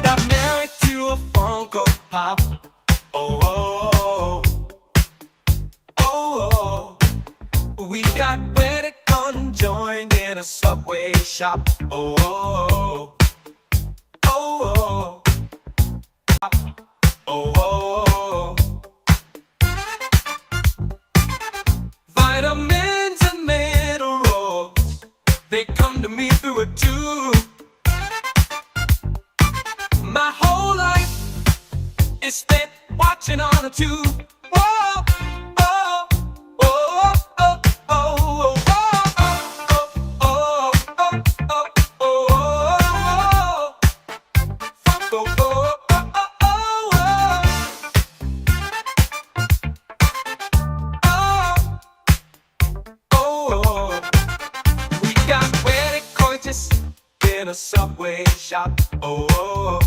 Got married to a Funko Pop. Oh, oh, oh, oh. We got wedded conjoined in a Subway shop. Oh, oh, oh, oh, oh, oh. Vitamins and minerals, they come to me through a tube. My whole life is spent watching on a tube. Whoa, oh, oh, oh, oh, oh, oh, oh, oh, oh, oh. We got wedding coitus in a Subway shop. Oh, oh.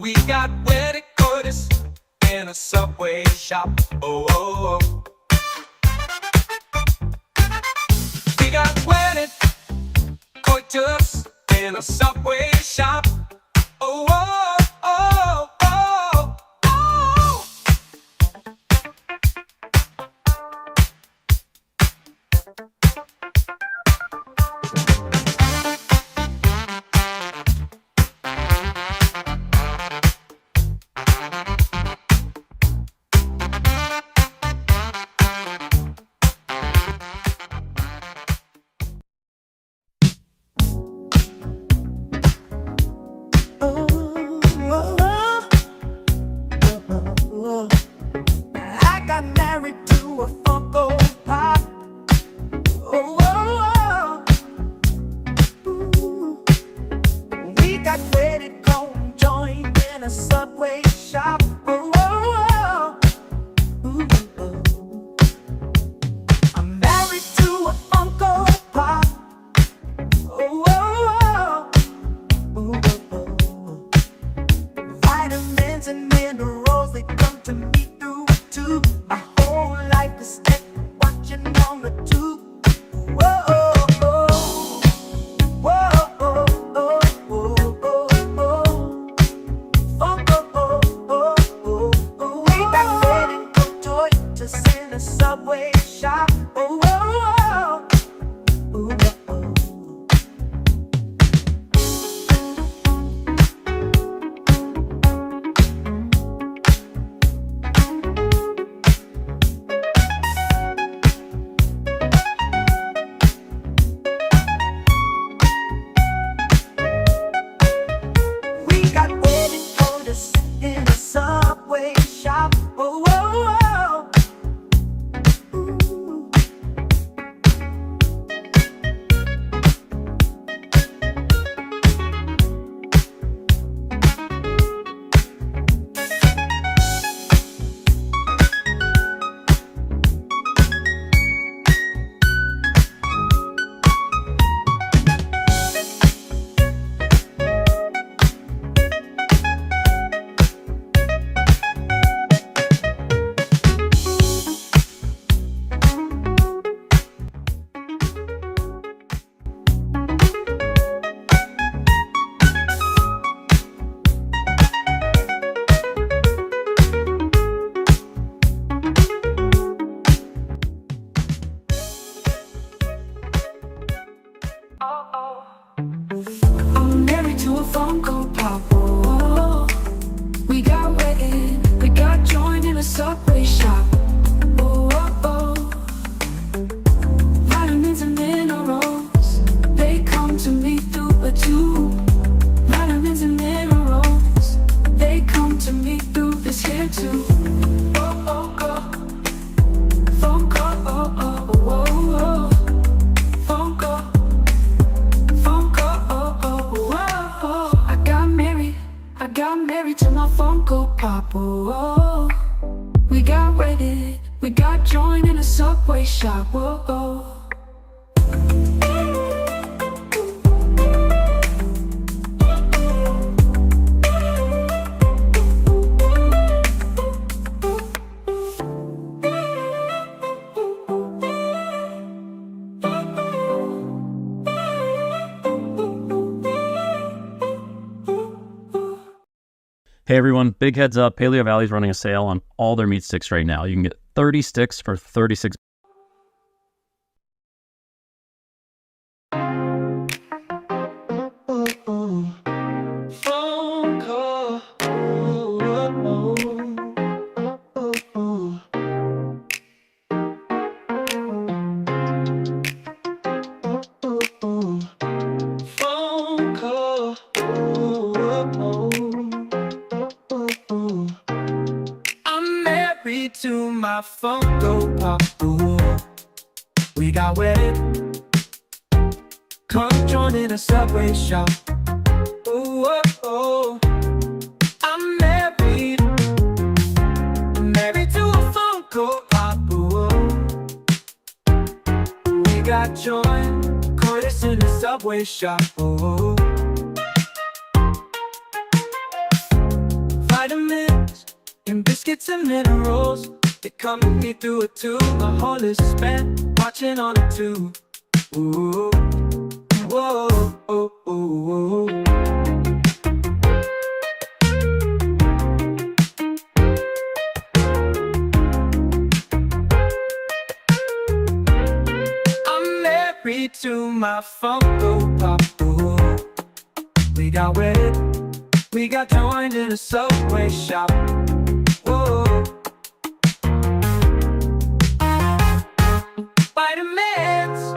We got wedding coitus in a Subway shop. Oh, oh, oh. We got wedding coitus in a Subway shop. Oh, oh, oh, oh, oh. I got married to a Funko Pop. Oh, oh, oh. Ooh. We got wedded conjoined in a Subway shop. Oh, oh, oh. Ooh, oh. I'm married to a Funko Pop. Oh, oh, oh. Ooh, oh, oh. Vitamins and minerals, they come to me through a tube. My whole life is spent watching on the tube. Whoa, oh, oh. Whoa, oh, oh, oh, oh, oh. Funko, oh, oh, oh, oh. We got wedding coitus in a Subway shop. Oh, oh, oh. Ooh, oh, oh. We got wedding coitus in a Subway shop. Oh, oh, oh. Ooh. I'm married to a Funko Pop. Oh, we got wedded, we got joined in a Subway shop. Oh, oh, oh. Vitamins and minerals, they come to me through a tube. Vitamins and minerals, they come to me through this here tube. Oh, oh, oh. Funko, oh, oh, oh, oh. Funko. I got married to my Funko Pop. Oh, we got wedded, we got joined in a Subway shop. Oh, oh. Hey everyone, big heads up, Paleo Valley's running a sale on all their meat sticks right now. You can get 30 sticks for $36. Phone call. Phone call. I'm married to my Funko Pop. Ooh. We got wedded. Come join in a Subway shop. Ooh, oh, oh. I'm married to a Funko Pop. Ooh, oh. We got joined, Curtis in a Subway shop. Ooh. Vitamins and biscuits and minerals, they come to me through a tube. My whole is spent watching on a tube. Ooh, whoa, oh, oh, oh. I'm married to my Funko Pop. Ooh. We got wedded. We got joined in a Subway shop. Whoa. Vitamins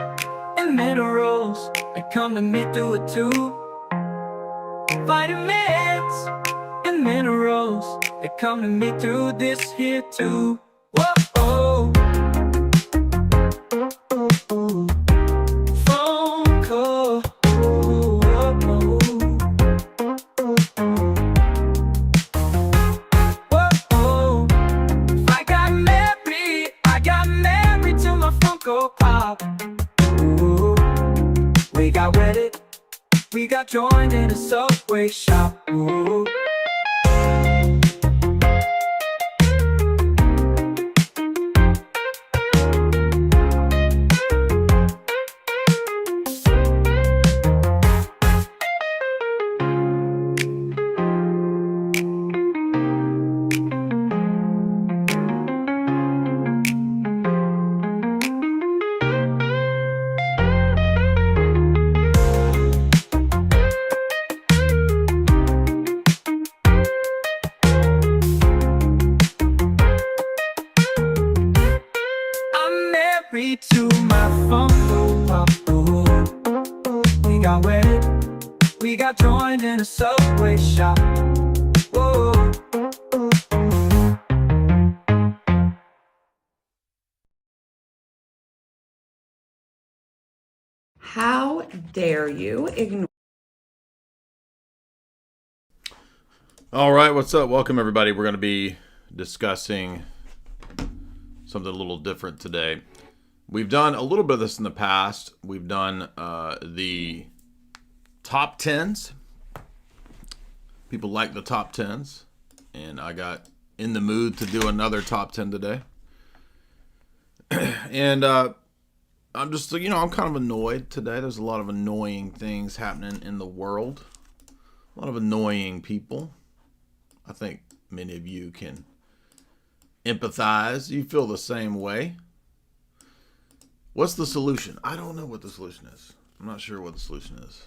and minerals, they come to me through a tube. Vitamins and minerals, they come to me through this here tube. Whoa. Phone call. Whoa. I got married to my Funko Pop. Ooh. We got wedded. We got joined in a Subway shop. Ooh. I'm married to my Funko Pop. Ooh. We got wedded. We got joined in a Subway shop. Whoa. How dare you ignore? All right, what's up? Welcome, everybody. We're going to be discussing something a little different today. We've done a little bit of this in the past. We've done the top tens. People like the top tens, and I got in the mood to do another top 10 today. And I'm just, I'm kind of annoyed today. There's a lot of annoying things happening in the world. A lot of annoying people. I think many of you can empathize. You feel the same way. What's the solution? I don't know what the solution is. I'm not sure what the solution is.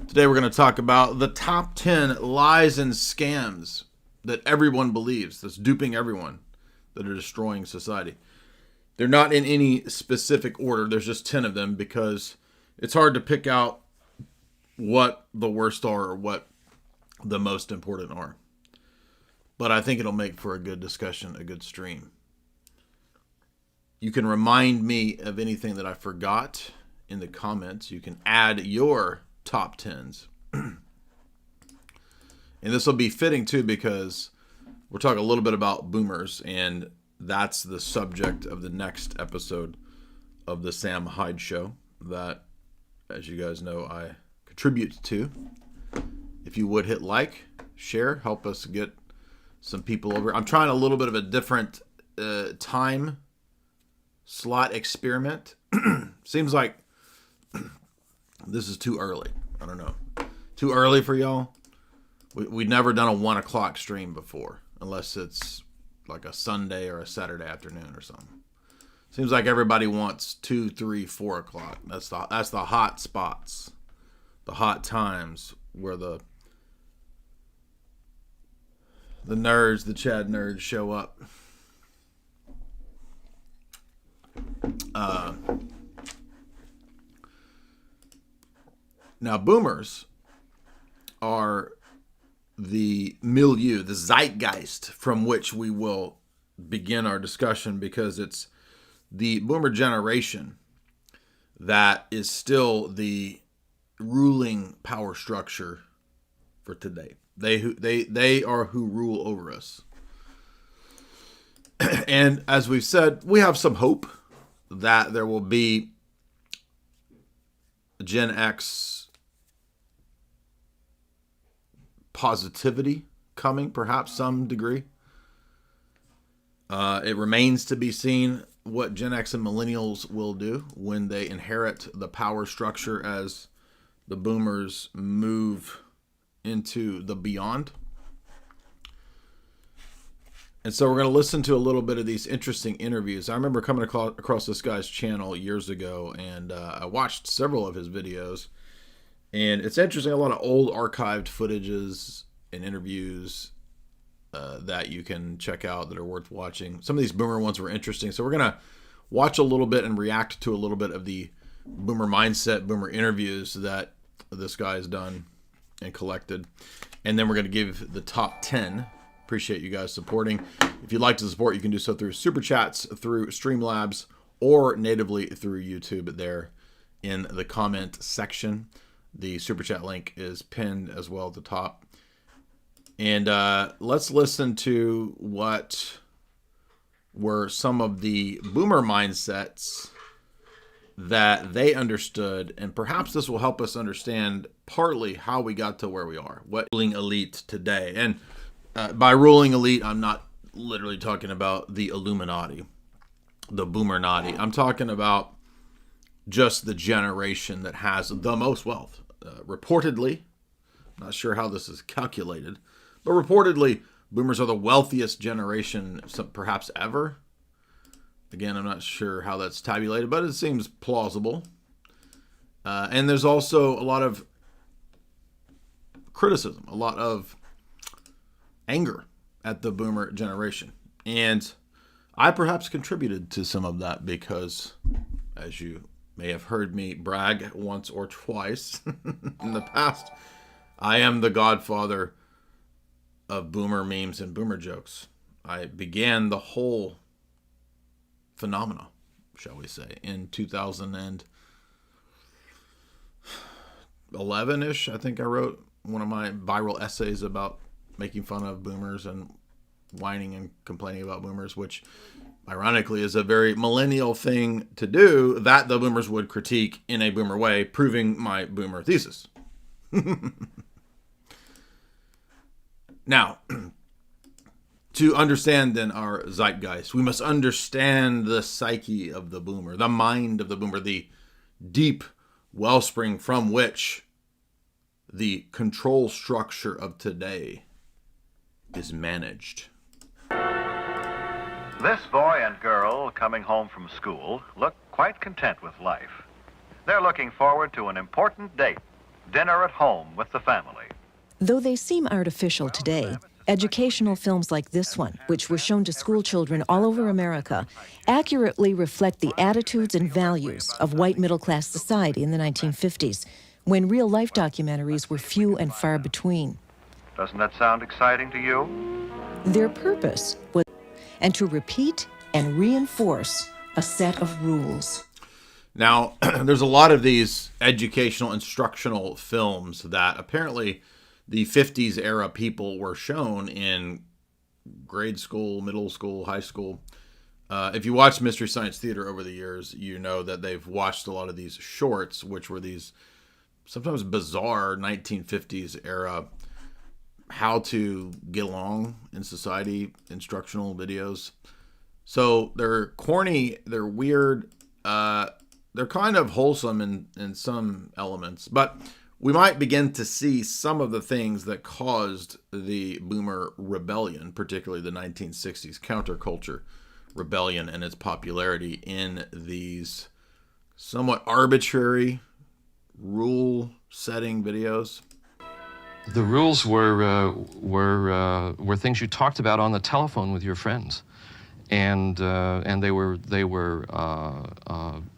Today we're going to talk about the top 10 lies and scams that everyone believes, that's duping everyone, that are destroying society. They're not in any specific order. There's just 10 of them because it's hard to pick out what the worst are or what the most important are. But I think it'll make for a good discussion, a good stream. You can remind me of anything that I forgot in the comments. You can add your top 10s. And this will be fitting too because we're talking a little bit about boomers, and that's the subject of the next episode of the Sam Hyde Show that, as you guys know, I contribute to. If you would hit like, share, help us get some people over. I'm trying a little bit of a different time slot experiment. Seems like this is too early. I don't know. Too early for y'all? We'd never done a 1 o'clock stream before, unless it's like a Sunday or a Saturday afternoon or something. Seems like everybody wants 2, 3, 4 o'clock. That's the hot spots, the hot times where the nerds, the Chad nerds show up. Now, boomers are the milieu, the zeitgeist from which we will begin our discussion, because it's the boomer generation that is still the ruling power structure for today. They are who rule over us. And as we've said, we have some hope that there will be Gen X positivity coming, perhaps some degree. It remains to be seen what Gen X and millennials will do when they inherit the power structure as the boomers move into the beyond. And so we're going to listen to a little bit of these interesting interviews. I remember coming across this guy's channel years ago, and I watched several of his videos. And it's interesting, a lot of old archived footages and interviews that you can check out that are worth watching. Some of these boomer ones were interesting. So we're going to watch a little bit and react to a little bit of the boomer mindset, boomer interviews that this guy has done and collected. And then we're going to give the top 10. Appreciate you guys supporting. If you'd like to support, you can do so through Super Chats, through Streamlabs, or natively through YouTube there in the comment section. The Super Chat link is pinned as well at the top. And let's listen to what were some of the boomer mindsets that they understood, and perhaps this will help us understand partly how we got to where we are, what ruling elite today. And by ruling elite, I'm not literally talking about the Illuminati, the Boomer-nati. I'm talking about just the generation that has the most wealth. Reportedly, I'm not sure how this is calculated, but reportedly, boomers are the wealthiest generation perhaps ever. Again, I'm not sure how that's tabulated, but it seems plausible. And there's also a lot of criticism, a lot of anger at the boomer generation. And I perhaps contributed to some of that because, as you may have heard me brag once or twice in the past, I am the godfather of boomer memes and boomer jokes. I began the whole phenomena, shall we say, in 2011-ish. I think I wrote one of my viral essays about making fun of boomers and whining and complaining about boomers, which ironically is a very millennial thing to do that the boomers would critique in a boomer way, proving my boomer thesis. Now, to understand then our zeitgeist, we must understand the psyche of the boomer, the mind of the boomer, the deep wellspring from which the control structure of today is managed. This boy and girl coming home from school look quite content with life. They're looking forward to an important date, dinner at home with the family. Though they seem artificial today, educational films like this one, which were shown to school children all over America, accurately reflect the attitudes and values of white middle-class society in the 1950s, when real-life documentaries were few and far between. Doesn't that sound exciting to you? Their purpose was to repeat and reinforce a set of rules. Now, there's a lot of these educational, instructional films that apparently the 50s era people were shown in grade school, middle school, high school. If you watch Mystery Science Theater over the years, you know that they've watched a lot of these shorts, which were these sometimes bizarre 1950s era how to get along in society instructional videos. So they're corny, they're weird, they're kind of wholesome in some elements, but we might begin to see some of the things that caused the boomer rebellion, particularly the 1960s counterculture rebellion and its popularity in these somewhat arbitrary rule-setting videos. The rules were things you talked about on the telephone with your friends, and they were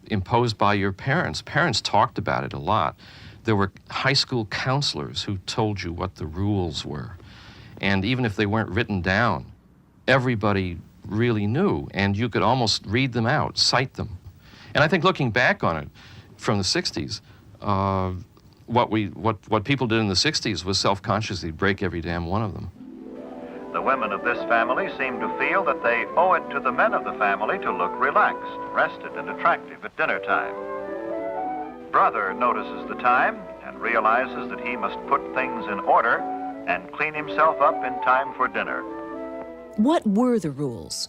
imposed by your parents. Parents talked about it a lot. There were high school counselors who told you what the rules were, and even if they weren't written down, everybody really knew, and you could almost read them out, cite them. And I think looking back on it from the 60s, what people did in the 60s was self-consciously break every damn one of them. The women of this family seem to feel that they owe it to the men of the family to look relaxed, rested, and attractive at dinner time. Brother notices the time and realizes that he must put things in order and clean himself up in time for dinner. What were the rules?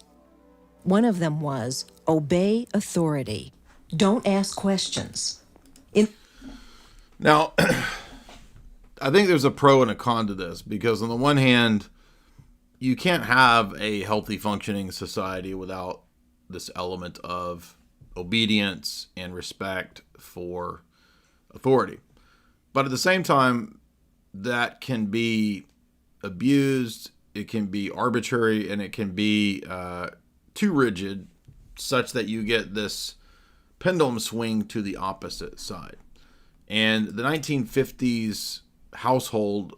One of them was obey authority. Don't ask questions. Now, I think there's a pro and a con to this, because on the one hand, you can't have a healthy functioning society without this element of obedience and respect for authority. But at the same time, that can be abused, it can be arbitrary, and it can be too rigid, such that you get this pendulum swing to the opposite side. And the 1950s household,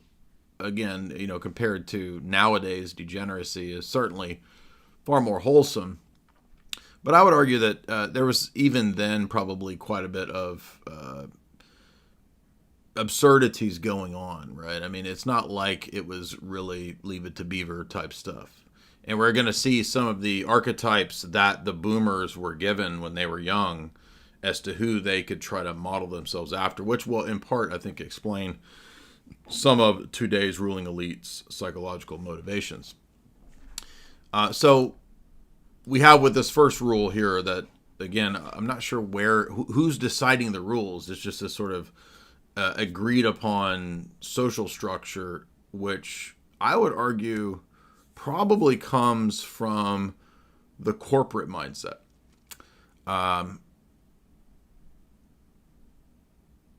again, compared to nowadays degeneracy, is certainly far more wholesome. But I would argue that there was even then probably quite a bit of absurdities going on, right? I mean, it's not like it was really Leave It to Beaver type stuff. And we're going to see some of the archetypes that the boomers were given when they were young as to who they could try to model themselves after, which will in part, I think, explain some of today's ruling elites' psychological motivations. So we have with this first rule here that, again, I'm not sure who's deciding the rules. It's just a sort of agreed upon social structure, which I would argue probably comes from the corporate mindset.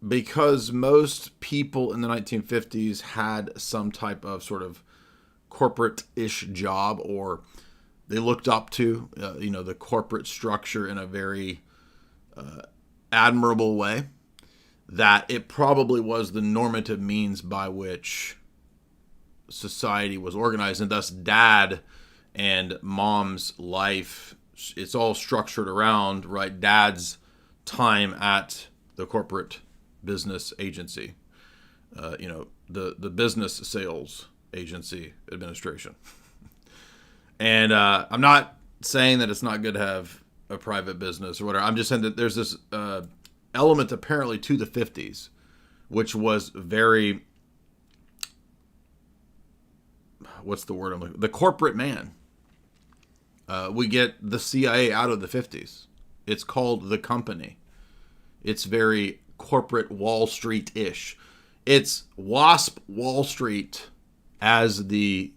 Because most people in the 1950s had some type of sort of corporate-ish job, or they looked up to, the corporate structure in a very admirable way, that it probably was the normative means by which society was organized, and thus dad and mom's life, it's all structured around, right, dad's time at the corporate business agency, the business sales agency administration. And I'm not saying that it's not good to have a private business or whatever. I'm just saying that there's this element apparently to the 50s, which was very, what's the word I'm looking for? The corporate man. We get the CIA out of the 50s. It's called The Company. It's very corporate Wall Street-ish. It's WASP Wall Street as the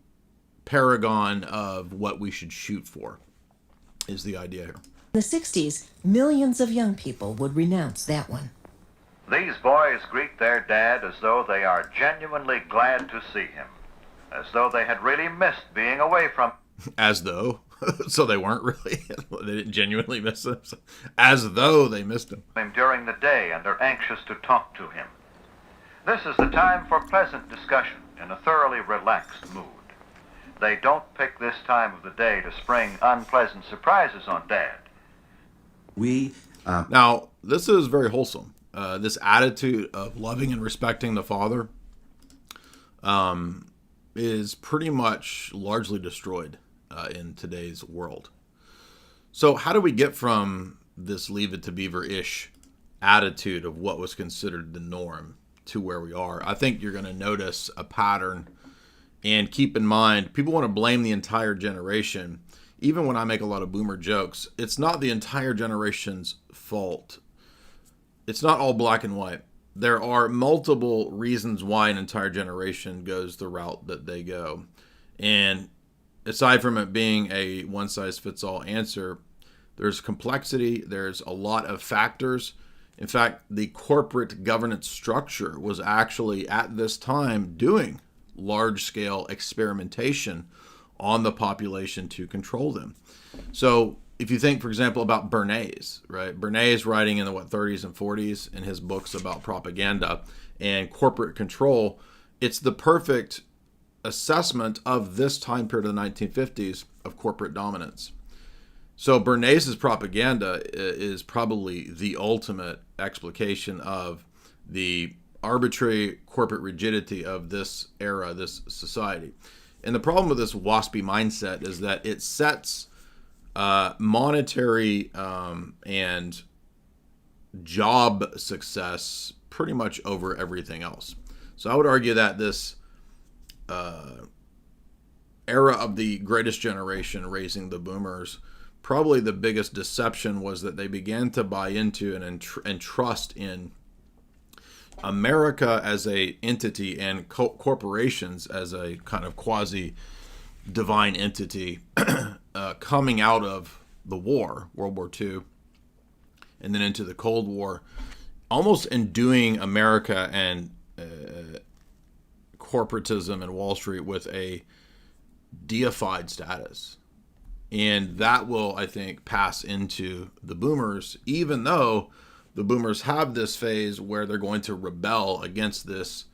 paragon of what we should shoot for, is the idea here. In the 60s, millions of young people would renounce that one. These boys greet their dad as though they are genuinely glad to see him, as though they had really missed being away from As though. So they weren't really. They didn't genuinely miss him. As though they missed him. during the day, and are anxious to talk to him. This is the time for pleasant discussion in a thoroughly relaxed mood. They don't pick this time of the day to spring unpleasant surprises on Dad. Now, this is very wholesome. This attitude of loving and respecting the father is pretty much largely destroyed in today's world. So how do we get from this Leave It to Beaver-ish attitude of what was considered the norm to where we are? I think you're going to notice a pattern. And keep in mind, people want to blame the entire generation. Even when I make a lot of boomer jokes, it's not the entire generation's fault. It's not all black and white. there are multiple reasons why an entire generation goes the route that they go. And aside from it being a one-size-fits-all answer, there's complexity, there's a lot of factors. In fact, the corporate governance structure was actually at this time doing large-scale experimentation on the population to control them. So if you think, for example, about Bernays, right? Bernays writing in the 30s and 40s in his books about propaganda and corporate control, it's the perfect assessment of this time period of the 1950s of corporate dominance. So Bernays' propaganda is probably the ultimate explication of the arbitrary corporate rigidity of this era, this society. And the problem with this waspy mindset is that it sets monetary and job success pretty much over everything else. So I would argue that this era of the greatest generation, raising the boomers, probably the biggest deception was that they began to buy into and trust in America as a entity and corporations as a kind of quasi divine entity coming out of the war, World War II, and then into the Cold War, almost enduing America and corporatism and Wall Street with a deified status. And that will, I think, pass into the boomers, even though the boomers have this phase where they're going to rebel against this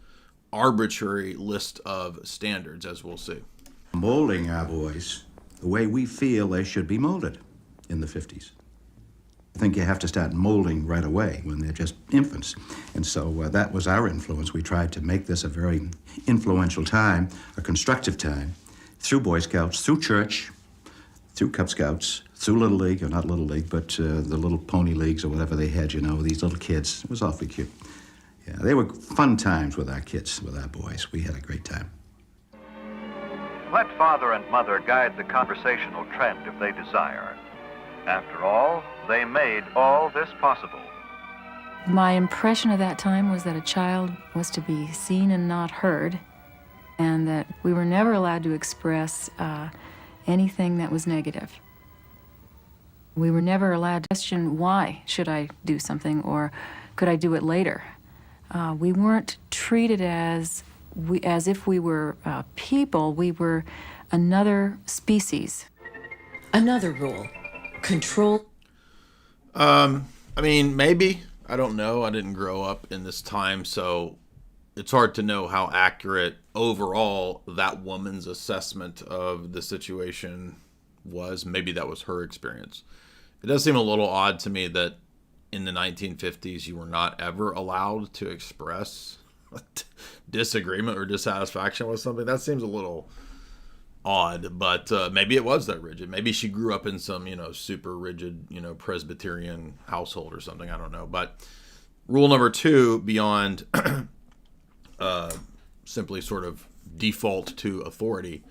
arbitrary list of standards, as we'll see. Molding our boys the way we feel they should be molded in the 50s. I think you have to start molding right away when they're just infants. And so that was our influence. We tried to make this a very influential time, a constructive time, through Boy Scouts, through church, through Cub Scouts, through Little League, or not Little League, but the little pony leagues or whatever they had, these little kids. It was awfully cute. Yeah, they were fun times with our kids, with our boys. We had a great time. Let father and mother guide the conversational trend if they desire. After all, they made all this possible. My impression of that time was that a child was to be seen and not heard, and that we were never allowed to express anything that was negative. We were never allowed to question, why should I do something, or could I do it later? We weren't treated as if we were people. We were another species. Another rule: control. I mean, maybe. I don't know. I didn't grow up in this time, so it's hard to know how accurate overall that woman's assessment of the situation was. Maybe that was her experience. It does seem a little odd to me that in the 1950s you were not ever allowed to express disagreement or dissatisfaction with something. That seems a little odd, but maybe it was that rigid. Maybe she grew up in some, super rigid, Presbyterian household or something. I don't know. But rule number 2, beyond simply sort of default to authority,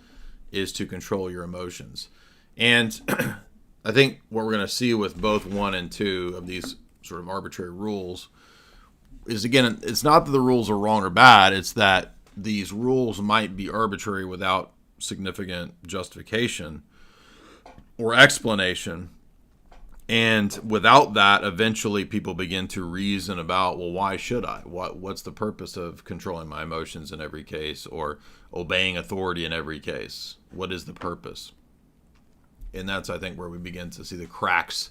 is to control your emotions. And I think what we're going to see with both 1 and 2 of these sort of arbitrary rules is, again, it's not that the rules are wrong or bad. It's that these rules might be arbitrary without significant justification or explanation. And without that, eventually people begin to reason about, well, why should I? What's the purpose of controlling my emotions in every case, or obeying authority in every case? What is the purpose? And that's, I think, where we begin to see the cracks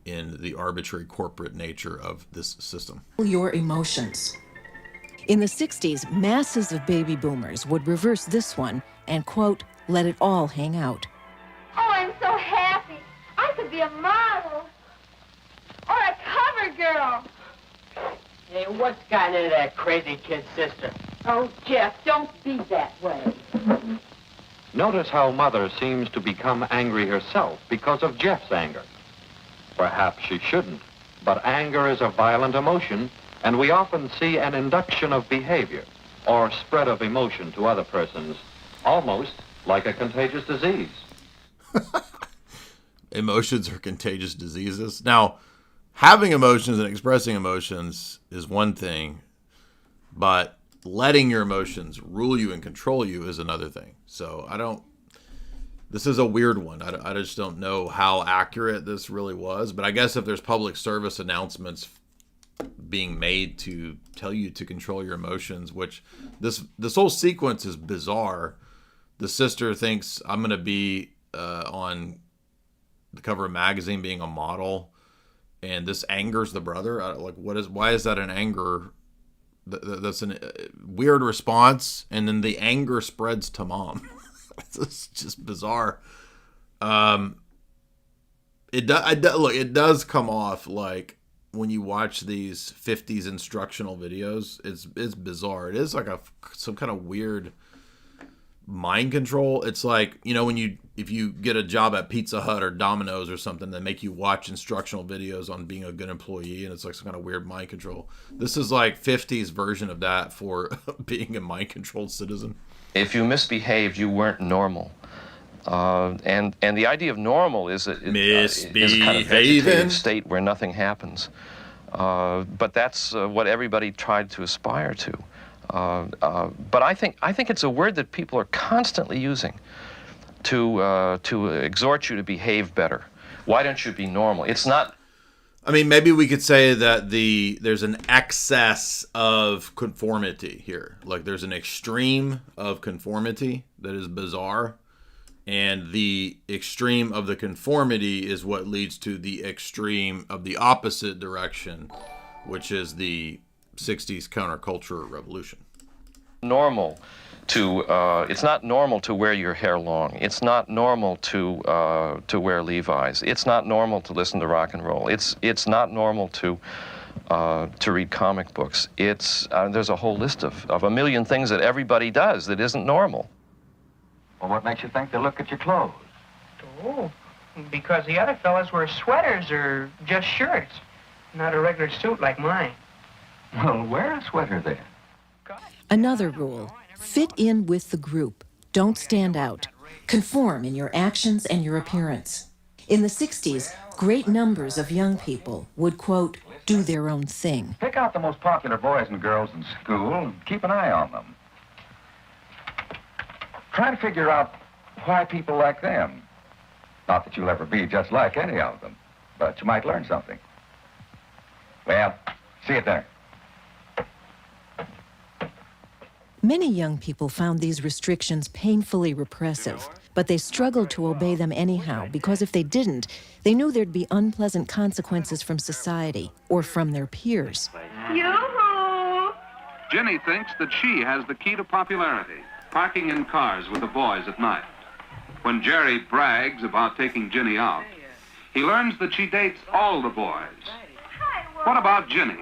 in the arbitrary corporate nature of this system. Your emotions. In the 60s, masses of baby boomers would reverse this one and, quote, let it all hang out. Oh, I'm so happy. I could be a model. Or a cover girl. Hey, what's gotten into that crazy kid's sister? Oh, Jeff, don't be that way. Notice how Mother seems to become angry herself because of Jeff's anger. Perhaps she shouldn't, but anger is a violent emotion, and we often see an induction of behavior or spread of emotion to other persons, almost like a contagious disease. Emotions are contagious diseases. Now, having emotions and expressing emotions is one thing. But letting your emotions rule you and control you is another thing. So this is a weird one. I just don't know how accurate this really was. But I guess if there's public service announcements being made to tell you to control your emotions, which this whole sequence is bizarre. The sister thinks I'm going to be on the cover of a magazine being a model, and this angers the brother. Why is that an anger? That's a weird response, and then the anger spreads to mom. It's just bizarre. It does come off like, when you watch these 50s instructional videos, it's bizarre. It is like some kind of weird mind control. It's like, if you get a job at Pizza Hut or Domino's or something, they make you watch instructional videos on being a good employee, and it's like some kind of weird mind control. This is like 50s version of that for being a mind controlled citizen. If you misbehaved, you weren't normal. And the idea of normal is a kind of vegetative state where nothing happens. But that's what everybody tried to aspire to. But I think it's a word that people are constantly using to exhort you to behave better. Why don't you be normal? It's not. I mean, maybe we could say that there's an excess of conformity here. Like, there's an extreme of conformity that is bizarre. And the extreme of the conformity is what leads to the extreme of the opposite direction, which is the 60s counterculture revolution. It's not normal to wear your hair long. It's not normal to wear Levi's. It's not normal to listen to rock and roll. It's not normal to read comic books. There's a whole list of a million things that everybody does that isn't normal. Well, what makes you think they look at your clothes? Oh, because the other fellas wear sweaters or just shirts, not a regular suit like mine. Well, wear a sweater then. Another rule: fit in with the group. Don't stand out. Conform in your actions and your appearance. In the 60s, great numbers of young people would, quote, do their own thing. Pick out the most popular boys and girls in school and keep an eye on them. Try to figure out why people like them. Not that you'll ever be just like any of them, but you might learn something. Well, see you there. Many young people found these restrictions painfully repressive, but they struggled to obey them anyhow, because if they didn't, they knew there'd be unpleasant consequences from society or from their peers. Yoo-hoo! Jenny thinks that she has the key to popularity, parking in cars with the boys at night. When Jerry brags about taking Jenny out, he learns that she dates all the boys. What about Jenny?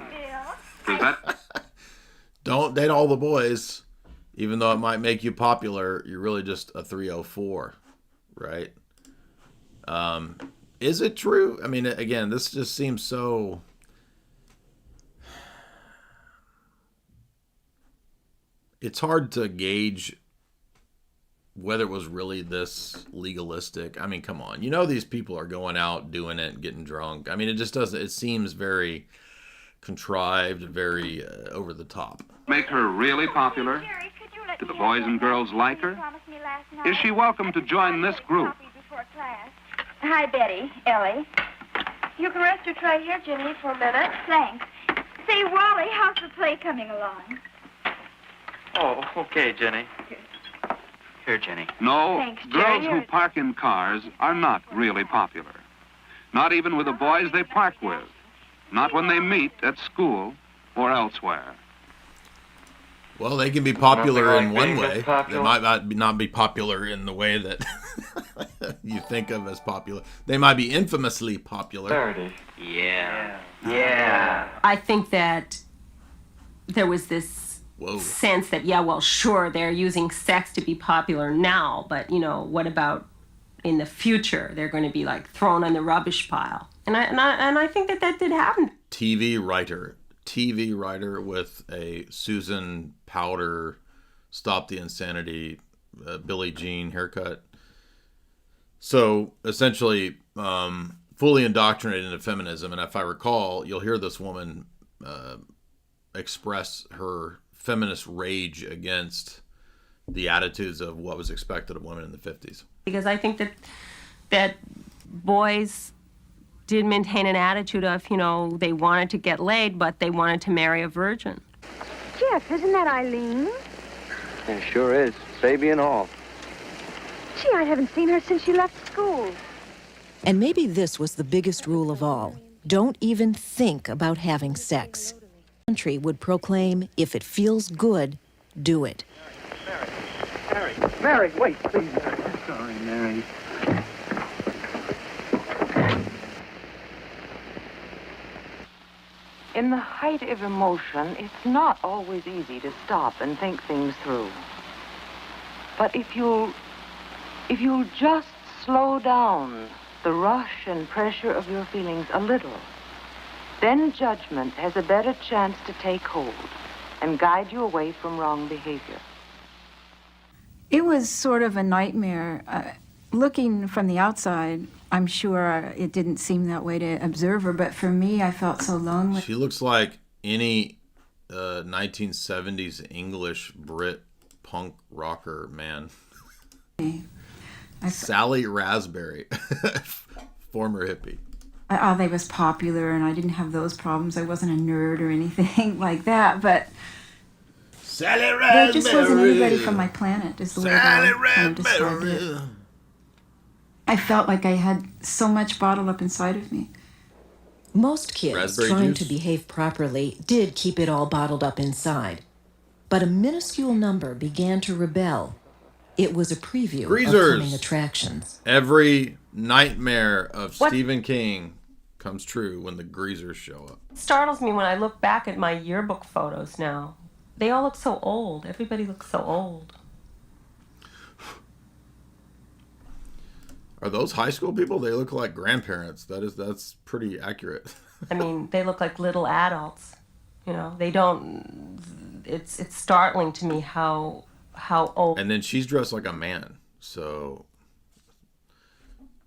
Does that... Don't date all the boys. Even though it might make you popular, you're really just a 304, right? Is it true? I mean, again, this just seems so... It's hard to gauge whether it was really this legalistic. I mean, come on. You know these people are going out, doing it, getting drunk. I mean, it just doesn't... It seems very contrived, very over the top. Make her really popular? Do the boys and girls like her? Is she welcome to join this group? Hi, Betty. Ellie. You can rest your tray here, Jenny, for a minute. Thanks. Say, Wally, how's the play coming along? Oh, okay, Jenny. Here, Jenny. No, Thanks, girls Jerry. who park in cars are not really popular. Not even with the boys they park with. Not when they meet at school or elsewhere. Well, they can be popular Nothing in like one being way. popular. They might not be popular in the way that you think of as popular. They might be infamously popular. There it is. Yeah. I think that there was this sense that, yeah, well, sure, they're using sex to be popular now, but, you know, what about in the future? They're going to be, like, thrown on the rubbish pile. And I think that did happen. TV writer with a Susan Powder, Stop the Insanity, Billie Jean haircut. So essentially, fully indoctrinated into feminism. And if I recall, you'll hear this woman express her feminist rage against the attitudes of what was expected of women in the 50s. Because I think that boys did maintain an attitude of, they wanted to get laid, but they wanted to marry a virgin. Jeff, isn't that Eileen? It sure is. Baby and all. Gee, I haven't seen her since she left school. And maybe this was the biggest rule of all. Don't even think about having sex. The country would proclaim, if it feels good, do it. Mary, wait, please. Sorry, Mary. In the height of emotion, it's not always easy to stop and think things through. But if you'll just slow down the rush and pressure of your feelings a little, then judgment has a better chance to take hold and guide you away from wrong behavior. It was sort of a nightmare. Looking from the outside, I'm sure it didn't seem that way to an observer, but for me, I felt so lonely. She looks like any 1970s English Brit punk rocker, man. Sally Raspberry, former hippie. They was popular, and I didn't have those problems. I wasn't a nerd or anything like that, but Sally Raspberry. there just wasn't anybody from my planet, is the way I kind of described it. I felt like I had so much bottled up inside of me. Most kids Raspberry trying juice? to behave properly did keep it all bottled up inside. But a minuscule number began to rebel. It was a preview Greasers. of coming attractions. Every nightmare of Stephen King comes true when the greasers show up. It startles me when I look back at my yearbook photos now. They all look so old. Everybody looks so old. Are those high school people? They look like grandparents. That's pretty accurate. I mean, they look like little adults. They don't. It's startling to me how old. And then she's dressed like a man. So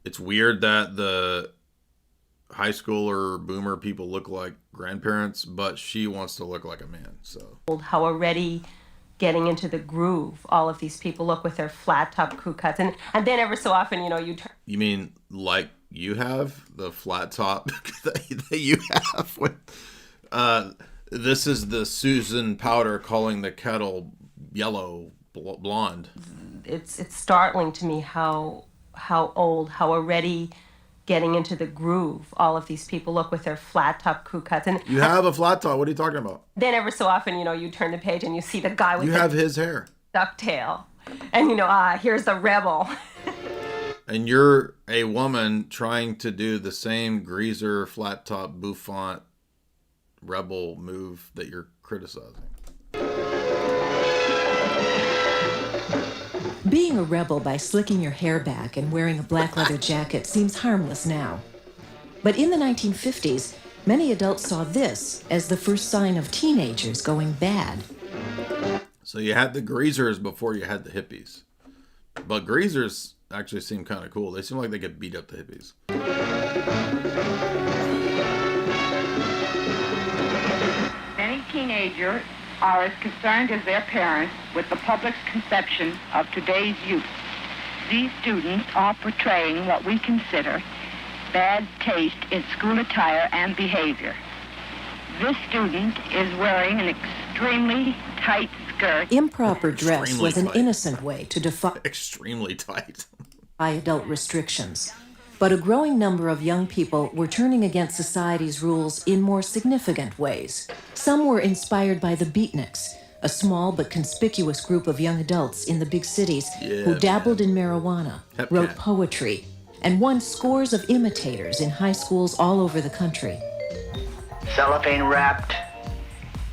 it's weird that the high schooler boomer people look like grandparents, but she wants to look like a man. So How already getting into the groove all of these people look with their flat top crew cuts, and then ever so often, you turn. You mean like you have the flat top that you have? With, this is the Susan Powder calling the kettle yellow blonde. It's startling to me how already getting into the groove all of these people look with their flat top crew cuts, and you have a flat top. What are you talking about? then ever so often, you turn the page and you see the guy with you have his hair, ducktail, and here's the rebel. And you're a woman trying to do the same greaser flat top bouffant rebel move that you're criticizing. Being a rebel by slicking your hair back and wearing a black leather jacket seems harmless now. But in the 1950s, many adults saw this as the first sign of teenagers going bad. So you had the greasers before you had the hippies. But greasers actually seem kind of cool. They seem like they could beat up the hippies. Many teenagers are as concerned as their parents with the public's conception of today's youth. These students are portraying what we consider bad taste in school attire and behavior. This student is wearing an extremely tight skirt. Improper dress was an innocent way to defy extremely tight adult restrictions. But a growing number of young people were turning against society's rules in more significant ways. Some were inspired by the beatniks, a small but conspicuous group of young adults in the big cities who dabbled in marijuana, wrote poetry, and won scores of imitators in high schools all over the country. Cellophane wrapped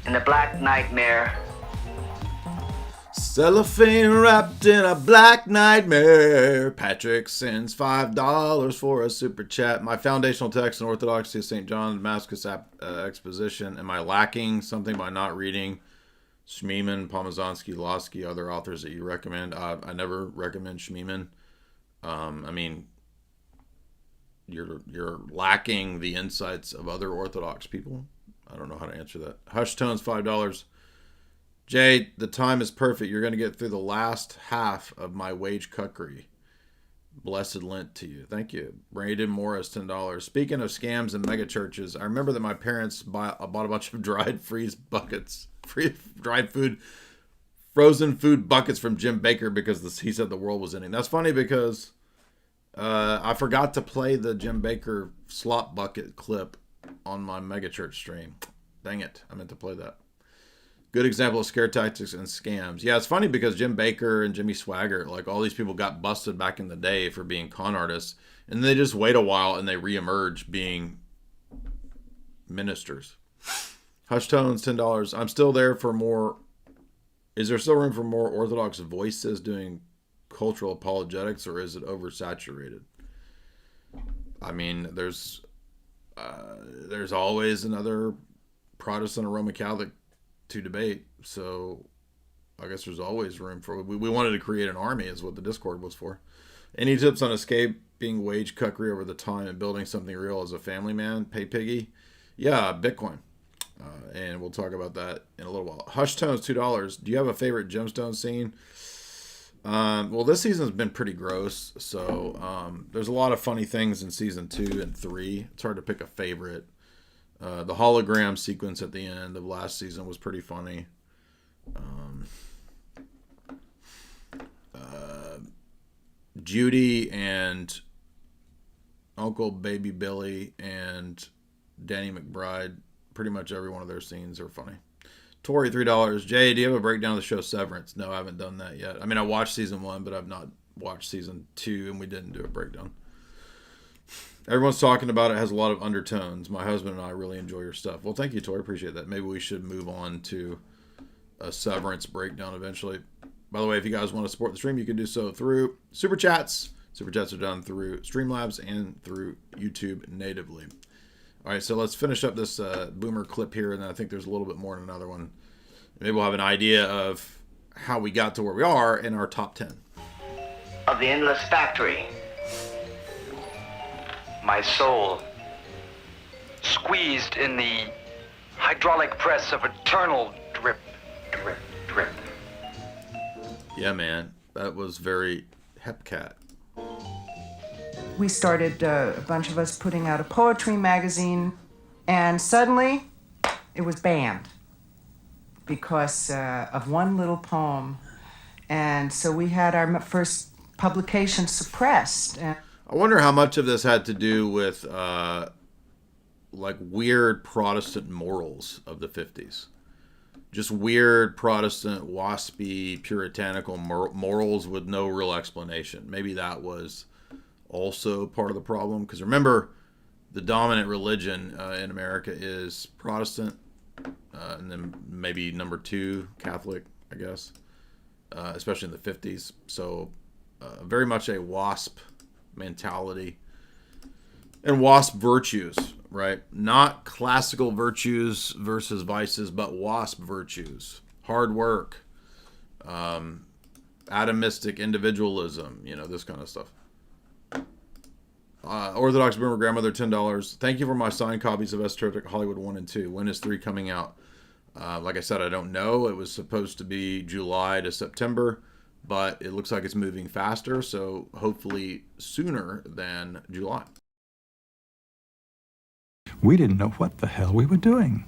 in the black nightmare. Cellophane wrapped in a black nightmare. Patrick sends $5 for a super chat. My foundational text in Orthodoxy of St. John Damascus exposition. Am I lacking something by not reading Schmemann, Pomazanski, Lasky, other authors that you recommend? I never recommend Schmemann. I mean, you're lacking the insights of other Orthodox people. I don't know how to answer that. Hush Tones, $5. Jay, the time is perfect. You're going to get through the last half of my wage cuckery. Blessed Lent to you. Thank you. Braden Morris, $10. Speaking of scams and mega churches, I remember that my parents bought a bunch of dried frozen food buckets from Jim Bakker because he said the world was ending. That's funny because I forgot to play the Jim Bakker slop bucket clip on my megachurch stream. Dang it. I meant to play that. Good example of scare tactics and scams. Yeah, it's funny because Jim Bakker and Jimmy Swaggart, like all these people got busted back in the day for being con artists, and they just wait a while and they reemerge being ministers. Hush Tones, $10. I'm still there for more. Is there still room for more Orthodox voices doing cultural apologetics, or is it oversaturated? I mean, there's always another Protestant or Roman Catholic to debate, so I guess there's always room for. We wanted to create an army, is what the Discord was for. Any tips on escaping wage cuckery over the time and building something real as a family man? Pay Piggy? Yeah, Bitcoin. And we'll talk about that in a little while. Hush Tones, $2. Do you have a favorite gemstone scene? Well, this season's been pretty gross, so there's a lot of funny things in season 2 and 3. It's hard to pick a favorite. The hologram sequence at the end of last season was pretty funny. Judy and Uncle Baby Billy and Danny McBride, pretty much every one of their scenes are funny. Tori, $3. Jay, do you have a breakdown of the show Severance? No, I haven't done that yet. I mean, I watched season 1, but I've not watched season 2, and we didn't do a breakdown. Everyone's talking about it. Has a lot of undertones. My husband and I really enjoy your stuff. Well, thank you, Tori. Appreciate that. Maybe we should move on to a Severance breakdown eventually. By the way, if you guys want to support the stream, you can do so through Super Chats. Super Chats are done through Streamlabs and through YouTube natively. All right, so let's finish up this boomer clip here, and then I think there's a little bit more in another one. Maybe we'll have an idea of how we got to where we are in our top 10. Of the endless factory. My soul, squeezed in the hydraulic press of eternal drip, drip, drip. Yeah, man, that was very Hepcat. We started, a bunch of us, putting out a poetry magazine, and suddenly it was banned because of one little poem. And so we had our first publication suppressed. And I wonder how much of this had to do with like weird Protestant morals of the 50s. Just weird Protestant, waspy, puritanical morals with no real explanation. Maybe that was also part of the problem. Because remember, the dominant religion in America is Protestant, and then maybe number 2, Catholic, I guess, especially in the 50s. So very much a WASP mentality. And WASP virtues, right? Not classical virtues versus vices, but WASP virtues. Hard work, atomistic individualism, this kind of stuff. Orthodox Boomer Grandmother, $10. Thank you for my signed copies of Esoteric Hollywood 1 and 2. When is 3 coming out? Like I said, I don't know. It was supposed to be July to September, but it looks like it's moving faster, so hopefully sooner than July. We didn't know what the hell we were doing.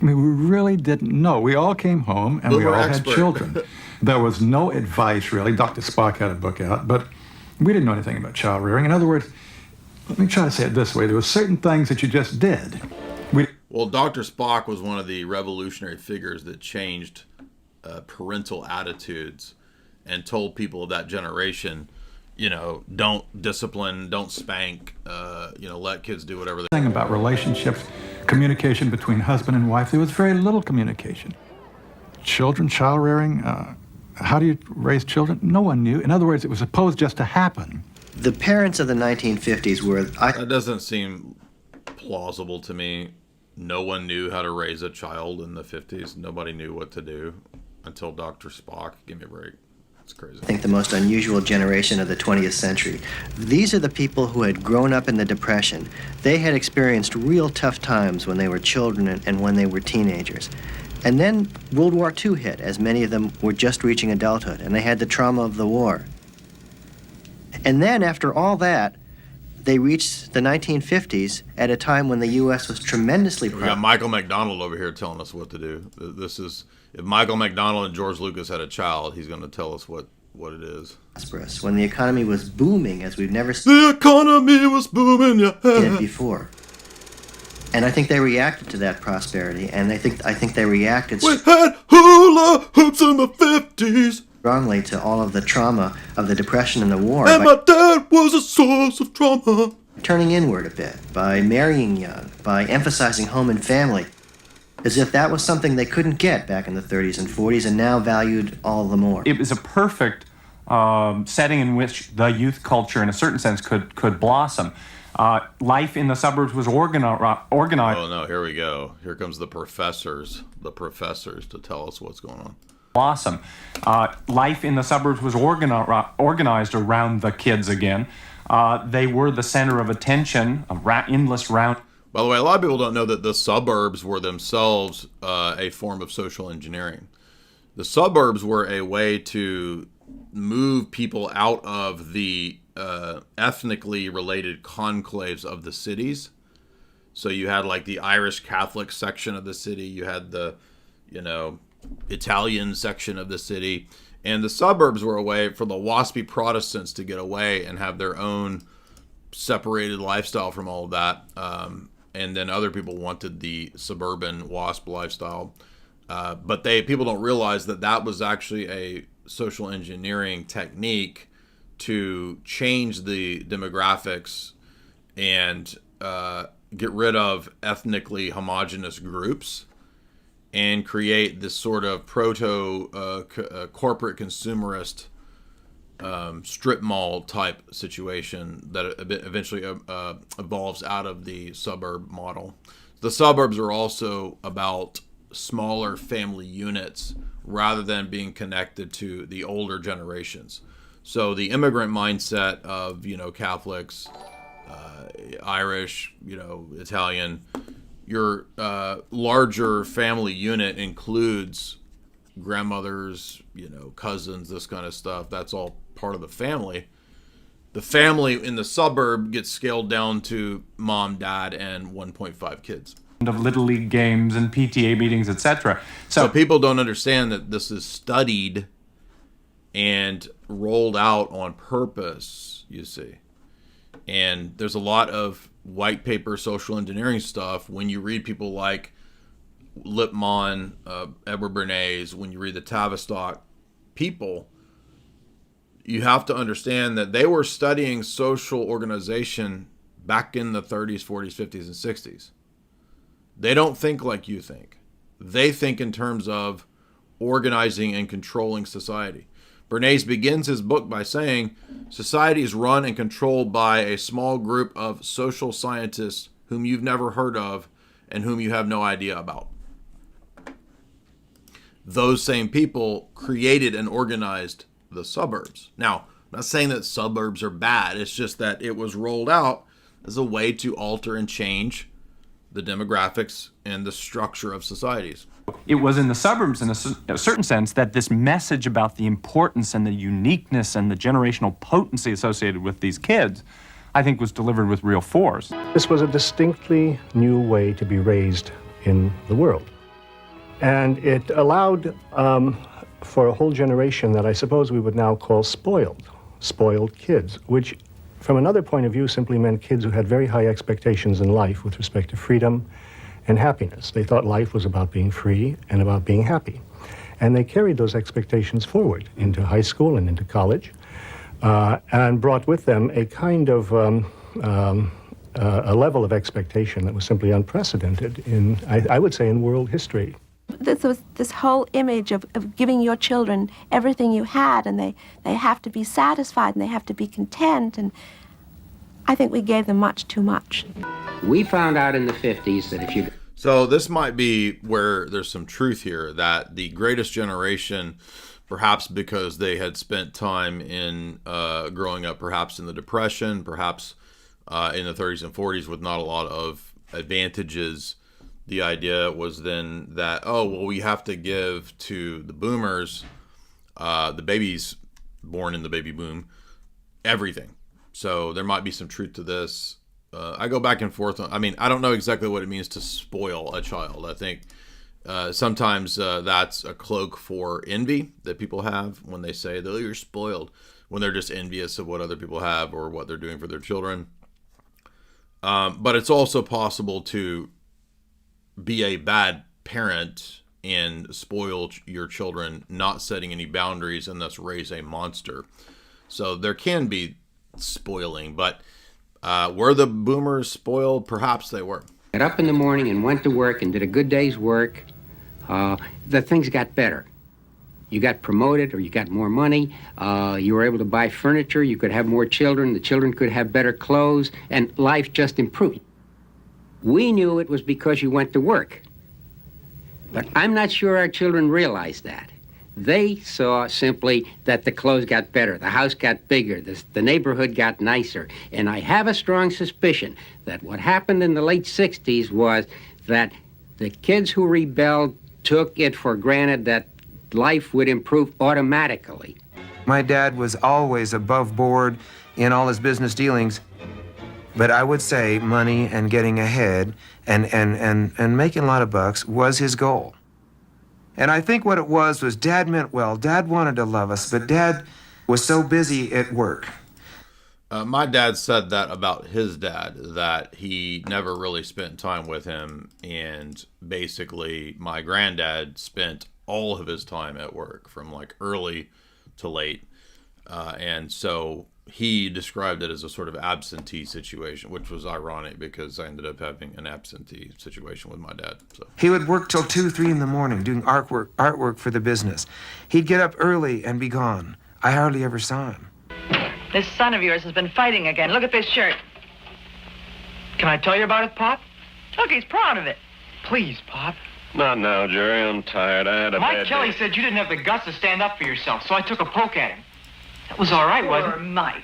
I mean, we really didn't know. We all came home and we all had children. There was no advice, really. Dr. Spock had a book out, but we didn't know anything about child rearing. In other words, let me try to say it this way. There were certain things that you just did. Well, Dr. Spock was one of the revolutionary figures that changed parental attitudes and told people of that generation, don't discipline, don't spank, let kids do whatever they thing about relationships, communication between husband and wife, there was very little communication. Children, child rearing, how do you raise children? No one knew. In other words, it was supposed just to happen. The parents of the 1950s were... That doesn't seem plausible to me. No one knew how to raise a child in the 50s. Nobody knew what to do until Dr. Spock. Give me a break. It's crazy. I think the most unusual generation of the 20th century. These are the people who had grown up in the Depression. They had experienced real tough times when they were children and when they were teenagers. And then World War II hit, as many of them were just reaching adulthood, and they had the trauma of the war. And then, after all that, they reached the 1950s at a time when the U.S. was tremendously proud. We got Michael McDonald over here telling us what to do. This is, if Michael McDonald and George Lucas had a child, he's going to tell us what it is. When the economy was booming as we've never The economy was booming, yeah. seen it before. And I think they reacted to that prosperity, and I think they reacted We had hula hoops in the 50s. Strongly to all of the trauma of the Depression and the war. And my dad was a source of trauma. Turning inward a bit, by marrying young, by emphasizing home and family, as if that was something they couldn't get back in the 30s and 40s and now valued all the more. It was a perfect setting in which the youth culture, in a certain sense, could blossom. Life in the suburbs was organized. Oh no, here we go. Here comes the professors to tell us what's going on. Blossom. Life in the suburbs was organized around the kids again. They were the center of attention, endless round. By the way, a lot of people don't know that the suburbs were themselves a form of social engineering. The suburbs were a way to move people out of the ethnically related conclaves of the cities. So you had like the Irish Catholic section of the city, you had the, Italian section of the city, and the suburbs were a way for the waspy Protestants to get away and have their own separated lifestyle from all of that. And then other people wanted the suburban WASP lifestyle. But people don't realize that was actually a social engineering technique to change the demographics and get rid of ethnically homogenous groups and create this sort of corporate consumerist strip mall type situation that eventually evolves out of the suburb model. The suburbs are also about smaller family units rather than being connected to the older generations. So the immigrant mindset of, Catholics, Irish, Italian, your larger family unit includes grandmothers, cousins, this kind of stuff. That's all part of the family. The family in the suburb gets scaled down to mom, dad, and 1.5 kids. Of Little League games and PTA meetings, etc. So people don't understand that this is studied and rolled out on purpose, you see. And there's a lot of white paper social engineering stuff when you read people like Lipman, Edward Bernays, when you read the Tavistock people. You have to understand that they were studying social organization back in the 30s, 40s, 50s, and 60s. They don't think like you think. They think in terms of organizing and controlling society. Bernays begins his book by saying, society is run and controlled by a small group of social scientists whom you've never heard of and whom you have no idea about. Those same people created and organized the suburbs. Now, I'm not saying that suburbs are bad. It's just that it was rolled out as a way to alter and change the demographics and the structure of societies. It was in the suburbs, in a certain sense, that this message about the importance and the uniqueness and the generational potency associated with these kids, I think, was delivered with real force. This was a distinctly new way to be raised in the world. And it allowed for a whole generation that I suppose we would now call spoiled kids, which from another point of view simply meant kids who had very high expectations in life with respect to freedom and happiness. They thought life was about being free and about being happy. And they carried those expectations forward into high school and into college, and brought with them a kind of a level of expectation that was simply unprecedented in, I would say, in world history. This whole image of giving your children everything you had, and they have to be satisfied and they have to be content, and I think we gave them much too much. We found out in the 50s that if you... So this might be where there's some truth here, that the greatest generation, perhaps because they had spent time in growing up perhaps in the Depression, perhaps in the 30s and 40s with not a lot of advantages, the idea was then that, oh, well, we have to give to the boomers, the babies born in the baby boom, everything. So there might be some truth to this. I go back and forth. I mean, I don't know exactly what it means to spoil a child. I think sometimes that's a cloak for envy that people have when they say, oh, you're spoiled, when they're just envious of what other people have or what they're doing for their children. But it's also possible to be a bad parent and spoil your children, not setting any boundaries, and thus raise a monster. So there can be spoiling, but were the boomers spoiled? Perhaps they were. Got up in the morning and went to work and did a good day's work. The things got better. You got promoted or you got more money. You were able to buy furniture. You could have more children. The children could have better clothes, and life just improved. We knew it was because you went to work. But I'm not sure our children realized that. They saw simply that the clothes got better, the house got bigger, the neighborhood got nicer. And I have a strong suspicion that what happened in the late 60s was that the kids who rebelled took it for granted that life would improve automatically. My dad was always above board in all his business dealings, but I would say money and getting ahead and making a lot of bucks was his goal. And I think what it was Dad meant well. Dad wanted to love us, but Dad was so busy at work. My dad said that about his dad, that he never really spent time with him, and basically my granddad spent all of his time at work from like early to late. And so he described it as a sort of absentee situation, which was ironic because I ended up having an absentee situation with my dad. So he would work till 2, 3 in the morning doing artwork for the business. He'd get up early and be gone. I hardly ever saw him. This son of yours has been fighting again. Look at this shirt. Can I tell you about it, Pop? Look, he's proud of it. Please, Pop. Not now, Jerry. I'm tired. I had a Mike bad Kelly day. said you didn't have the guts to stand up for yourself, so I took a poke at him. That was all right, wasn't it? Mike.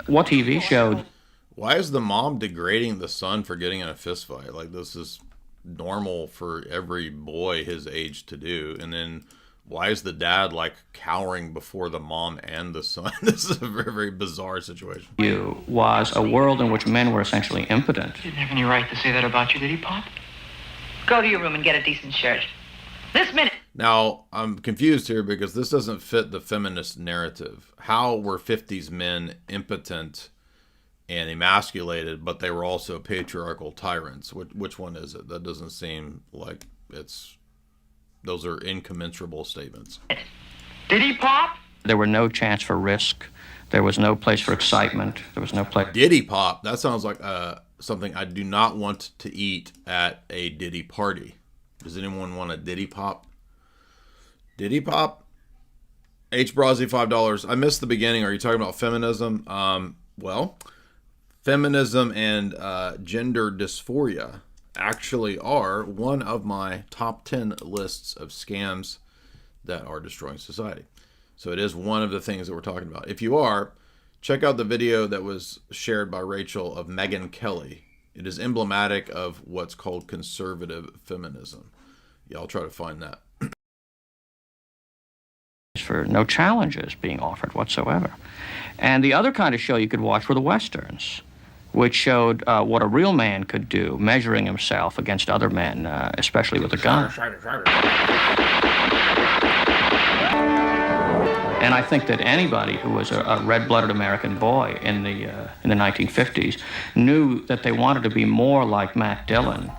What TV showed? Why is the mom degrading the son for getting in a fist fight? Like, this is normal for every boy his age to do. And then why is the dad like cowering before the mom and the son? This is a very, very bizarre situation. You was a world in which men were essentially impotent. He didn't have any right to say that about you, did he, Pop? Go to your room and get a decent shirt. This minute. Now, I'm confused here because this doesn't fit the feminist narrative. How were 50s men impotent and emasculated, but they were also patriarchal tyrants? Which one is it? That doesn't seem like it's... Those are incommensurable statements. Did he, Pop? There were no chance for risk. There was no place for excitement. There was no place... Did he pop? That sounds like something I do not want to eat at a Diddy party. Does anyone want a Diddy Pop? Diddy Pop? H. Brazzi, $5. I missed the beginning. Are you talking about feminism? Well, feminism and gender dysphoria actually are one of my top 10 lists of scams that are destroying society. So it is one of the things that we're talking about. If you are, check out the video that was shared by Rachel of Megyn Kelly. It is emblematic of what's called conservative feminism. Yeah, I'll try to find that. For no challenges being offered whatsoever. And the other kind of show you could watch were the Westerns, which showed what a real man could do, measuring himself against other men, especially with a gun. And I think that anybody who was a red-blooded American boy in the 1950s knew that they wanted to be more like Matt Dillon.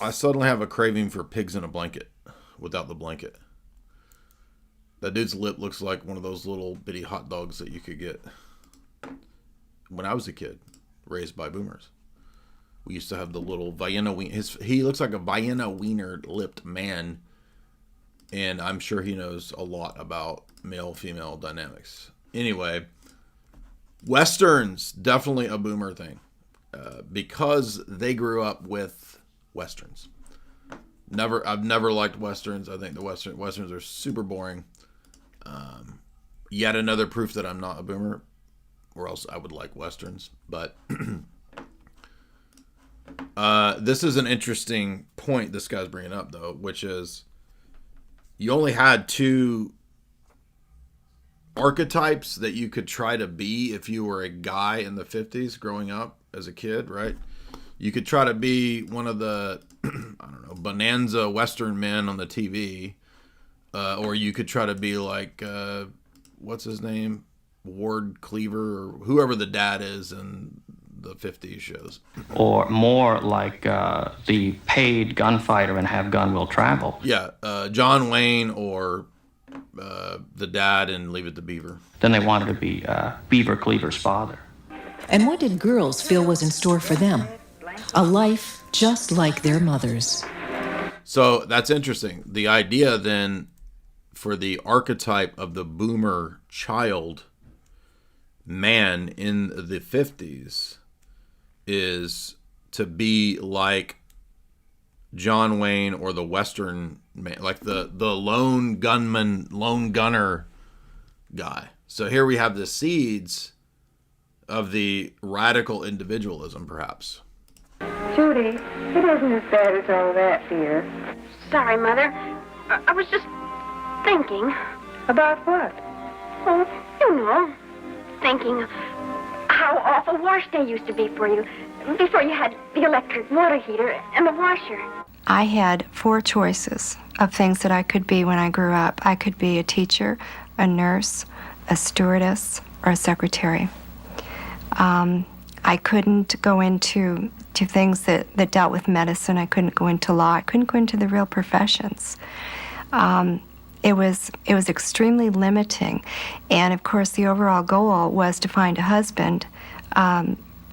I suddenly have a craving for pigs in a blanket without the blanket. That dude's lip looks like one of those little bitty hot dogs that you could get when I was a kid, raised by boomers. We used to have the little Vienna wiener. He looks like a Vienna wiener lipped man, and I'm sure he knows a lot about male-female dynamics. Anyway, Westerns, definitely a boomer thing, because they grew up with Westerns. I've never liked Westerns. I think the Westerns are super boring. Yet another proof that I'm not a boomer. or else I would like Westerns. But this is an interesting point this guy's bringing up, though, which is you only had two archetypes that you could try to be if you were a guy in the 50s growing up as a kid, right? You could try to be one of the, I don't know, bonanza Western men on the TV, or you could try to be like, what's his name? Ward Cleaver, or whoever the dad is in the 50s shows. Or more like the paid gunfighter in Have Gun Will Travel. Yeah, John Wayne or the dad in Leave It to Beaver. Then they wanted to be Beaver Cleaver's father. And what did girls feel was in store for them? A life just like their mothers. So that's interesting. The idea then for the archetype of the boomer child man in the 50s is to be like John Wayne or the Western man, like the lone gunman, lone gunner guy. So here we have the seeds of the radical individualism, perhaps. Judy, it isn't as bad as all that, dear. Sorry, Mother. I was just thinking. About what? Oh, you know. Thinking how awful wash day used to be for you before you had the electric water heater and the washer. I had 4 choices of things that I could be when I grew up. I could be a teacher, a nurse, a stewardess, or a secretary. I couldn't go into things that dealt with medicine. I couldn't go into law. I couldn't go into the real professions. It was extremely limiting. And of course, the overall goal was to find a husband,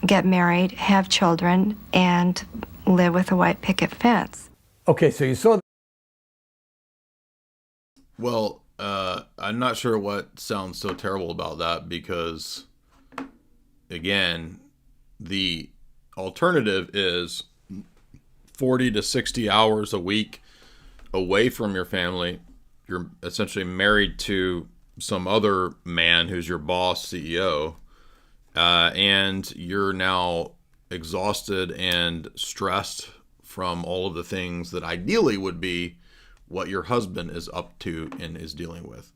get married, have children, and live with a white picket fence. Okay, so you saw. Well, I'm not sure what sounds so terrible about that because, again, the alternative is 40 to 60 hours a week away from your family. You're essentially married to some other man who's your boss, CEO, and you're now exhausted and stressed from all of the things that ideally would be what your husband is up to and is dealing with.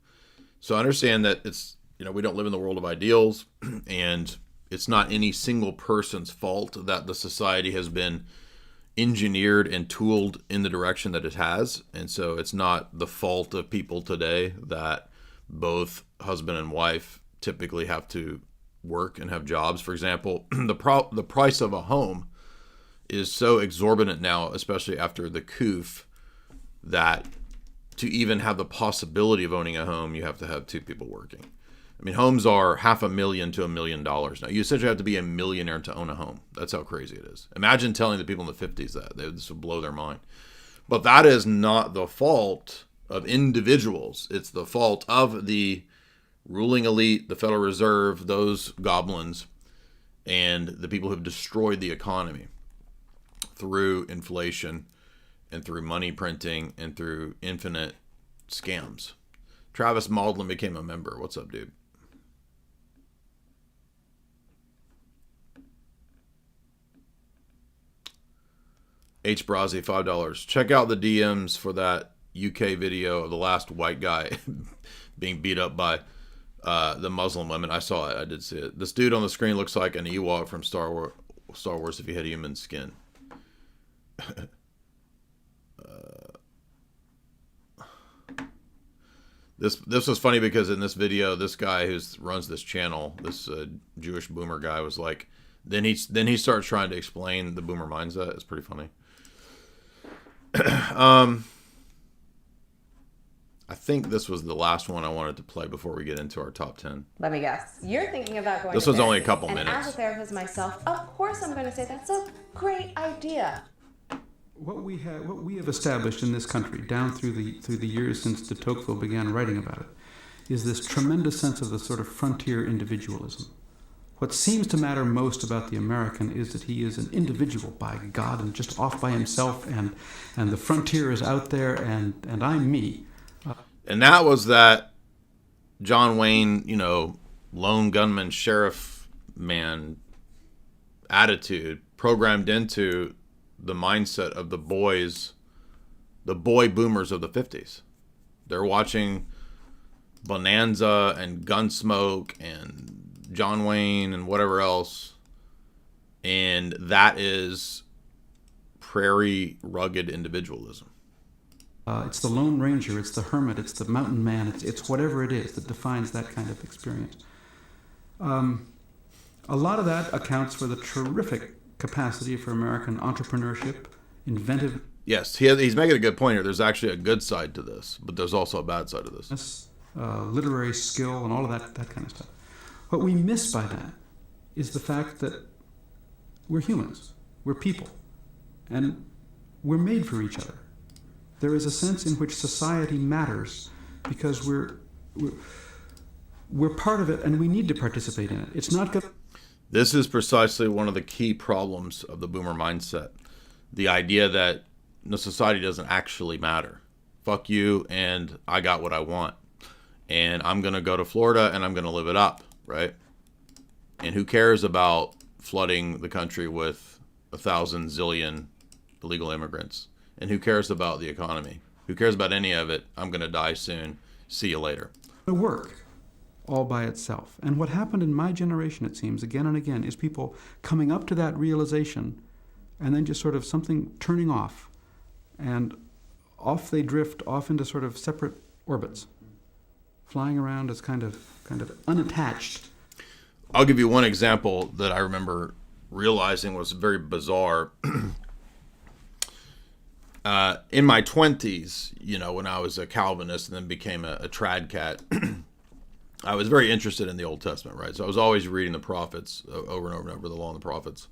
So I understand that it's, we don't live in the world of ideals, and it's not any single person's fault that the society has been engineered and tooled in the direction that it has. And so it's not the fault of people today that both husband and wife typically have to work and have jobs. For example, the price of a home is so exorbitant now, especially after the coup, that to even have the possibility of owning a home, you have to have 2 people working. I mean, homes are $500,000 to $1 million now. You essentially have to be a millionaire to own a home. That's how crazy it is. Imagine telling the people in the 50s that. This would blow their mind. But that is not the fault of individuals. It's the fault of the ruling elite, the Federal Reserve, those goblins, and the people who have destroyed the economy through inflation and through money printing and through infinite scams. Travis Maudlin became a member. What's up, dude? H. Brazi, $5. Check out the DMs for that UK video of the last white guy being beat up by the Muslim women. I saw it. I did see it. This dude on the screen looks like an Ewok from Star Wars if he had human skin. This was funny because in this video, this guy who runs this channel, this Jewish boomer guy, was like, then he starts trying to explain the boomer mindset. It's pretty funny. I think this was the last one I wanted to play before we get into our top 10. Let me guess. You're thinking about going This to was only a therapy, couple and minutes. as a therapist myself, of course I'm going to say that's a great idea. What we have established in this country down through the years since de Tocqueville began writing about it is this tremendous sense of the sort of frontier individualism. What seems to matter most about the American is that he is an individual by God and just off by himself, and the frontier is out there, and I'm me. And that was that John Wayne, lone gunman sheriff man attitude programmed into the mindset of the boy boomers of the 50s. They're watching Bonanza and Gunsmoke and John Wayne and whatever else, and that is prairie rugged individualism. It's the Lone Ranger, it's the hermit, it's the mountain man, it's whatever it is that defines that kind of experience. A lot of that accounts for the terrific capacity for American entrepreneurship, inventive. Yes, he's making a good point here. There's actually a good side to this, but there's also a bad side to this. Literary skill and all of that kind of stuff. What we miss by that is the fact that we're humans, we're people, and we're made for each other. There is a sense in which society matters because we're part of it and we need to participate in it. It's not good. This is precisely one of the key problems of the boomer mindset. The idea that the society doesn't actually matter. Fuck you, and I got what I want. And I'm going to go to Florida and I'm going to live it up, right? And who cares about flooding the country with 1,000 zillion illegal immigrants? And who cares about the economy? Who cares about any of it? I'm going to die soon. See you later. The work all by itself. And what happened in my generation, it seems, again and again, is people coming up to that realization and then just sort of something turning off. And off they drift off into sort of separate orbits, flying around as kind of unattached. I'll give you one example that I remember realizing was very bizarre. In my 20s, when I was a Calvinist and then became a trad cat, I was very interested in the Old Testament, right? So I was always reading the prophets over and over and over, the law and the prophets.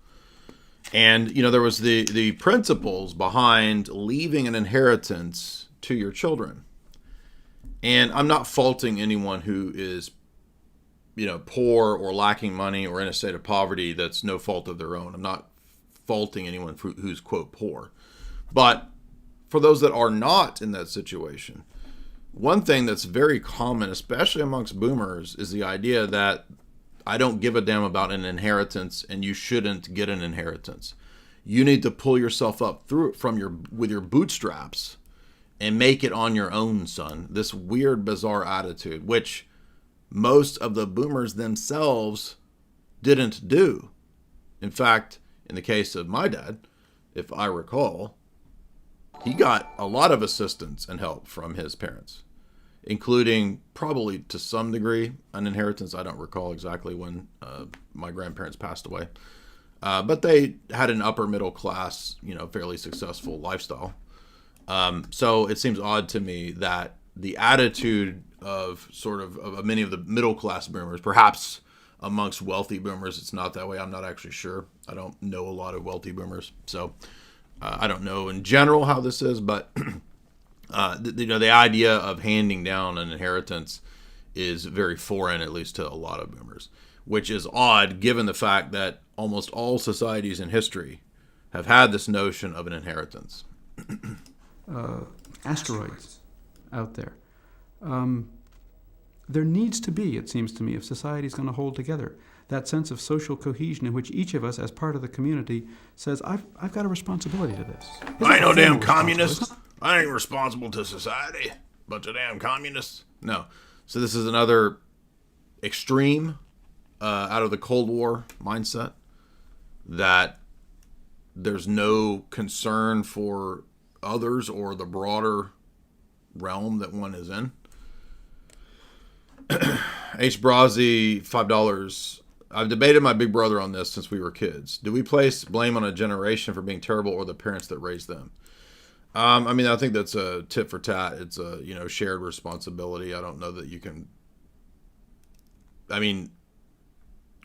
And, there was the principles behind leaving an inheritance to your children. And I'm not faulting anyone who is, poor or lacking money or in a state of poverty that's no fault of their own. I'm not faulting anyone who's, quote, poor. But for those that are not in that situation, one thing that's very common, especially amongst boomers, is the idea that I don't give a damn about an inheritance and you shouldn't get an inheritance. You need to pull yourself up through it with your bootstraps and make it on your own, son. This weird, bizarre attitude, which most of the boomers themselves didn't do. In fact, in the case of my dad, if I recall, he got a lot of assistance and help from his parents, including probably to some degree an inheritance. I don't recall exactly when my grandparents passed away. But they had an upper middle class, fairly successful lifestyle. So it seems odd to me that the attitude of of many of the middle class boomers, perhaps amongst wealthy boomers, it's not that way. I'm not actually sure. I don't know a lot of wealthy boomers. So I don't know in general how this is, but the idea of handing down an inheritance is very foreign, at least to a lot of boomers, which is odd given the fact that almost all societies in history have had this notion of an inheritance. Asteroids out there. There needs to be, it seems to me, if society is going to hold together, that sense of social cohesion in which each of us, as part of the community, says, I've got a responsibility to this. I ain't no damn communist. I ain't responsible to society. Bunch of damn communists. No. So this is another extreme out of the Cold War mindset, that there's no concern for others or the broader realm that one is in. H. Brazzi, $5. I've debated my big brother on this since we were kids. Do we place blame on a generation for being terrible or the parents that raised them? I think that's a tit for tat. It's a, shared responsibility. I don't know that you can...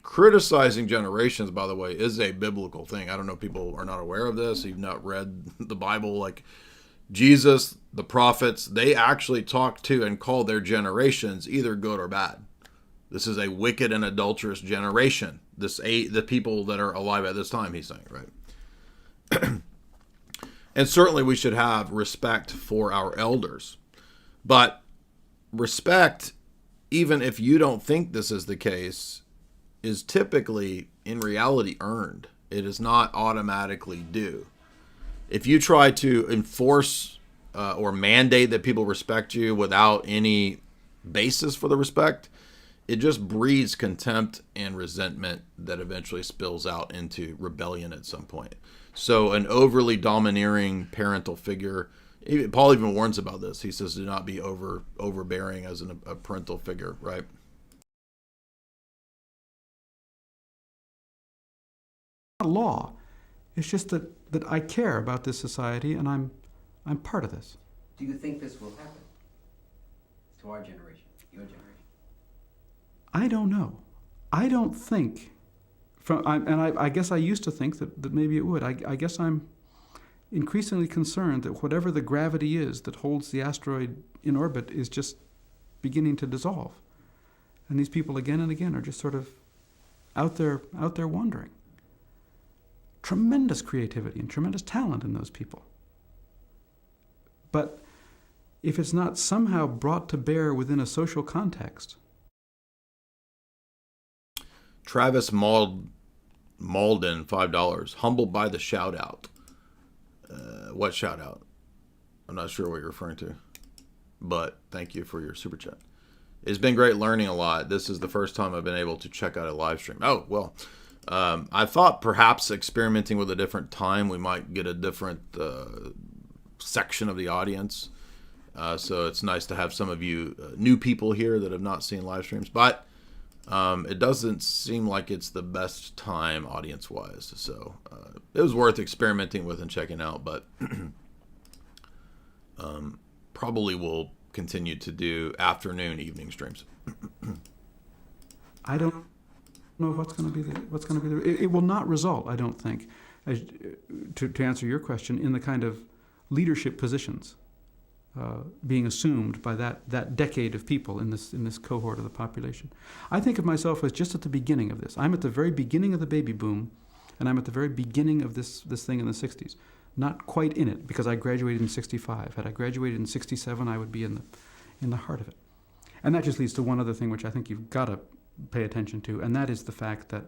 criticizing generations, by the way, is a biblical thing. I don't know if people are not aware of this. You've not read the Bible. Like Jesus, the prophets, they actually talk to and call their generations either good or bad. This is a wicked and adulterous generation. The people that are alive at this time, he's saying, right? And certainly we should have respect for our elders. But respect, even if you don't think this is the case, is typically, in reality, earned. It is not automatically due. If you try to enforce or mandate that people respect you without any basis for the respect, it just breeds contempt and resentment that eventually spills out into rebellion at some point. So an overly domineering parental figure, Paul even warns about this. He says, do not be overbearing as a parental figure, right? Law. It's just that I care about this society, and I'm part of this. Do you think this will happen to our generation, your generation? I don't know. I don't think, I guess I used to think that maybe it would. I guess I'm increasingly concerned that whatever the gravity is that holds the asteroid in orbit is just beginning to dissolve. And these people again and again are just sort of out there wandering. Tremendous creativity and tremendous talent in those people. But if it's not somehow brought to bear within a social context. Travis Malden, $5. Humbled by the shout out. What shout out? I'm not sure what you're referring to, but thank you for your super chat. It's been great learning a lot. This is the first time I've been able to check out a live stream. Oh, well, I thought perhaps experimenting with a different time, we might get a different section of the audience. So it's nice to have some of you new people here that have not seen live streams, but it doesn't seem like it's the best time audience-wise. So it was worth experimenting with and checking out, but probably will continue to do afternoon, evening streams. I don't know what's going to be the. It will not result, I don't think, to answer your question, in the kind of leadership positions being assumed by that decade of people in this cohort of the population. I think of myself as just at the beginning of this. I'm at the very beginning of the baby boom, and I'm at the very beginning of this thing in the 60s. Not quite in it, because I graduated in 65. Had I graduated in 67, I would be in the heart of it. And that just leads to one other thing which I think you've got to pay attention to, and that is the fact that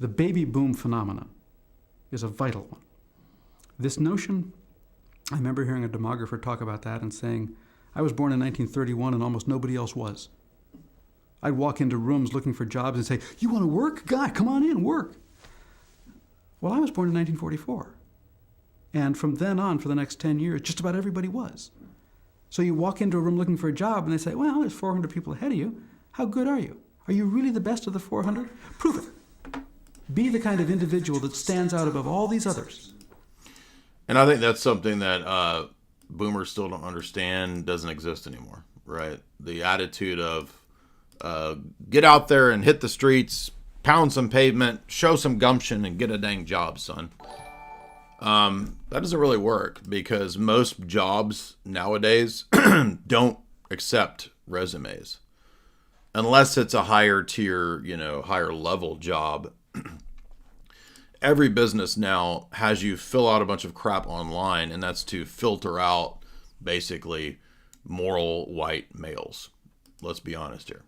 the baby boom phenomenon is a vital one. This notion, I remember hearing a demographer talk about that and saying, I was born in 1931 and almost nobody else was. I'd walk into rooms looking for jobs and say, you want to work? God, come on in, work. Well, I was born in 1944. And from then on, for the next 10 years, just about everybody was. So you walk into a room looking for a job and they say, well, there's 400 people ahead of you. How good are you? Are you really the best of the 400? Prove it. Be the kind of individual that stands out above all these others. And I think that's something that boomers still don't understand, doesn't exist anymore, right? The attitude of get out there and hit the streets, pound some pavement, show some gumption, and get a dang job, son. That doesn't really work, because most jobs nowadays don't accept resumes. Unless it's a higher tier, higher level job. Every business now has you fill out a bunch of crap online, and that's to filter out basically moral white males. Let's be honest here.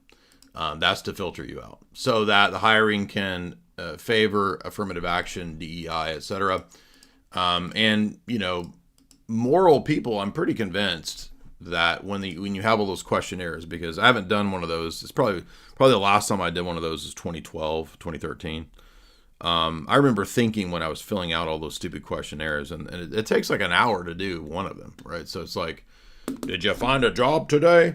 That's to filter you out so that the hiring can favor affirmative action, DEI, etc. And moral people, I'm pretty convinced that when you have all those questionnaires, because I haven't done one of those, it's probably the last time I did one of those is 2012, 2013. I remember thinking when I was filling out all those stupid questionnaires, and it takes like an hour to do one of them, right? So it's like, did you find a job today?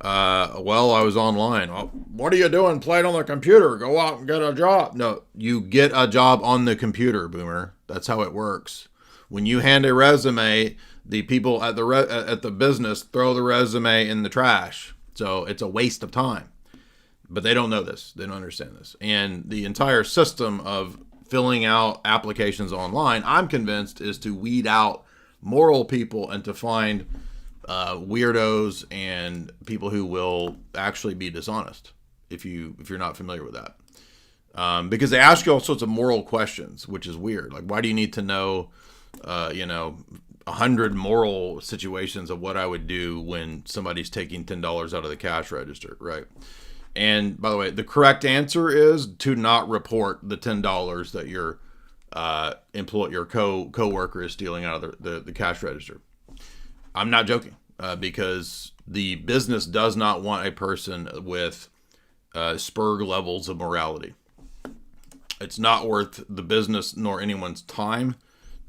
Well, I was online. Well, what are you doing playing on the computer? Go out and get a job. No, you get a job on the computer, boomer. That's how it works. When you hand a resume, the people at the business throw the resume in the trash. So it's a waste of time. But they don't know this. They don't understand this. And the entire system of filling out applications online, I'm convinced, is to weed out moral people and to find weirdos and people who will actually be dishonest, if you're not familiar with that. Because they ask you all sorts of moral questions, which is weird. Like, why do you need to know 100 moral situations of what I would do when somebody's taking $10 out of the cash register, right? And by the way, the correct answer is to not report the $10 that your your co-worker is stealing out of the cash register. I'm not joking, because the business does not want a person with spurg levels of morality. It's not worth the business nor anyone's time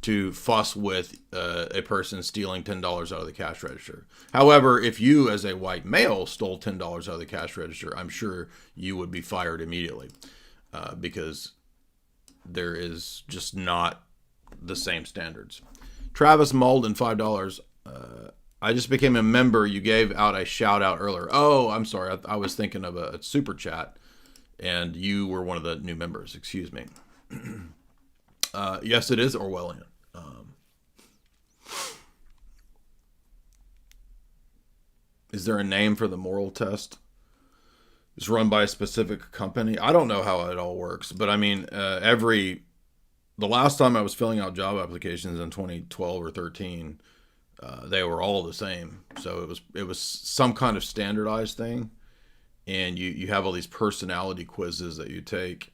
to fuss with a person stealing $10 out of the cash register. However, if you as a white male stole $10 out of the cash register, I'm sure you would be fired immediately, because there is just not the same standards. Travis Malden, $5. I just became a member. You gave out a shout out earlier. Oh, I'm sorry. I was thinking of a super chat, and you were one of the new members. Excuse me. Yes, it is Orwellian. Is there a name for the moral test? It's run by a specific company. I don't know how it all works, but I mean, the last time I was filling out job applications in 2012 or 13, they were all the same. So it was some kind of standardized thing, and you have all these personality quizzes that you take.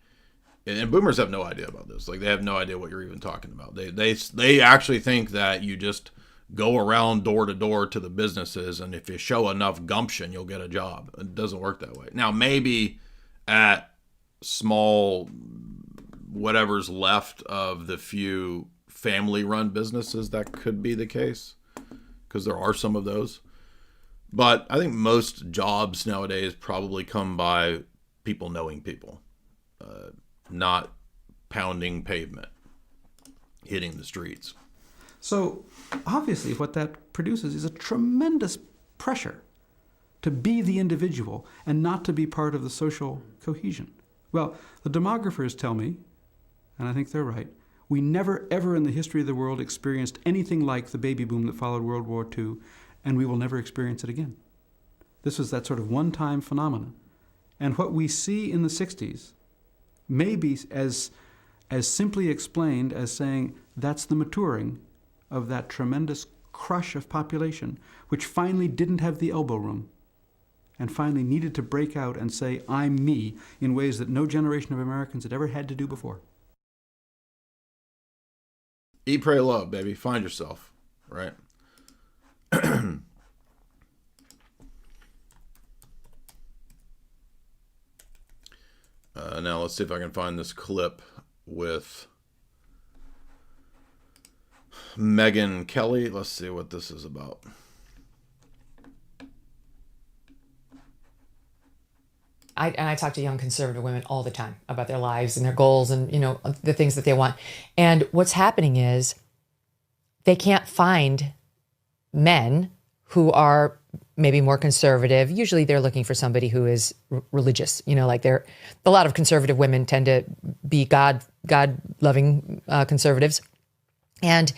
And boomers have no idea about this. Like, they have no idea what you're even talking about. They actually think that you just go around door to door to the businesses, and if you show enough gumption, you'll get a job. It doesn't work that way. Now, maybe at small whatever's left of the few family-run businesses, that could be the case, because there are some of those. But I think most jobs nowadays probably come by people knowing people, not pounding pavement, hitting the streets. So obviously what that produces is a tremendous pressure to be the individual and not to be part of the social cohesion. Well, the demographers tell me, and I think they're right, we never ever in the history of the world experienced anything like the baby boom that followed World War II, and we will never experience it again. This was that sort of one-time phenomenon. And what we see in the 60s may be as simply explained as saying that's the maturing of that tremendous crush of population, which finally didn't have the elbow room and finally needed to break out and say, I'm me, in ways that no generation of Americans had ever had to do before. Eat, pray, love, baby. Find yourself, right? Now let's see if I can find this clip with Megyn Kelly. Let's see what this is about. I talk to young conservative women all the time about their lives and their goals and, you know, the things that they want. And what's happening is they can't find men who are maybe more conservative. Usually they're looking for somebody who is religious, you know, like a lot of conservative women tend to be God-loving conservatives. And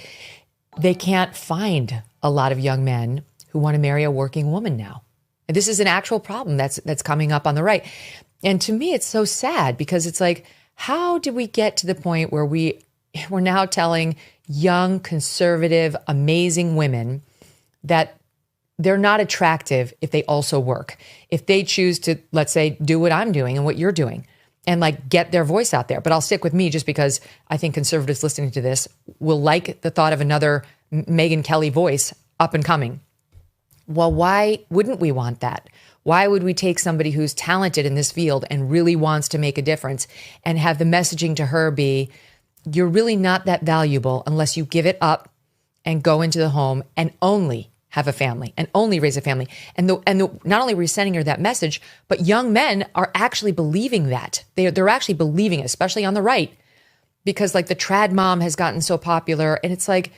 they can't find a lot of young men who want to marry a working woman now. And this is an actual problem that's coming up on the right. And to me, it's so sad because it's like, how did we get to the point where we're now telling young, conservative, amazing women that they're not attractive if they also work, if they choose to, let's say, do what I'm doing and what you're doing and like get their voice out there. But I'll stick with me just because I think conservatives listening to this will like the thought of another Megyn Kelly voice up and coming. Well, why wouldn't we want that? Why would we take somebody who's talented in this field and really wants to make a difference and have the messaging to her be, you're really not that valuable unless you give it up and go into the home and only have a family and only raise a family. And not only are we sending her that message, but young men are actually believing that. They're actually believing it, especially on the right, because like the trad mom has gotten so popular. And it's like,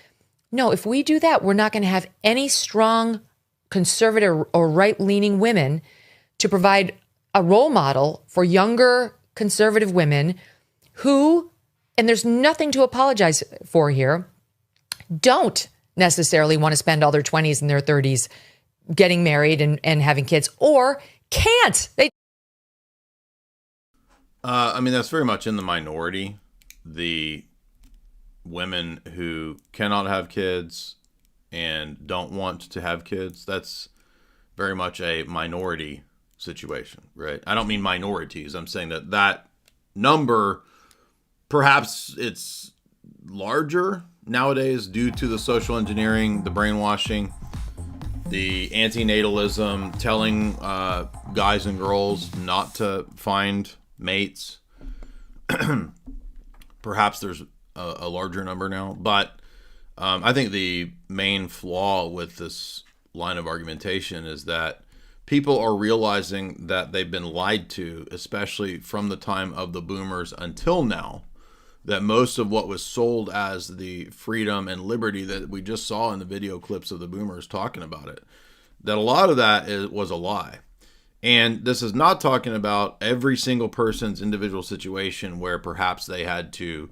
no, if we do that, we're not going to have any strong conservative or right-leaning women to provide a role model for younger conservative women who, and there's nothing to apologize for here, don't necessarily want to spend all their 20s and their 30s getting married and having kids, or can't. I mean, that's very much in the minority. The women who cannot have kids and don't want to have kids, that's very much a minority situation, right? I don't mean minorities. I'm saying that number, perhaps it's larger nowadays due to the social engineering, the brainwashing, the antinatalism, telling guys and girls not to find mates. Perhaps there's a larger number now, but I think the main flaw with this line of argumentation is that people are realizing that they've been lied to, especially from the time of the boomers until now, that most of what was sold as the freedom and liberty that we just saw in the video clips of the boomers talking about it, that a lot of that was a lie. And this is not talking about every single person's individual situation where perhaps they had to,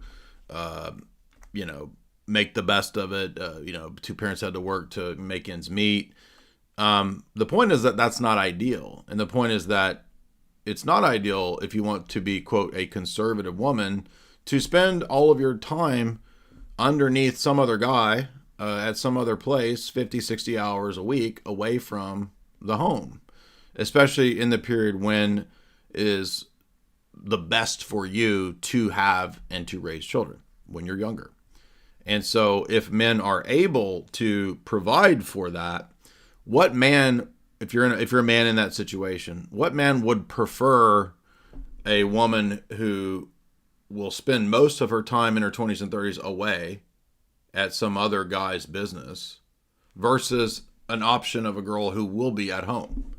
make the best of it. Two parents had to work to make ends meet. The point is that that's not ideal. And the point is that it's not ideal if you want to be, quote, a conservative woman, to spend all of your time underneath some other guy at some other place 50, 60 hours a week away from the home, especially in the period when it is the best for you to have and to raise children when you're younger. And so if men are able to provide for that, what man, if you're a man in that situation, what man would prefer a woman who will spend most of her time in her 20s and 30s away at some other guy's business versus an option of a girl who will be at home?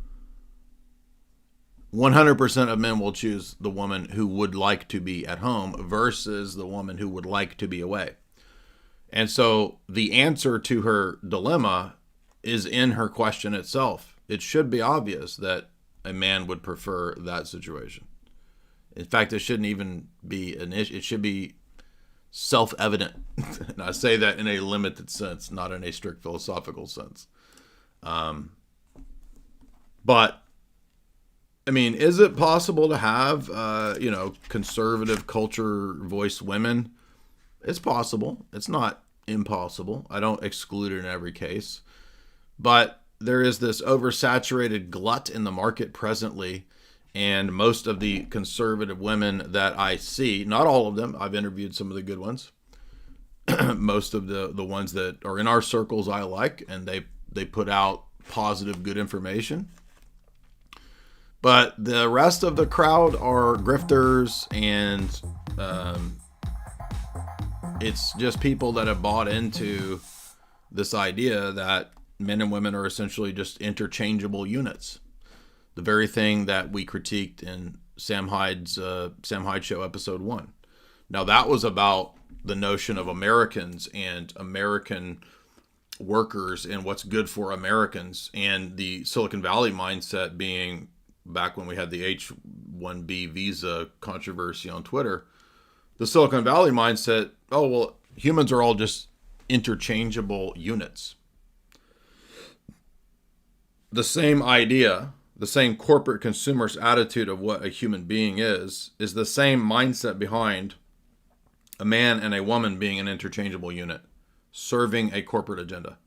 100% of men will choose the woman who would like to be at home versus the woman who would like to be away. And so the answer to her dilemma is in her question itself. It should be obvious that a man would prefer that situation. In fact, it shouldn't even be an issue. It should be self-evident. And I say that in a limited sense, not in a strict philosophical sense. But I mean, is it possible to have, conservative culture voice women? It's possible. It's not impossible. I don't exclude it in every case. But there is this oversaturated glut in the market presently. And most of the conservative women that I see, not all of them, I've interviewed some of the good ones. Most of the ones that are in our circles I like, and they put out positive, good information. But the rest of the crowd are grifters, and it's just people that have bought into this idea that men and women are essentially just interchangeable units. The very thing that we critiqued in Sam Hyde's Hyde Show episode 1. Now that was about the notion of Americans and American workers and what's good for Americans, and the Silicon Valley mindset being back when we had the H-1B visa controversy on Twitter. The Silicon Valley mindset, oh, well, humans are all just interchangeable units. The same idea, the same corporate consumerist attitude of what a human being is the same mindset behind a man and a woman being an interchangeable unit, serving a corporate agenda.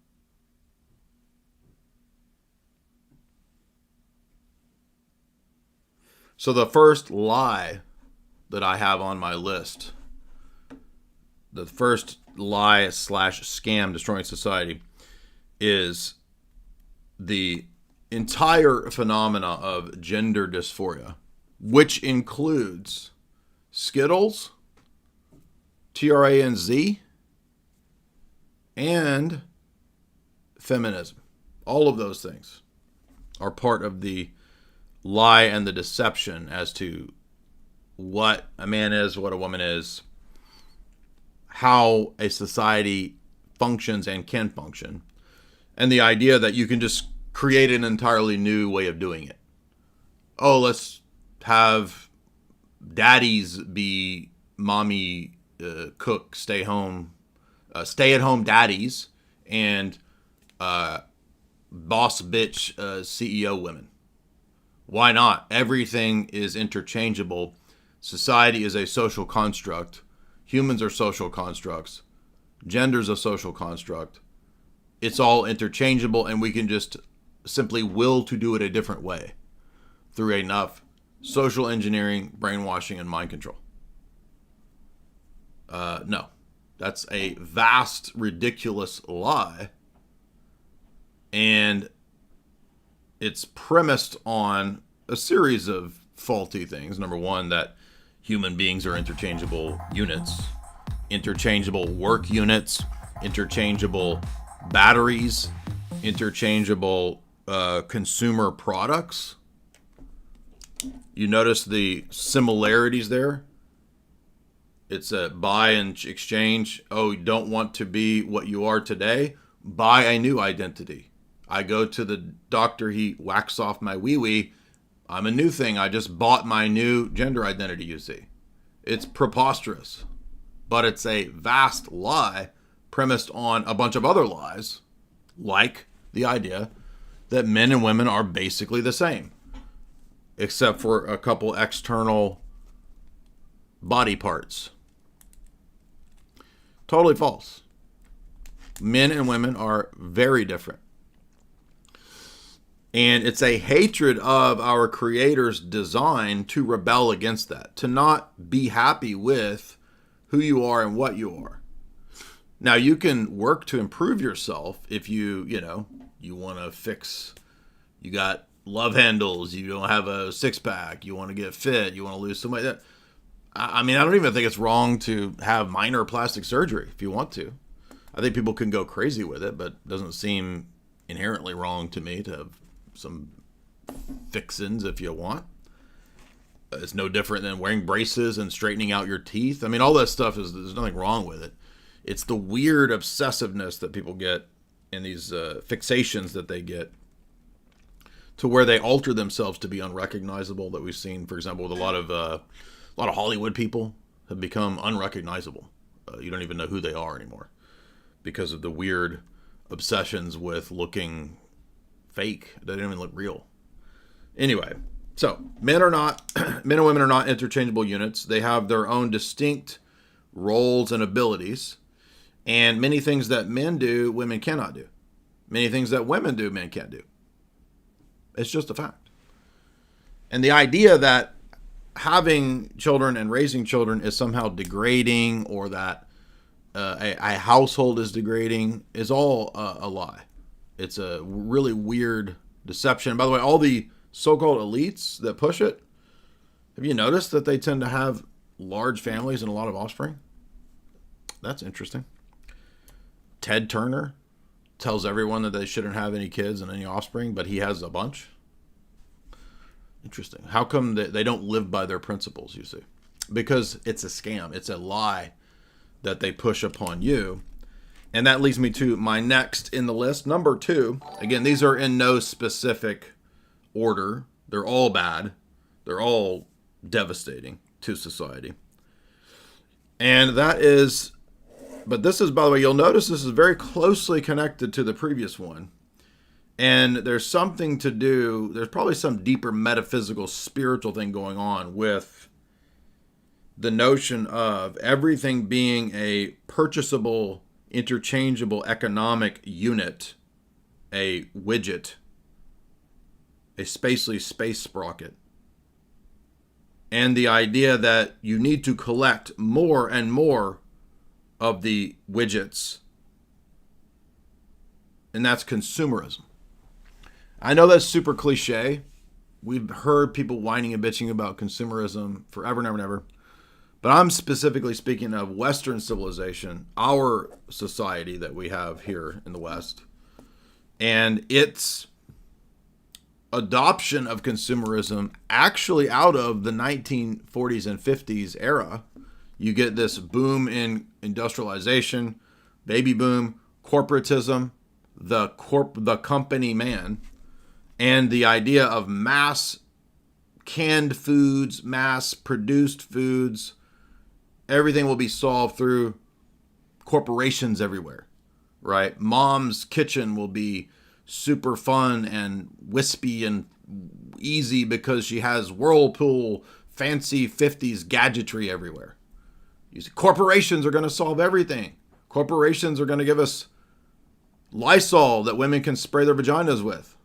So the first lie that I have on my list, the first lie / scam destroying society, is the entire phenomena of gender dysphoria, which includes Skittles, TRANZ, and feminism. All of those things are part of the lie and the deception as to what a man is, what a woman is, how a society functions and can function, and the idea that you can just create an entirely new way of doing it. Oh, let's have daddies be mommy, cook, stay-at-home daddies, and boss bitch CEO women. Why not? Everything is interchangeable. Society is a social construct. Humans are social constructs. Gender's a social construct. It's all interchangeable, and we can just simply will to do it a different way. through enough social engineering, brainwashing, and mind control. No, that's a vast, ridiculous lie. And it's premised on a series of faulty things. Number one, that human beings are interchangeable units, interchangeable work units, interchangeable batteries, interchangeable consumer products. You notice the similarities there? It's a buy and exchange. Oh, you don't want to be what you are today? Buy a new identity. I go to the doctor, he whacks off my wee-wee. I'm a new thing. I just bought my new gender identity, you see. It's preposterous. But it's a vast lie premised on a bunch of other lies, like the idea that men and women are basically the same, except for a couple external body parts. Totally false. Men and women are very different. And it's a hatred of our Creator's design to rebel against that, to not be happy with who you are and what you are. Now, you can work to improve yourself if you want to fix, you got love handles, you don't have a six-pack, you want to get fit, you want to lose some weight. I mean, I don't even think it's wrong to have minor plastic surgery if you want to. I think people can go crazy with it, but it doesn't seem inherently wrong to me to have some fixins if you want. It's no different than wearing braces and straightening out your teeth. I mean, all that stuff there's nothing wrong with it. It's the weird obsessiveness that people get in these fixations that they get to where they alter themselves to be unrecognizable, that we've seen, for example, with a lot of Hollywood people have become unrecognizable. You don't even know who they are anymore because of the weird obsessions with looking fake. They don't even look real. Anyway, so men and women are not interchangeable units. They have their own distinct roles and abilities. And many things that men do, women cannot do. Many things that women do, men can't do. It's just a fact. And the idea that having children and raising children is somehow degrading, or that a household is degrading, is all a lie. It's a really weird deception. And by the way, all the so-called elites that push it, have you noticed that they tend to have large families and a lot of offspring? That's interesting. Ted Turner tells everyone that they shouldn't have any kids and any offspring, but he has a bunch. Interesting. How come they don't live by their principles, you see? Because it's a scam. It's a lie that they push upon you. And that leads me to my next in the list, number 2. Again, these are in no specific order. They're all bad. They're all devastating to society. And that is, but this is, by the way, you'll notice this is very closely connected to the previous one. And there's something to do, there's probably some deeper metaphysical, spiritual thing going on with the notion of everything being a purchasable, interchangeable economic unit, a widget, a space sprocket. And the idea that you need to collect more and more of the widgets. And that's consumerism. I know that's super cliche. We've heard people whining and bitching about consumerism forever and ever and ever. But I'm specifically speaking of Western civilization, our society that we have here in the West, and its adoption of consumerism actually out of the 1940s and 50s era. You get this boom in industrialization, baby boom, corporatism, the company man, and the idea of mass canned foods, mass produced foods. Everything will be solved through corporations everywhere, right? Mom's kitchen will be super fun and wispy and easy because she has Whirlpool, fancy 50s gadgetry everywhere. You see, corporations are going to solve everything. Corporations are going to give us Lysol that women can spray their vaginas with.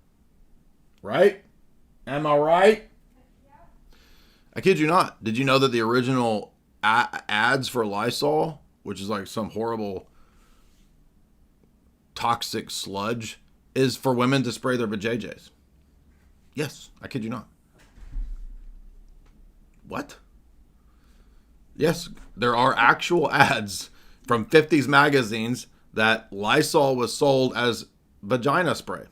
Right? Am I right? I kid you not. Did you know that the original ads for Lysol, which is like some horrible toxic sludge, is for women to spray their vajayjays? Yes, I kid you not. What? Yes, there are actual ads from 50s magazines that Lysol was sold as vagina spray.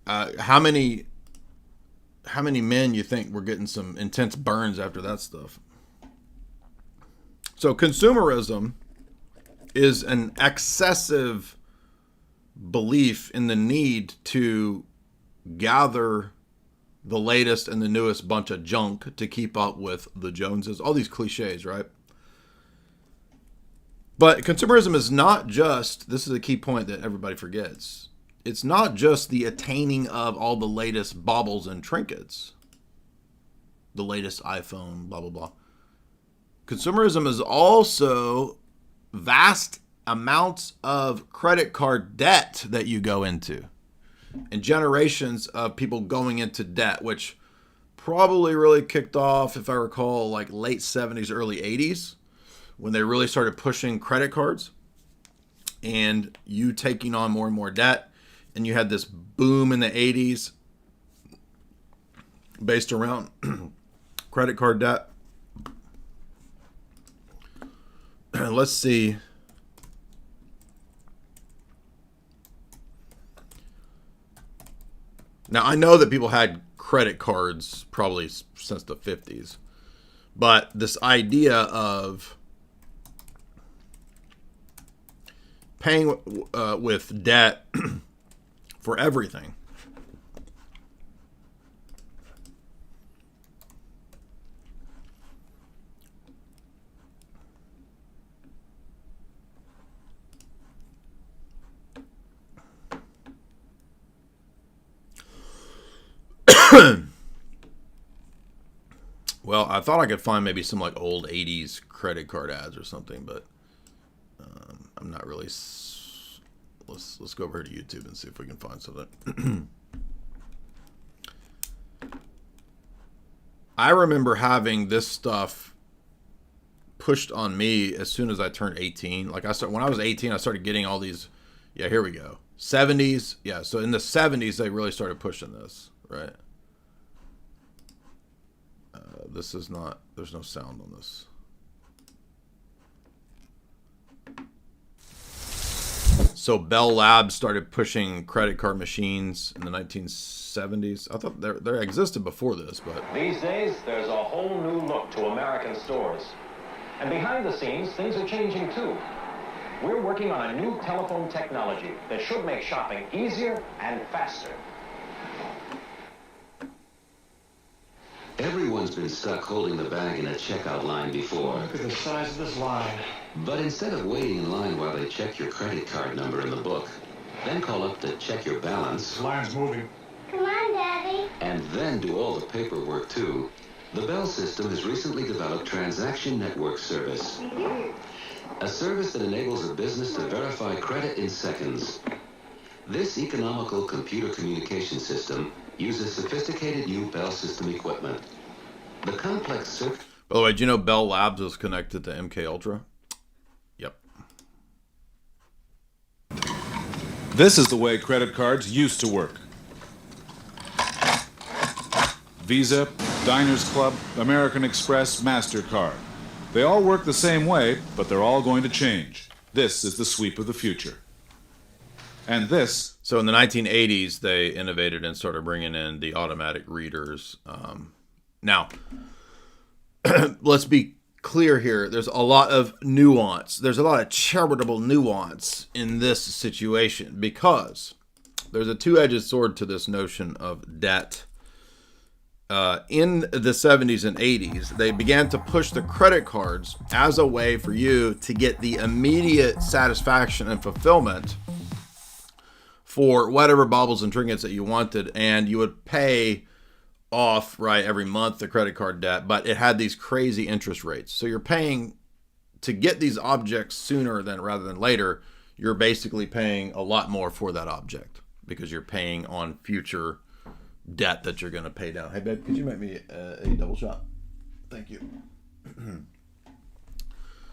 How many men you think were getting some intense burns after that stuff? So consumerism is an excessive belief in the need to gather the latest and the newest bunch of junk to keep up with the Joneses. All these cliches, right? But consumerism is not just, this is a key point that everybody forgets, it's not just the attaining of all the latest baubles and trinkets, the latest iPhone, blah, blah, blah. Consumerism is also vast amounts of credit card debt that you go into, and generations of people going into debt, which probably really kicked off, if I recall, like late 70s, early 80s, when they really started pushing credit cards and you taking on more and more debt. And you had this boom in the 80s based around credit card debt. Let's see. Now, I know that people had credit cards probably since the 50s. But this idea of paying with debt for everything. Well, I thought I could find maybe some like old 80s credit card ads or something, but I'm not really... Let's go over to YouTube and see if we can find something. I remember having this stuff pushed on me as soon as I turned 18. Like when I was 18, I started getting all these. Yeah, here we go. 70s. Yeah, so in the 70s, they really started pushing this, right? This is not. There's no sound on this. So Bell Labs started pushing credit card machines in the 1970s. I thought there existed before this, but... These days, there's a whole new look to American stores. And behind the scenes, things are changing too. We're working on a new telephone technology that should make shopping easier and faster. Everyone's been stuck holding the bag in a checkout line before. Look at the size of this line. But instead of waiting in line while they check your credit card number in the book, then call up to check your balance. This line's moving. Come on, Daddy. And then do all the paperwork too. The Bell system has recently developed Transaction Network Service. A service that enables a business to verify credit in seconds. This economical computer communication system uses sophisticated new Bell system equipment. The complex By the way, do you know Bell Labs was connected to MK Ultra? Yep. This is the way credit cards used to work. Visa, Diners Club, American Express, MasterCard. They all work the same way, but they're all going to change. This is the sweep of the future. And this... So in the 1980s, they innovated and started bringing in the automatic readers. Now, let's be clear here. There's a lot of nuance. There's a lot of charitable nuance in this situation because there's a two-edged sword to this notion of debt. In the 70s and 80s, they began to push the credit cards as a way for you to get the immediate satisfaction and fulfillment for whatever baubles and trinkets that you wanted, and you would pay off, right, every month the credit card debt, but it had these crazy interest rates. So you're paying to get these objects sooner rather than later. You're basically paying a lot more for that object because you're paying on future debt that you're going to pay down. Hey, babe, could you make me a double shot? Thank you.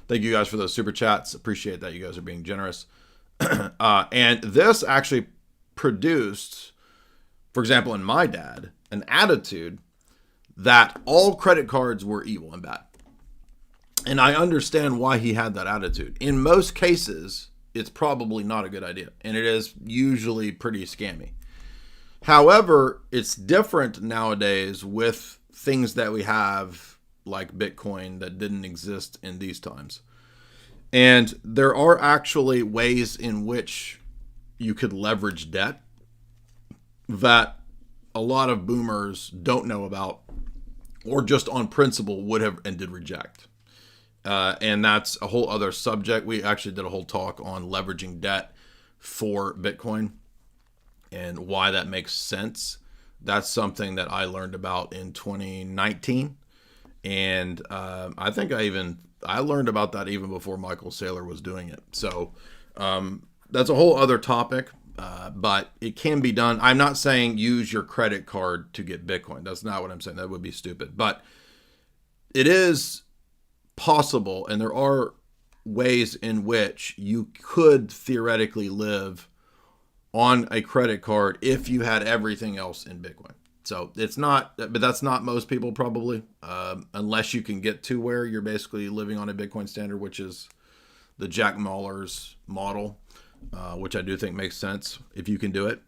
Thank you guys for those super chats. Appreciate that you guys are being generous. And this actually produced, for example, in my dad, an attitude that all credit cards were evil and bad. And I understand why he had that attitude. In most cases, it's probably not a good idea. And it is usually pretty scammy. However, it's different nowadays with things that we have like Bitcoin that didn't exist in these times. And there are actually ways in which you could leverage debt that a lot of boomers don't know about, or just on principle would have and did reject. And that's a whole other subject. We actually did a whole talk on leveraging debt for Bitcoin and why that makes sense. That's something that I learned about in 2019. And I think I learned about that even before Michael Saylor was doing it. So that's a whole other topic, but it can be done. I'm not saying use your credit card to get Bitcoin. That's not what I'm saying. That would be stupid. But it is possible, and there are ways in which you could theoretically live on a credit card if you had everything else in Bitcoin. So it's not, but that's not most people probably, unless you can get to where you're basically living on a Bitcoin standard, which is the Jack Mallers model, which I do think makes sense if you can do it.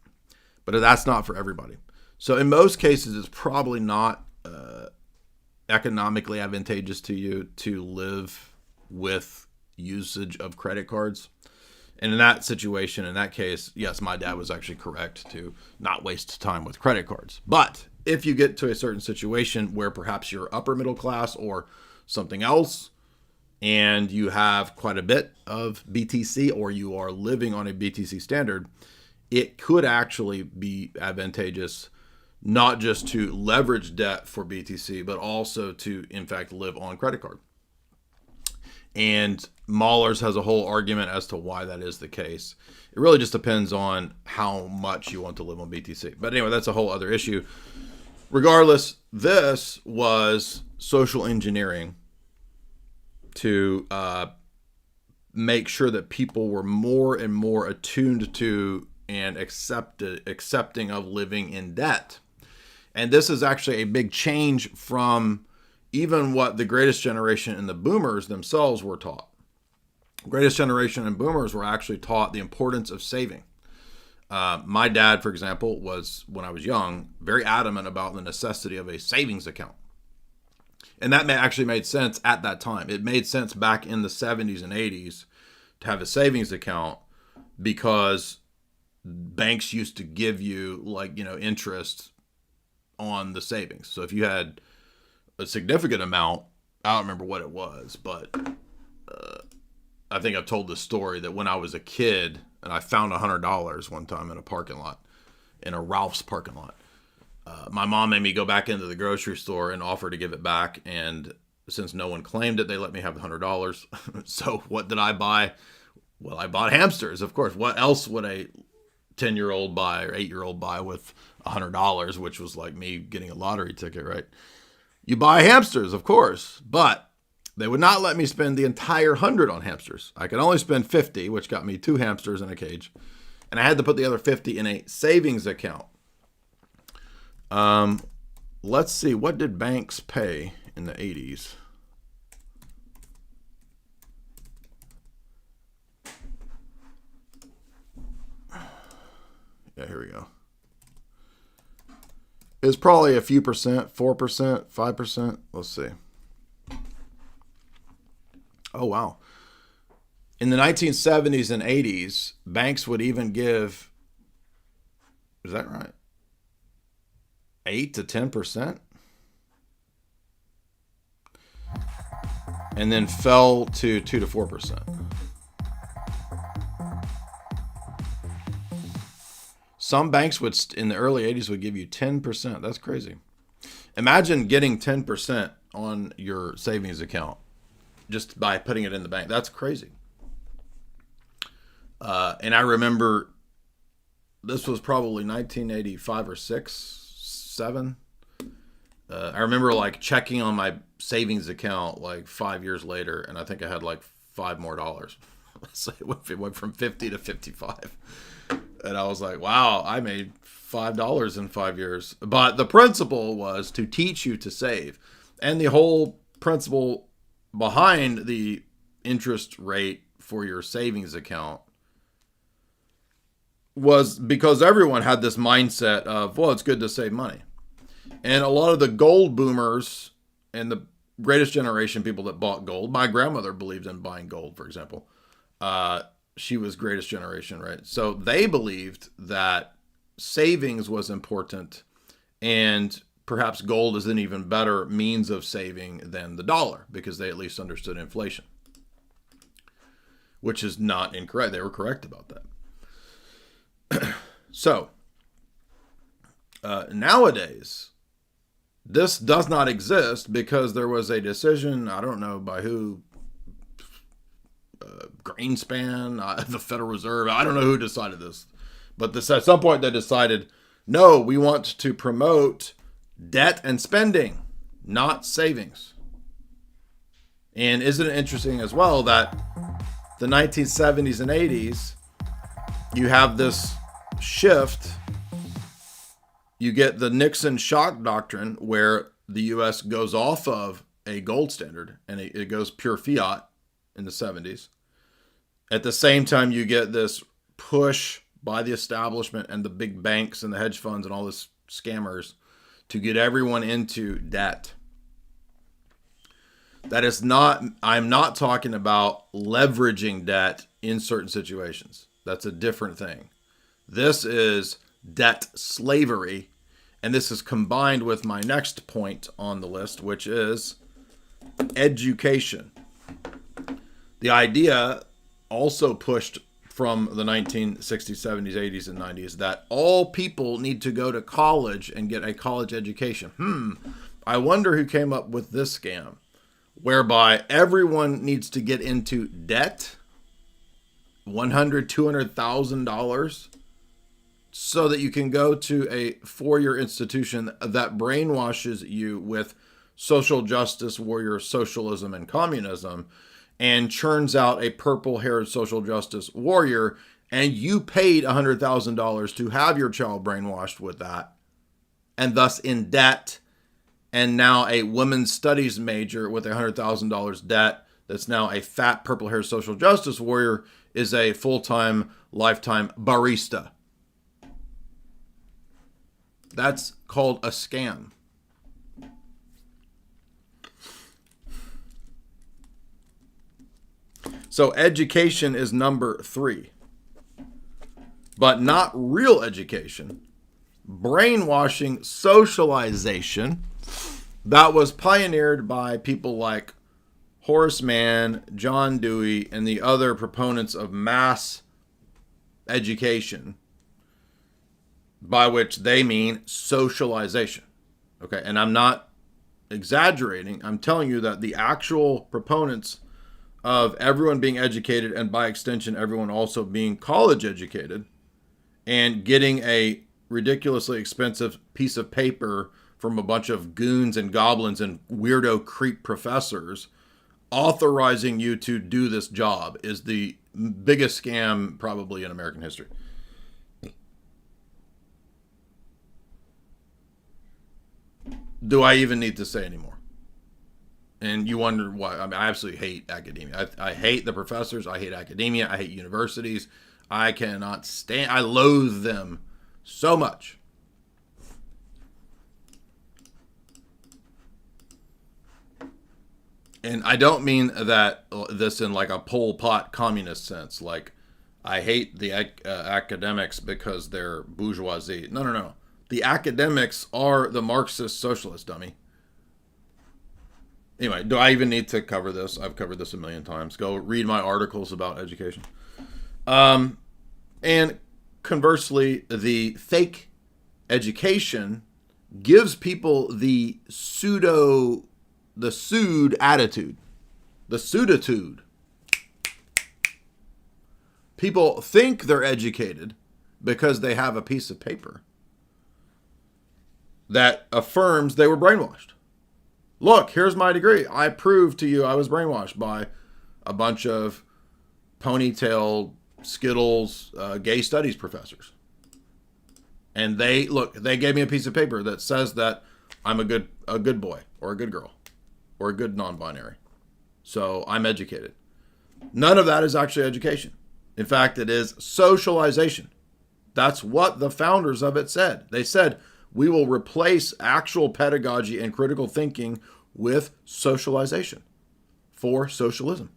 But that's not for everybody. So in most cases, it's probably not economically advantageous to you to live with usage of credit cards. And in that situation, in that case, yes, my dad was actually correct to not waste time with credit cards. But if you get to a certain situation where perhaps you're upper middle class or something else, and you have quite a bit of BTC, or you are living on a BTC standard, it could actually be advantageous not just to leverage debt for BTC, but also to, in fact, live on credit card. And Mahler's has a whole argument as to why that is the case. It really just depends on how much you want to live on BTC. But anyway, that's a whole other issue. Regardless, this was social engineering to make sure that people were more and more attuned to and accepting of living in debt. And this is actually a big change from even what the greatest generation and the boomers themselves were taught. Greatest generation and boomers were actually taught the importance of saving. My dad, for example, was, when I was young, very adamant about the necessity of a savings account. And that actually made sense at that time. It made sense back in the 70s and 80s to have a savings account because banks used to give you interest on the savings. So if you had a significant amount, I don't remember what it was, but I think I've told this story that when I was a kid and I found $100 one time in a parking lot, in a Ralph's parking lot, my mom made me go back into the grocery store and offer to give it back. And since no one claimed it, they let me have the $100. So what did I buy? Well, I bought hamsters, of course. What else would a 10-year-old buy or 8-year-old buy with $100, which was like me getting a lottery ticket, right? You buy hamsters, of course, but they would not let me spend the entire 100 on hamsters. I could only spend 50, which got me 2 hamsters in a cage, and I had to put the other 50 in a savings account. Let's see, what did banks pay in the 80s? Yeah, here we go. It's probably a few percent, 4%, 5%. Let's see. Oh, wow. In the 1970s and 80s, banks would even give, is that right? 8 to 10%? And then fell to 2 to 4%. Some banks would, in the early 80s, would give you 10%. That's crazy. Imagine getting 10% on your savings account just by putting it in the bank. That's crazy. And I remember this was probably 1985 or 6, 7. I remember like checking on my savings account like 5 years later, and I think I had like $5 more. So it went from 50 to 55. And I was like, wow, I made $5 in 5 years. But the principle was to teach you to save. And the whole principle behind the interest rate for your savings account was because everyone had this mindset of, well, it's good to save money. And a lot of the gold boomers and the greatest generation people that bought gold, my grandmother believed in buying gold, for example. She was greatest generation, right? So they believed that savings was important, and perhaps gold is an even better means of saving than the dollar, because they at least understood inflation, which is not incorrect. They were correct about that. So nowadays, this does not exist because there was a decision, I don't know by who, Greenspan, the Federal Reserve, I don't know who decided this, but at some point they decided, no, we want to promote debt and spending, not savings. And isn't it interesting as well that the 1970s and 80s, you have this shift. You get the Nixon shock doctrine, where the U.S. goes off of a gold standard and it goes pure fiat in the 70s. At the same time, you get this push by the establishment and the big banks and the hedge funds and all this scammers to get everyone into debt. That is not, I'm not talking about leveraging debt in certain situations. That's a different thing. This is debt slavery. And this is combined with my next point on the list, which is education. The idea also pushed from the 1960s, 70s, 80s, and 90s that all people need to go to college and get a college education. I wonder who came up with this scam, whereby everyone needs to get into debt, $100,000, $200,000, so that you can go to a four-year institution that brainwashes you with social justice warrior socialism and communism, and churns out a purple-haired social justice warrior, and you paid $100,000 to have your child brainwashed with that, and thus in debt, and now a women's studies major with $100,000 debt that's now a fat purple-haired social justice warrior is a full-time, lifetime barista. That's called a scam. So education is number 3. But not real education. Brainwashing socialization that was pioneered by people like Horace Mann, John Dewey, and the other proponents of mass education, by which they mean socialization. Okay, and I'm not exaggerating. I'm telling you that the actual proponents of everyone being educated, and by extension everyone also being college educated, and getting a ridiculously expensive piece of paper from a bunch of goons and goblins and weirdo creep professors authorizing you to do this job is the biggest scam probably in American history. Do I even need to say anymore? And you wonder why. I mean, I absolutely hate academia. I hate the professors. I hate academia. I hate universities. I cannot stand, I loathe them so much. And I don't mean that this in like a Pol Pot communist sense. Like, I hate the academics because they're bourgeoisie. No. The academics are the Marxist socialist, dummy. Anyway, do I even need to cover this? I've covered this a million times. Go read my articles about education. And conversely, the fake education gives people the pseudo attitude, the pseuditude. People think they're educated because they have a piece of paper. that affirms they were brainwashed. Look, here's my degree. I proved to you I was brainwashed by a bunch of ponytail, Skittles, gay studies professors. And they gave me a piece of paper that says that I'm a good boy or a good girl or a good non-binary. So I'm educated. None of that is actually education. In fact, it is socialization. That's what the founders of it said. They said, we will replace actual pedagogy and critical thinking with socialization for socialism.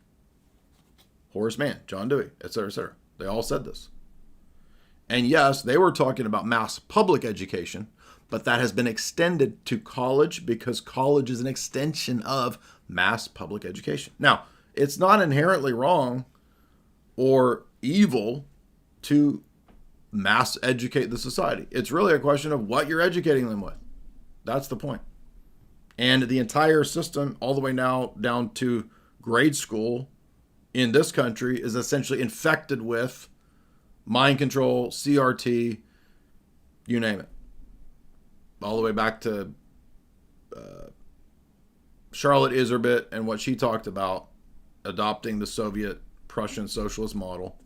Horace Mann, John Dewey, etc., etc. They all said this. And yes, they were talking about mass public education, but that has been extended to college because college is an extension of mass public education. Now, it's not inherently wrong or evil to mass educate the society. It's really a question of what you're educating them with. That's the point. And the entire system, all the way now down to grade school in this country, is essentially infected with mind control, CRT, you name it. All the way back to Charlotte Iserbyt and what she talked about, adopting the Soviet Prussian socialist model.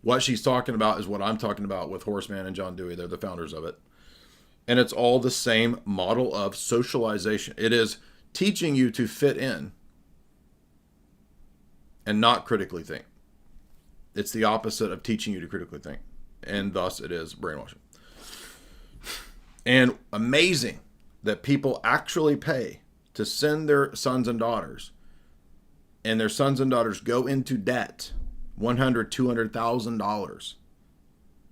What she's talking about is what I'm talking about with Horace Mann and John Dewey. They're the founders of it. And it's all the same model of socialization. It is teaching you to fit in and not critically think. It's the opposite of teaching you to critically think. And thus it is brainwashing. And amazing that people actually pay to send their sons and daughters, and their sons and daughters go into debt, $100,000, $200,000,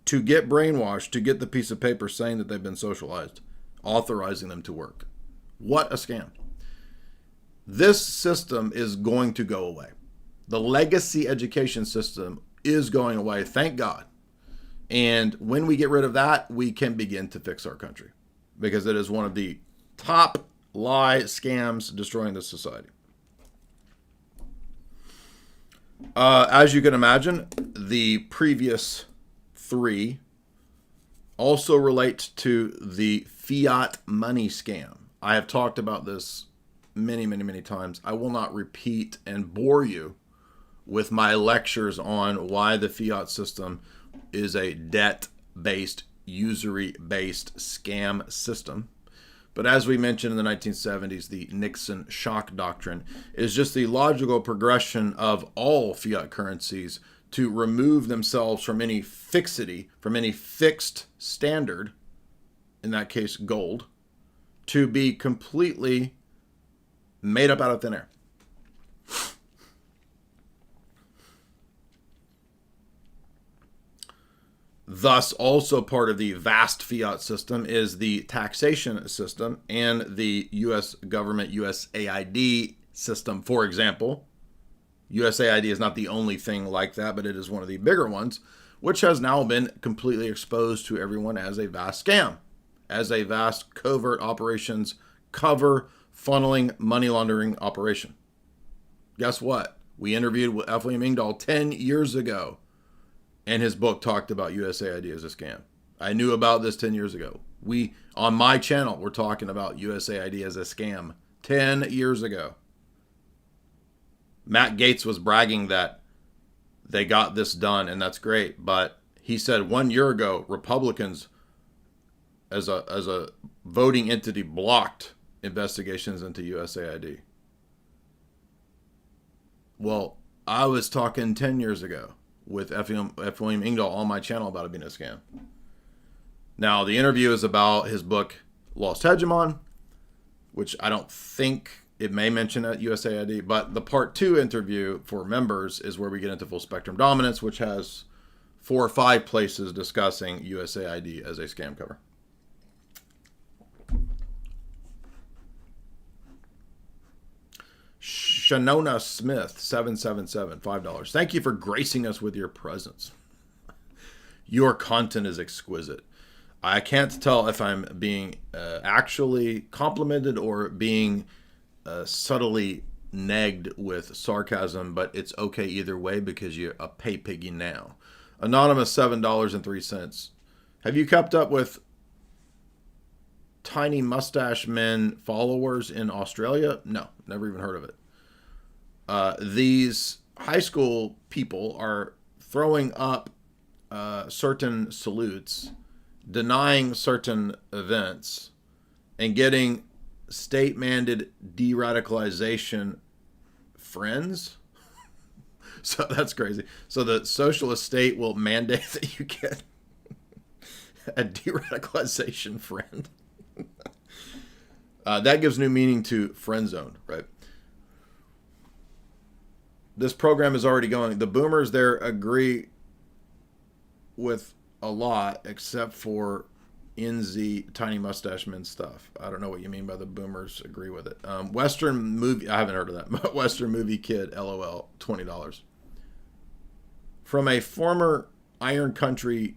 to get brainwashed, to get the piece of paper saying that they've been socialized, authorizing them to work. What a scam. This system is going to go away. The legacy education system is going away, thank God. And when we get rid of that, we can begin to fix our country, because it is one of the top lie scams destroying this society. As you can imagine, the previous three also relate to the fiat money scam. I have talked about this many, many, many times. I will not repeat and bore you with my lectures on why the fiat system is a debt-based, usury-based scam system. But as we mentioned in the 1970s, the Nixon shock doctrine is just the logical progression of all fiat currencies to remove themselves from any fixity, from any fixed standard, in that case gold, to be completely made up out of thin air. Thus, also part of the vast fiat system is the taxation system and the U.S. government USAID system, for example. USAID is not the only thing like that, but it is one of the bigger ones, which has now been completely exposed to everyone as a vast scam, as a vast covert operations, cover, funneling, money laundering operation. Guess what? We interviewed with F. William Engdahl 10 years ago. And his book talked about USAID as a scam. I knew about this 10 years ago. We, on my channel, were talking about USAID as a scam 10 years ago. Matt Gaetz was bragging that they got this done, and that's great. But he said 1 year ago, Republicans, as a voting entity, blocked investigations into USAID. Well, I was talking 10 years ago with F. William Engdahl on my channel about it being a scam. Now, the interview is about his book, Lost Hegemon, which I don't think it may mention at USAID, but the part 2 interview for members is where we get into full spectrum dominance, which has 4 or 5 places discussing USAID as a scam cover. Shanona Smith, 777, $5. Thank you for gracing us with your presence. Your content is exquisite. I can't tell if I'm being actually complimented or being subtly negged with sarcasm, but it's okay either way because you're a pay piggy now. Anonymous, $7.03. Have you kept up with tiny mustache men followers in Australia? No, never even heard of it. These high school people are throwing up certain salutes, denying certain events, and getting state-mandated de-radicalization friends. So that's crazy. So the socialist state will mandate that you get a de-radicalization friend. That gives new meaning to friend zone, right? This program is already going. The boomers there agree with a lot, except for NZ tiny mustache men stuff. I don't know what you mean by the boomers agree with it. Western movie, I haven't heard of that. Western movie kid, LOL, $20. From a former Iron Curtain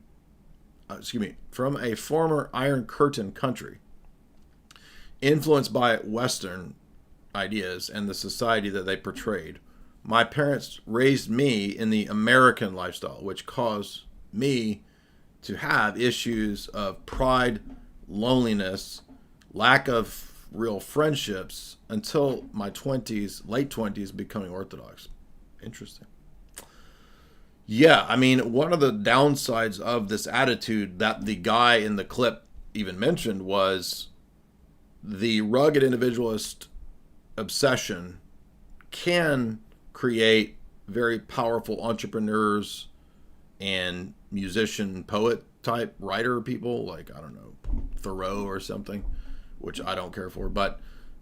country, influenced by Western ideas and the society that they portrayed, my parents raised me in the American lifestyle, which caused me to have issues of pride, loneliness, lack of real friendships until my 20s, late 20s, becoming Orthodox. Interesting. Yeah, I mean, one of the downsides of this attitude that the guy in the clip even mentioned was the rugged individualist obsession can create very powerful entrepreneurs and musician, poet type writer people, like, I don't know, Thoreau or something, which I don't care for. But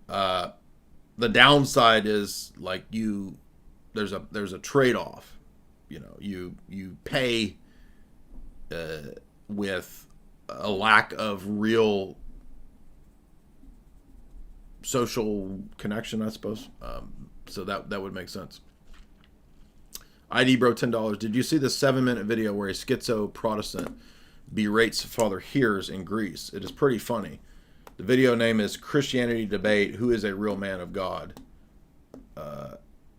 the downside is, like, there's a trade-off. You know, you pay with a lack of real social connection, I suppose. So that would make sense. ID Bro, $10. Did you see the 7-minute video where a schizo Protestant berates Father Hears in Greece? It is pretty funny. The video name is Christianity Debate, Who is a Real Man of God?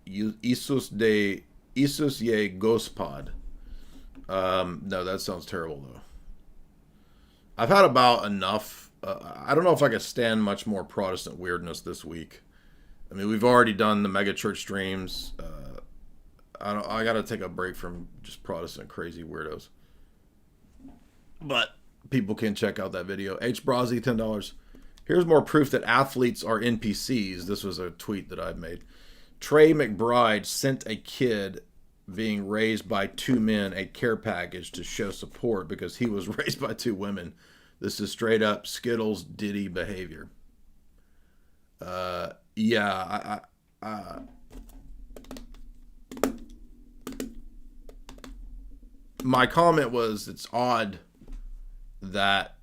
Isus ye Gospod. No, that sounds terrible, though. I've had about enough. I don't know if I could stand much more Protestant weirdness this week. I mean, we've already done the megachurch streams. I got to take a break from just Protestant crazy weirdos. But people can check out that video. H. Brazzi, $10. Here's more proof that athletes are NPCs. This was a tweet that I made. Trey McBride sent a kid being raised by 2 men a care package to show support because he was raised by 2 women. This is straight up Skittles Diddy behavior. My comment was, it's odd that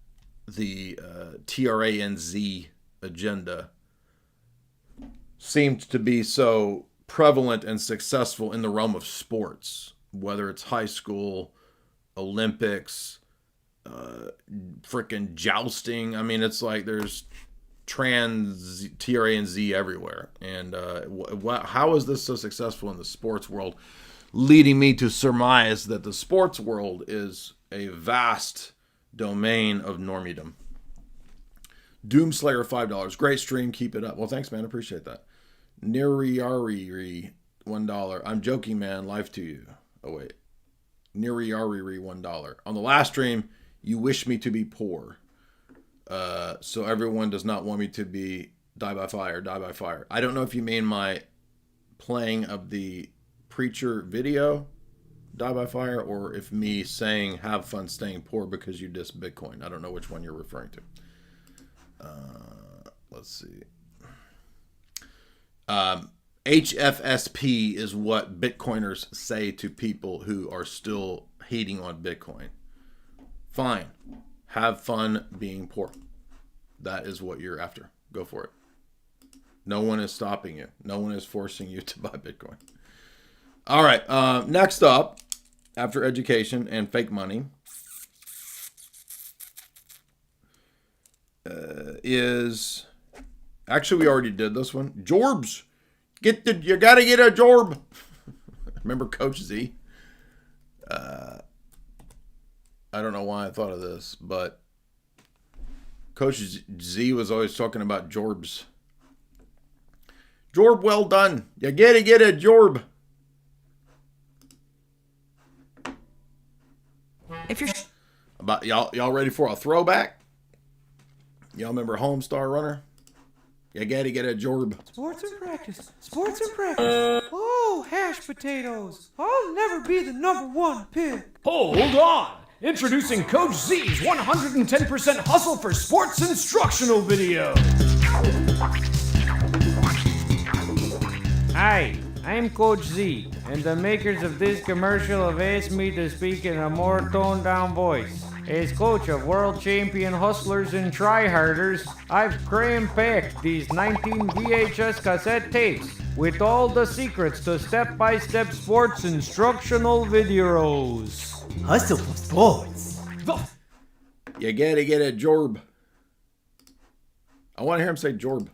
the TRANZ agenda seemed to be so prevalent and successful in the realm of sports, whether it's high school, Olympics, frickin' jousting. I mean, it's like there's TRANZ everywhere. And how is this so successful in the sports world? Leading me to surmise that the sports world is a vast domain of normedom. Doomslayer, $5. Great stream, keep it up. Well, thanks, man. Appreciate that. Niriari, $1. I'm joking, man. Life to you. Oh, wait. Niriari, $1. On the last stream, you wish me to be poor. So everyone does not want me to be die by fire, die by fire. I don't know if you mean my playing of the preacher video, die by fire, or if me saying have fun staying poor because you diss Bitcoin. I don't know which one you're referring to. Let's see. HFSP is what Bitcoiners say to people who are still hating on Bitcoin. Fine. Have fun being poor. That is what you're after. Go for it. No one is stopping you. No one is forcing you to buy Bitcoin. All right. Next up, after education and fake money, is actually we already did this one. Jorbs, you gotta get a jorb. Remember Coach Z? I don't know why I thought of this, but Coach Z was always talking about Jorbs. Jorb, well done. You gotta get a Jorb. If you're About y'all ready for a throwback? Y'all remember Homestar Runner? You gotta get a Jorb. Sports in practice. Sports in practice. Oh, hash potatoes. I'll never be the #1 pick. Hold on. Introducing Coach Z's 110% hustle for sports instructional video. Hi, I'm Coach Z, and the makers of this commercial have asked me to speak in a more toned down voice. As coach of world champion hustlers and tryharders, I've cram-packed these 19 VHS cassette tapes with all the secrets to step-by-step sports instructional videos. Hustle for sports. You gotta get a Jorb. I want to hear him say Jorb.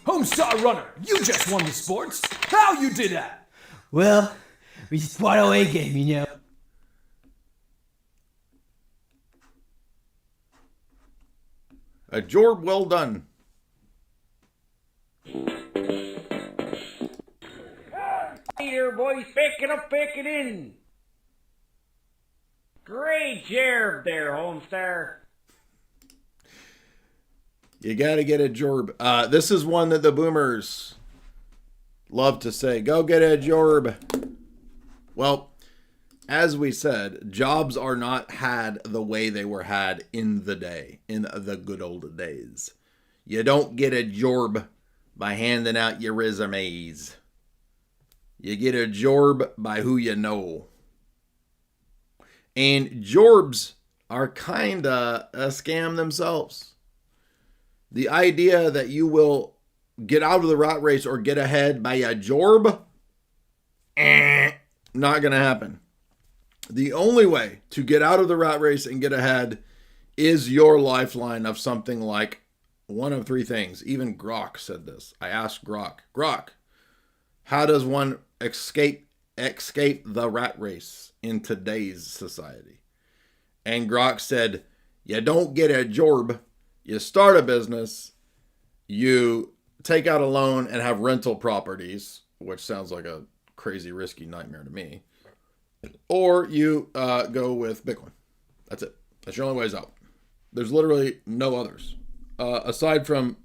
Homestar Runner, you just won the sports. How you did that? Well, we just bought away game, you know. A Jorb well done. Here, boys, pick it in. Great job there, Homestar. You gotta get a Jorb. This is one that the boomers love to say. Go get a Jorb. Well, as we said, jobs are not had the way they were had in the day, in the good old days. You don't get a Jorb by handing out your resumes. You get a Jorb by who you know. And Jorbs are kinda a scam themselves. The idea that you will get out of the rat race or get ahead by a Jorb, not gonna happen. The only way to get out of the rat race and get ahead is your lifeline of something like one of three things. Even Grok said this. I asked Grok, how does one escape the rat race in today's society? And Grok said, you don't get a Jorb, you start a business, you take out a loan and have rental properties, which sounds like a crazy, risky nightmare to me. Or you go with Bitcoin. That's it. That's your only ways out. There's literally no others. Aside from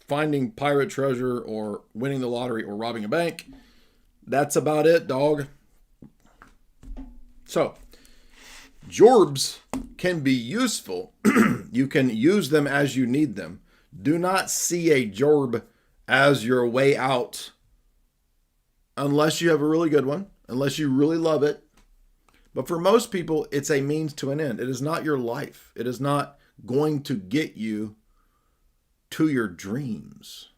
finding pirate treasure or winning the lottery or robbing a bank, that's about it, dog. So, Jorbs can be useful. You can use them as you need them. Do not see a Jorb as your way out unless you have a really good one, unless you really love it. But for most people, it's a means to an end. It is not your life. It is not going to get you to your dreams.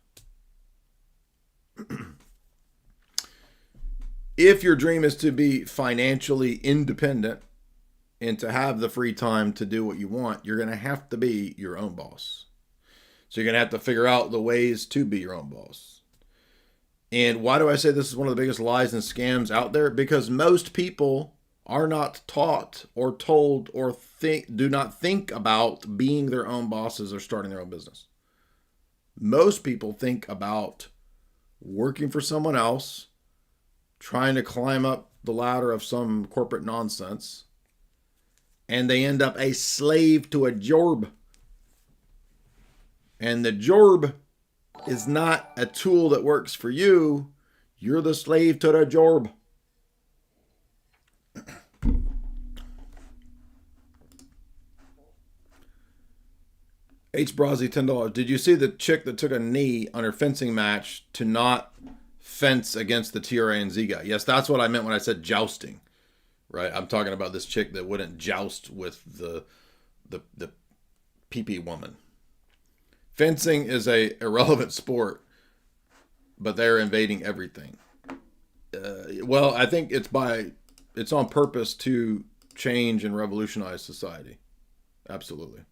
If your dream is to be financially independent and to have the free time to do what you want, you're going to have to be your own boss. So you're going to have to figure out the ways to be your own boss. And why do I say this is one of the biggest lies and scams out there? Because most people are not taught or told or do not think about being their own bosses or starting their own business. Most people think about working for someone else, trying to climb up the ladder of some corporate nonsense, and they end up a slave to a Jorb. And the Jorb is not a tool that works for you. You're the slave to the Jorb. H. Brazzi, $10. Did you see the chick that took a knee on her fencing match to not fence against the TRA and Z guy? Yes, that's what I meant when I said jousting. Right? I'm talking about this chick that wouldn't joust with the pee-pee woman. Fencing is a irrelevant sport, but they're invading everything. Well, I think it's on purpose to change and revolutionize society. Absolutely.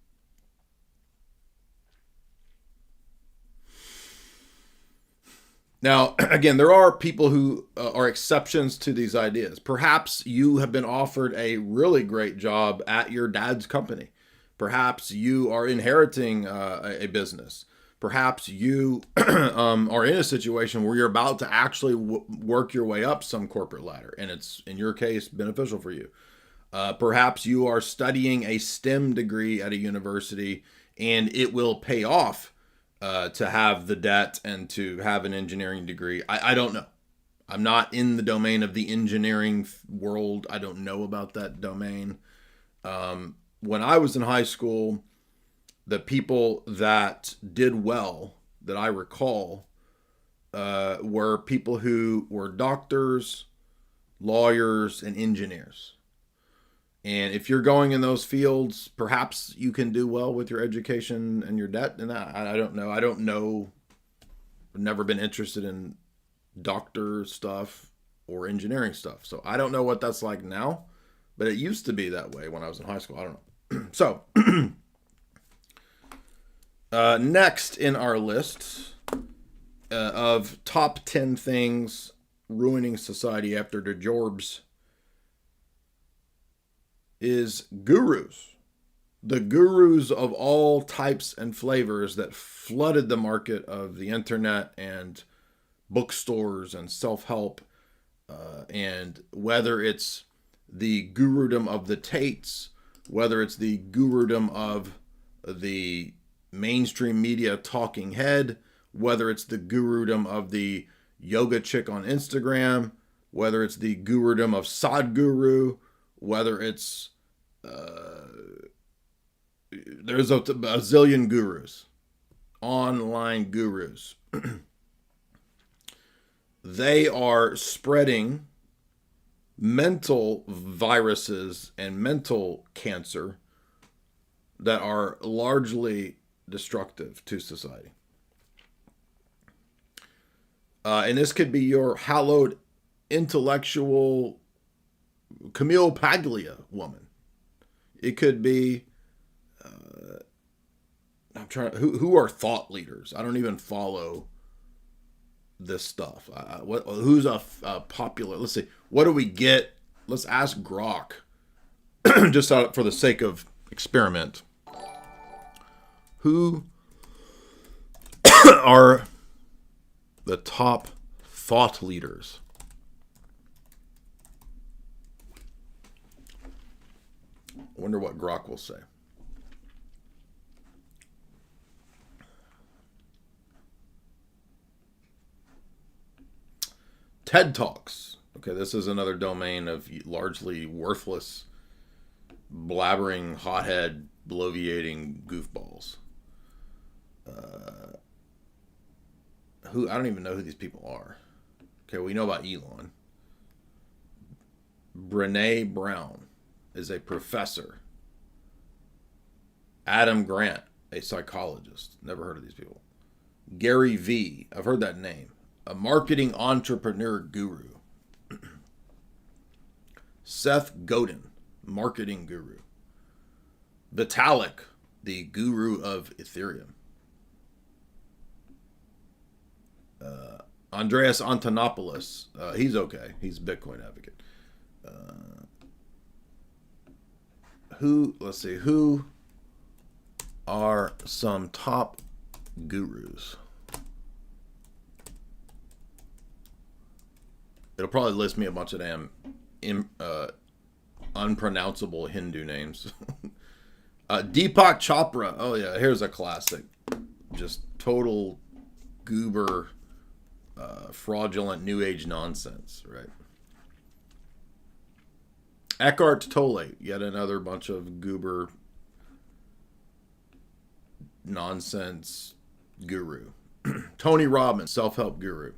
Now, again, there are people who are exceptions to these ideas. Perhaps you have been offered a really great job at your dad's company. Perhaps you are inheriting a business. Perhaps you are in a situation where you're about to actually work your way up some corporate ladder, and it's, in your case, beneficial for you. Perhaps you are studying a STEM degree at a university, and it will pay off to have the debt and to have an engineering degree. I don't know. I'm not in the domain of the engineering world. I don't know about that domain. When I was in high school, the people that did well, that I recall, were people who were doctors, lawyers, and engineers. And if you're going in those fields, perhaps you can do well with your education and your debt. And I don't know. I don't know. I've never been interested in doctor stuff or engineering stuff. So I don't know what that's like now, but it used to be that way when I was in high school. I don't know. So next in our list of top 10 things ruining society after the Jorbs is gurus. The gurus of all types and flavors that flooded the market of the internet and bookstores and self-help, and whether it's the gurudom of the Tates, whether it's the gurudom of the mainstream media talking head, whether it's the gurudom of the yoga chick on Instagram, whether it's the gurudom of Sadhguru, whether it's there's a zillion gurus, online gurus. They are spreading mental viruses and mental cancer that are largely destructive to society. And this could be your hallowed intellectual Camille Paglia woman. It could be who are thought leaders. I don't even follow this stuff. Who's a popular? Let's see. What do we get? Let's ask Grok, just for the sake of experiment. Who are the top thought leaders? I wonder what Grok will say. TED Talks. Okay, this is another domain of largely worthless, blabbering, hothead, bloviating goofballs. I don't even know who these people are. Okay, we know about Elon. Brene Brown is a professor. Adam Grant, a psychologist. Never heard of these people. Gary V. I've heard that name. A marketing entrepreneur guru. Seth Godin, marketing guru. Vitalik, the guru of Ethereum. Andreas Antonopoulos, he's okay. He's a Bitcoin advocate. Who are some top gurus? It'll probably list me a bunch of damn unpronounceable Hindu names. Deepak Chopra. Oh yeah, here's a classic. Just total goober, fraudulent New Age nonsense, right? Eckhart Tolle, yet another bunch of goober nonsense guru. Tony Robbins, self-help guru.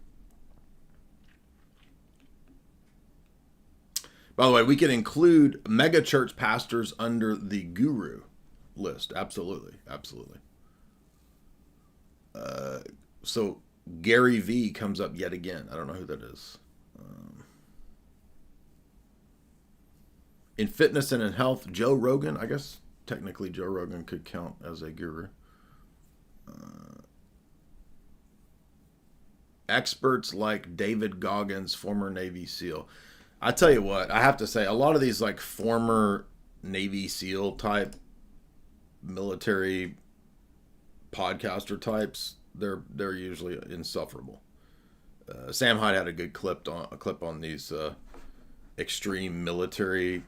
By the way, we can include mega church pastors under the guru list. Absolutely. Absolutely. So Gary V comes up yet again. I don't know who that is. In fitness and in health, Joe Rogan. I guess technically Joe Rogan could count as a guru. Experts like David Goggins, former Navy SEAL. I tell you what, I have to say, a lot of these like former Navy SEAL type military podcaster types, they're usually insufferable. Sam Hyde had a good clip on these extreme military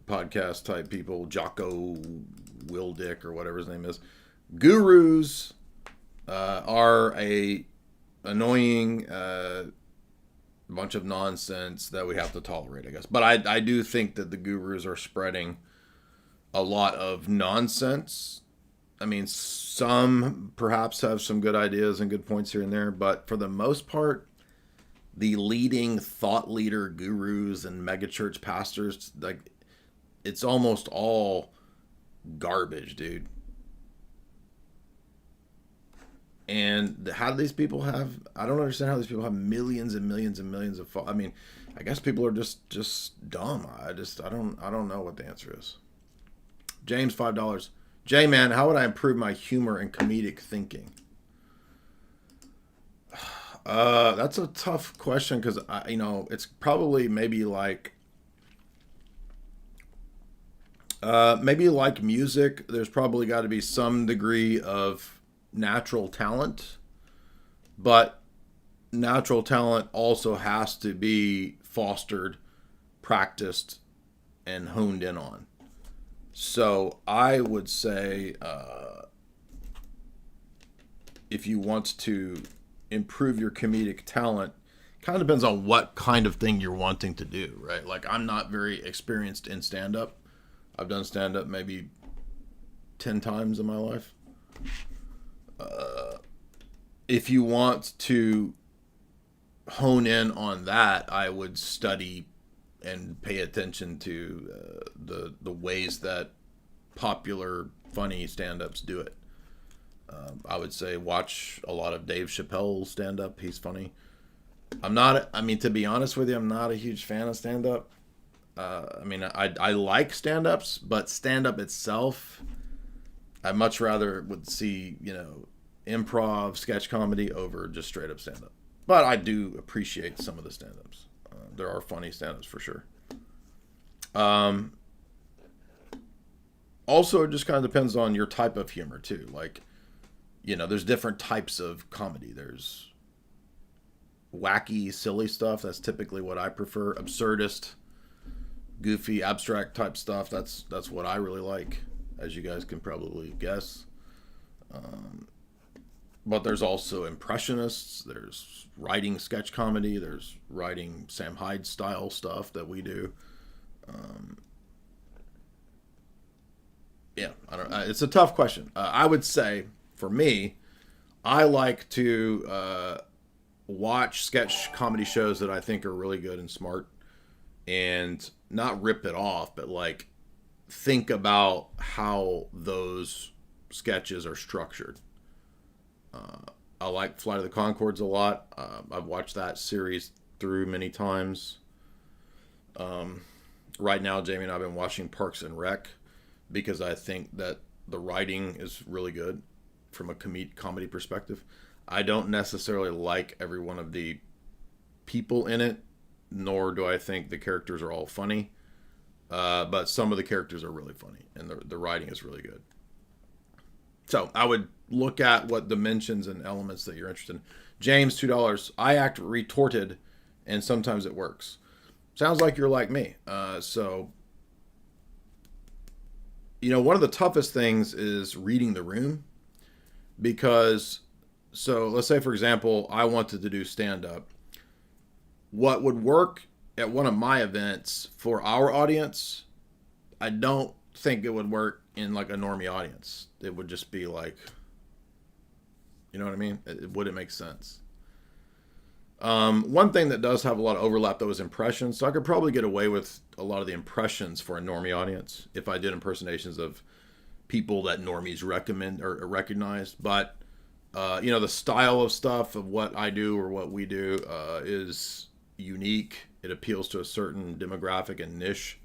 podcast type people, Jocko Willdick or whatever his name is. Gurus are a annoying bunch of nonsense that we have to tolerate, I guess. But I do think that the gurus are spreading a lot of nonsense. I mean, some perhaps have some good ideas and good points here and there, but for the most part, the leading thought leader gurus and megachurch pastors, like, it's almost all garbage, dude. And how do these people have, I don't understand how these people have millions and millions and millions of followers. I mean, I guess people are just dumb. I don't know what the answer is. James, $5. Jay, man, how would I improve my humor and comedic thinking? That's a tough question because, it's probably maybe like music. There's probably got to be some degree of natural talent, but natural talent also has to be fostered, practiced, and honed in on. So I would say if you want to improve your comedic talent, kind of depends on what kind of thing you're wanting to do, right? Like, I'm not very experienced in stand-up. I've done stand-up maybe 10 times in my life. If you want to hone in on that, I would study and pay attention to the ways that popular, funny stand-ups do it. I would say watch a lot of Dave Chappelle stand-up. He's funny. To be honest with you, I'm not a huge fan of stand-up. I like stand-ups, but stand-up itself, I much rather would see, improv, sketch comedy over just straight-up stand-up. But I do appreciate some of the stand-ups. There are funny stand-ups for sure. Also, it just kind of depends on your type of humor, too. Like, there's different types of comedy. There's wacky, silly stuff. That's typically what I prefer. Absurdist, goofy, abstract type stuff. That's what I really like, as you guys can probably guess. But there's also impressionists. There's writing sketch comedy. There's writing Sam Hyde style stuff that we do. It's a tough question. I would say, for me, I like to watch sketch comedy shows that I think are really good and smart, and not rip it off, but like think about how those sketches are structured. I like Flight of the Conchords a lot. I've watched that series through many times. Right now, Jamie and I have been watching Parks and Rec because I think that the writing is really good from a comedy perspective. I don't necessarily like every one of the people in it, nor do I think the characters are all funny. But some of the characters are really funny, and the writing is really good. So I would look at what dimensions and elements that you're interested in. James, $2. I act retorted, and sometimes it works. Sounds like you're like me. One of the toughest things is reading the room. Because, let's say, for example, I wanted to do stand-up. What would work at one of my events for our audience, I don't think it would work in like a normie audience. It would just be like, you know what I mean? It wouldn't make sense. One thing that does have a lot of overlap, though, is impressions. So I could probably get away with a lot of the impressions for a normie audience if I did impersonations of people that normies recommend or recognize. But, the style of stuff of what I do or what we do is unique. It appeals to a certain demographic and niche.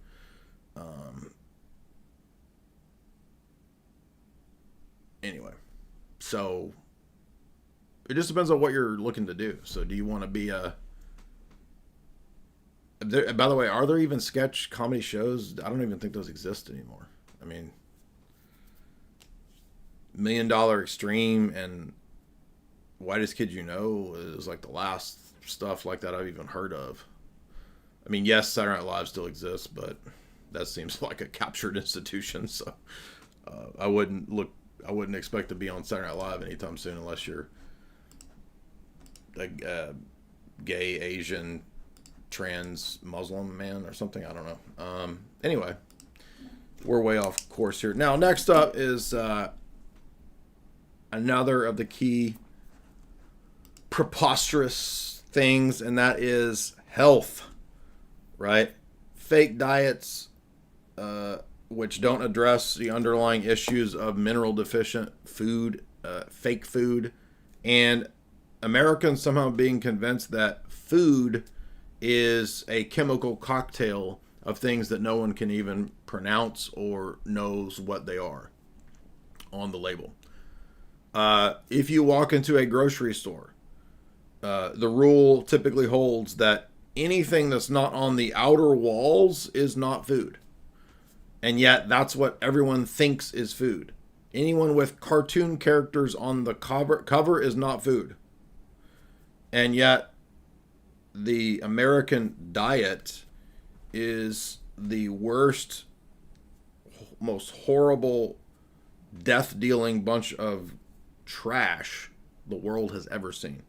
Anyway, so it just depends on what you're looking to do. So do you want to be by the way, are there even sketch comedy shows? I don't even think those exist anymore. I mean, $1 Million Extreme and Whitest Kid You Know is like the last stuff like that I've even heard of. I mean, yes, Saturday Night Live still exists, but that seems like a captured institution. So I wouldn't expect to be on Saturday Night Live anytime soon unless you're a gay, Asian, trans, Muslim man or something. I don't know. Anyway, we're way off course here. Now, next up is another of the key preposterous things, and that is health, right? Fake diets, which don't address the underlying issues of mineral deficient food, fake food, and Americans somehow being convinced that food is a chemical cocktail of things that no one can even pronounce or knows what they are on the label. If you walk into a grocery store, the rule typically holds that anything that's not on the outer walls is not food. And yet that's what everyone thinks is food. Anyone with cartoon characters on the cover is not food. And yet the American diet is the worst, most horrible, death-dealing bunch of trash the world has ever seen.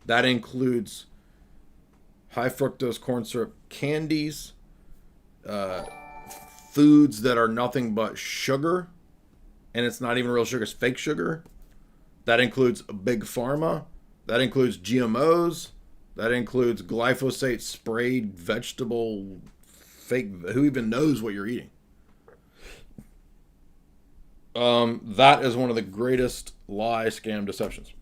That includes high fructose corn syrup candies, foods that are nothing but sugar, and it's not even real sugar, it's fake sugar. That includes big pharma. That includes GMOs. That includes glyphosate sprayed vegetable fake. Who even knows what you're eating? That is one of the greatest lie, scam, deceptions.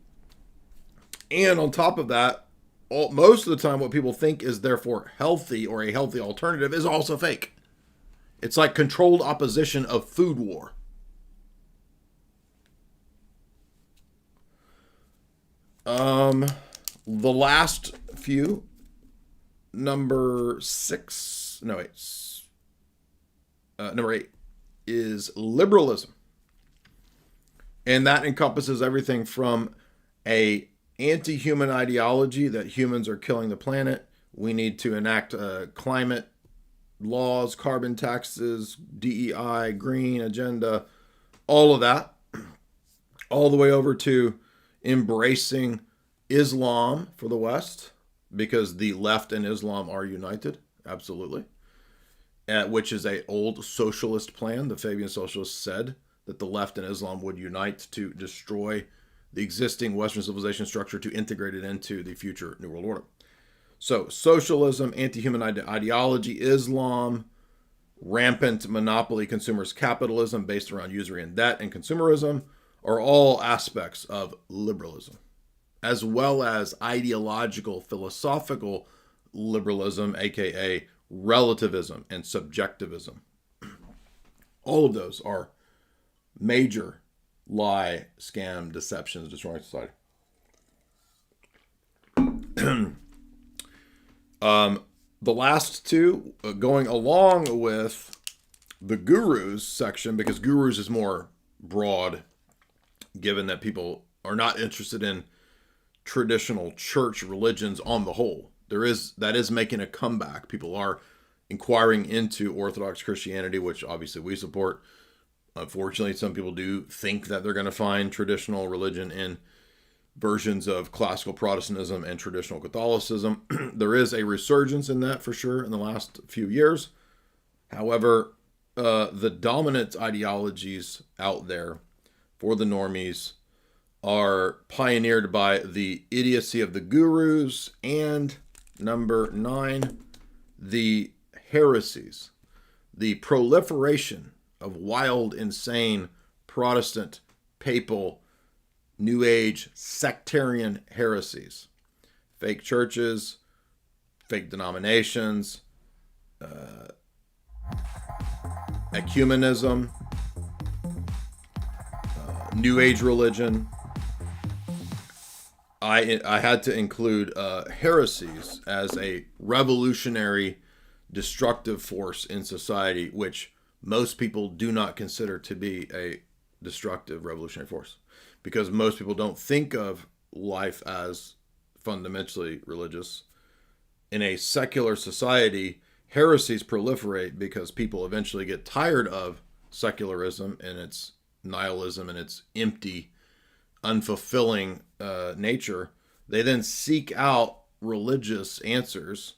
And on top of that, most of the time what people think is therefore healthy or a healthy alternative is also fake. It's like controlled opposition of food war. The last few, number 8 is liberalism. And that encompasses everything from a anti-human ideology that humans are killing the planet. We need to enact climate laws, carbon taxes, DEI, green agenda, all of that, all the way over to embracing Islam for the West, because the left and Islam are united, absolutely, which is an old socialist plan. The Fabian socialists said that the left and Islam would unite to destroy the existing Western civilization structure to integrate it into the future New World Order. So socialism, anti-human ideology, Islam, rampant monopoly consumerist capitalism based around usury and debt, and consumerism are all aspects of liberalism, as well as ideological, philosophical liberalism, aka relativism and subjectivism. All of those are major lie, scam, deceptions, destroying society. The last two, going along with the gurus section, because gurus is more broad, given that people are not interested in traditional church religions on the whole. That is making a comeback. People are inquiring into Orthodox Christianity, which obviously we support. Unfortunately, some people do think that they're going to find traditional religion in versions of classical Protestantism and traditional Catholicism. There is a resurgence in that for sure in the last few years. However, the dominant ideologies out there for the normies are pioneered by the idiocy of the gurus, and number 9, the heresies, the proliferation of wild, insane, Protestant, papal, New Age, sectarian heresies. Fake churches, fake denominations, ecumenism, New Age religion. I had to include heresies as a revolutionary, destructive force in society, which most people do not consider to be a destructive revolutionary force, because most people don't think of life as fundamentally religious. In a secular society, heresies proliferate because people eventually get tired of secularism and its nihilism and its empty, unfulfilling nature. They then seek out religious answers,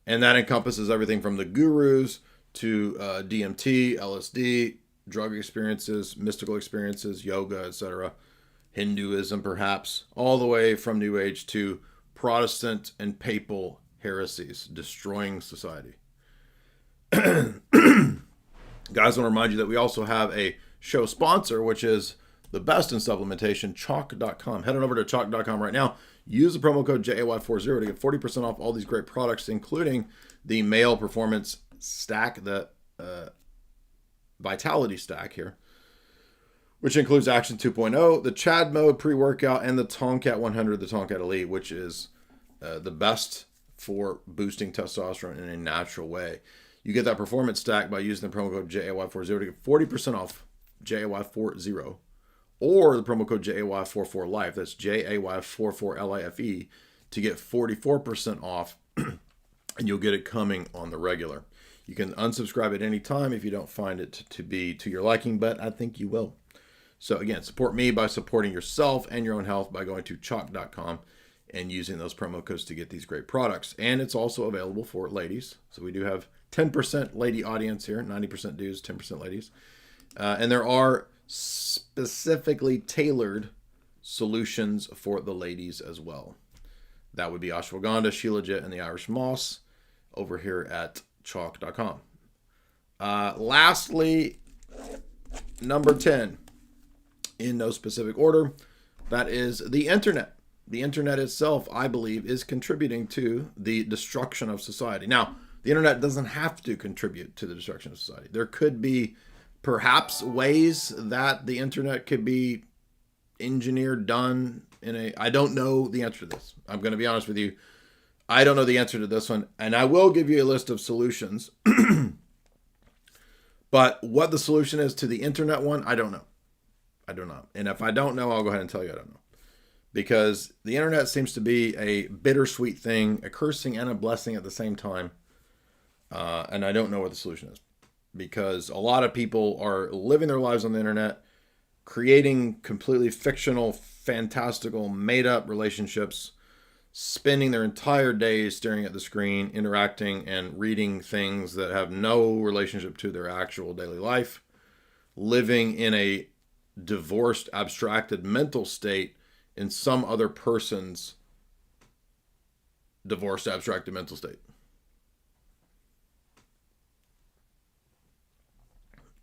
and that encompasses everything from the gurus to DMT, LSD, drug experiences, mystical experiences, yoga, etc., Hinduism perhaps, all the way from New Age to Protestant and papal heresies, destroying society. Guys, I want to remind you that we also have a show sponsor, which is the best in supplementation, chalk.com. Head on over to chalk.com right now. Use the promo code JAY40 to get 40% off all these great products, including the male performance stack, the Vitality stack here, which includes Action 2.0, the Chad Mode pre-workout, and the Tomcat 100, the Tomcat Elite, which is the best for boosting testosterone in a natural way. You get that performance stack by using the promo code JAY40 to get 40% off JAY40, or the promo code JAY44LIFE, that's JAY44LIFE, to get 44% off, and you'll get it coming on the regular. You can unsubscribe at any time if you don't find it to be to your liking, but I think you will. So again, support me by supporting yourself and your own health by going to chalk.com and using those promo codes to get these great products. And it's also available for ladies. So we do have 10% lady audience here, 90% dudes, 10% ladies. And there are specifically tailored solutions for the ladies as well. That would be ashwagandha, shilajit, and the Irish moss over here at chalk.com. Lastly, number 10, in no specific order, that is the internet. The internet itself, I believe, is contributing to the destruction of society. Now, the internet doesn't have to contribute to the destruction of society. There could be perhaps ways that the internet could be engineered, done in a... I don't know the answer to this. I'm going to be honest with you. I don't know the answer to this one, and I will give you a list of solutions. But what the solution is to the internet one, I don't know. I do not. And if I don't know, I'll go ahead and tell you I don't know. Because the internet seems to be a bittersweet thing, a cursing and a blessing at the same time. And I don't know what the solution is. Because a lot of people are living their lives on the internet, creating completely fictional, fantastical, made-up relationships, spending their entire days staring at the screen, interacting and reading things that have no relationship to their actual daily life, living in a divorced, abstracted mental state in some other person's divorced, abstracted mental state.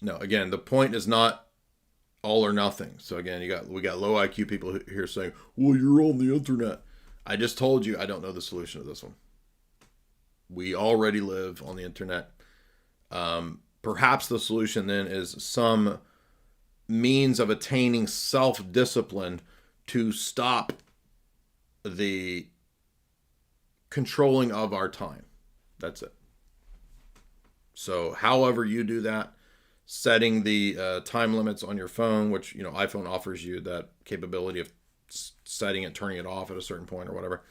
No, again, the point is not all or nothing. So again, we got low IQ people here saying, well, you're on the internet. I just told you I don't know the solution to this one. We already live on the internet. Perhaps the solution then is some means of attaining self-discipline to stop the controlling of our time. That's it. So however you do that, setting the time limits on your phone, which, iPhone offers you that capability of setting it, turning it off at a certain point or whatever,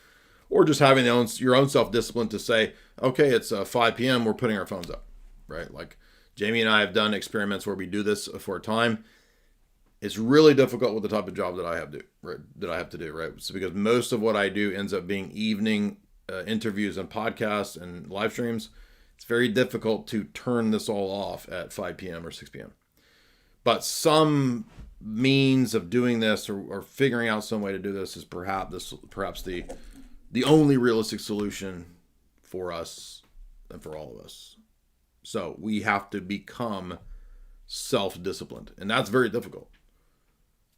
or just having your own self-discipline to say, okay, it's 5 p.m. We're putting our phones up, right? Like Jamie and I have done experiments where we do this for a time. It's really difficult with the type of job that I have to do, right? So because most of what I do ends up being evening interviews and podcasts and live streams. It's very difficult to turn this all off at 5 p.m. or 6 p.m. But some means of doing this or figuring out some way to do this is perhaps the only realistic solution for us and for all of us. So we have to become self-disciplined, and that's very difficult.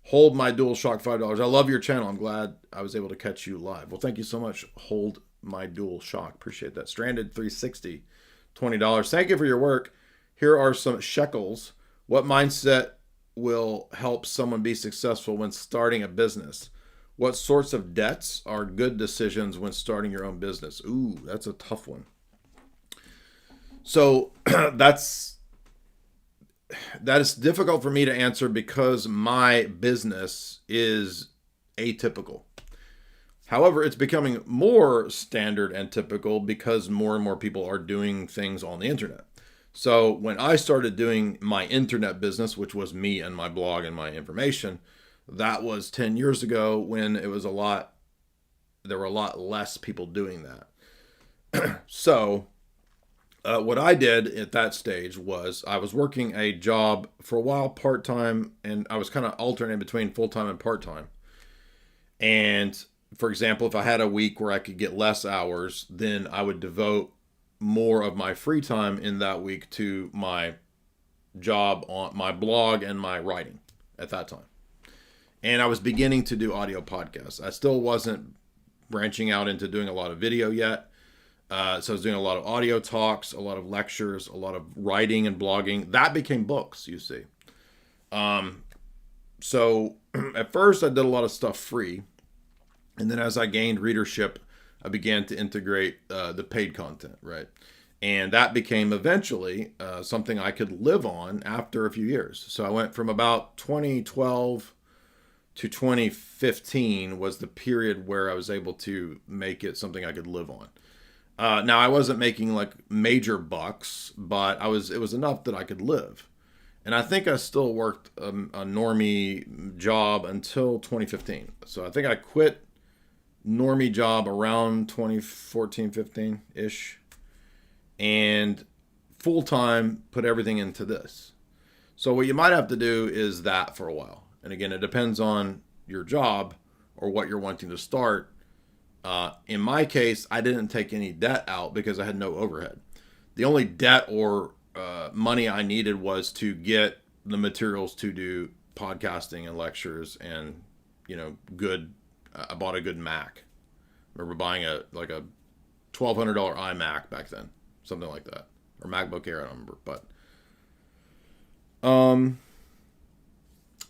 Hold My Dual Shock, $5. I love your channel. I'm glad I was able to catch you live. Well, thank you so much. Hold My Dual Shock. Appreciate that. Stranded 360, $20. Thank you for your work. Here are some shekels. What mindset will help someone be successful when starting a business? What sorts of debts are good decisions when starting your own business? Ooh, that's a tough one. So that's that is difficult for me to answer because my business is atypical. However, it's becoming more standard and typical because more and more people are doing things on the internet. So when I started doing my internet business, which was me and my blog and my information, that was 10 years ago when there were a lot less people doing that. So what I did at that stage was I was working a job for a while part-time, and I was kind of alternating between full-time and part-time. And for example, if I had a week where I could get less hours, then I would devote more of my free time in that week to my job on my blog and my writing at that time. And I was beginning to do audio podcasts. I still wasn't branching out into doing a lot of video yet. So I was doing a lot of audio talks, a lot of lectures, a lot of writing and blogging. That became books, you see. So at first I did a lot of stuff free. And then as I gained readership, I began to integrate the paid content, right? And that became eventually something I could live on after a few years. So I went from about 2012 to 2015 was the period where I was able to make it something I could live on. Now I wasn't making like major bucks, but it was enough that I could live. And I think I still worked a normie job until 2015. So I think I quit normie job around 2014, 15-ish. And full-time put everything into this. So what you might have to do is that for a while. And again, it depends on your job or what you're wanting to start. In my case, I didn't take any debt out because I had no overhead. The only debt or money I needed was to get the materials to do podcasting and lectures and, I bought a good Mac. I remember buying a $1,200 iMac back then, something like that, or MacBook Air, I don't remember. But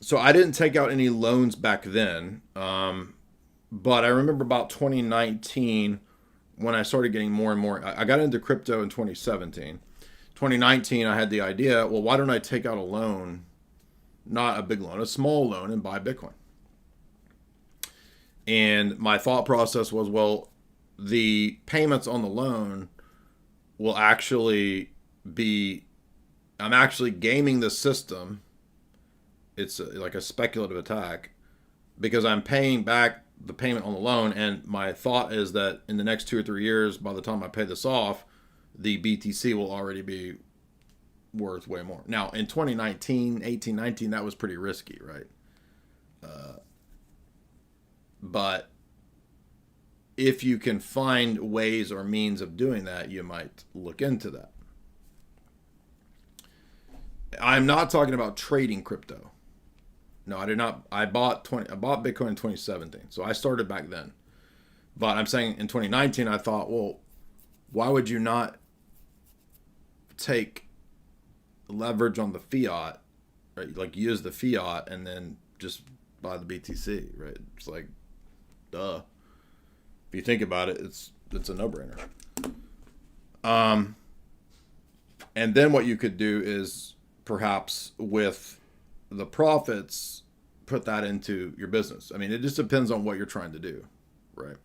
so I didn't take out any loans back then. But I remember about 2019 when I started getting more and more. I got into crypto in 2017. 2019, I had the idea, well, why don't I take out a loan, not a big loan, a small loan, and buy Bitcoin? And my thought process was, well, the payments on the loan will actually be, I'm actually gaming the system. It's like a speculative attack because I'm paying back the payment on the loan. And my thought is that in the next 2 or 3 years, by the time I pay this off, the BTC will already be worth way more. Now, in 2019, 18, 19, that was pretty risky, right? But if you can find ways or means of doing that, you might look into that. I'm not talking about trading crypto. No, I did not. I bought Bitcoin in 2017. So I started back then. But I'm saying in 2019, I thought, well, why would you not take leverage on the fiat, right? Like use the fiat and then just buy the BTC, right? It's like, duh. If you think about it, it's a no-brainer. And then what you could do is perhaps with the profits, put that into your business. I mean, it just depends on what you're trying to do, right?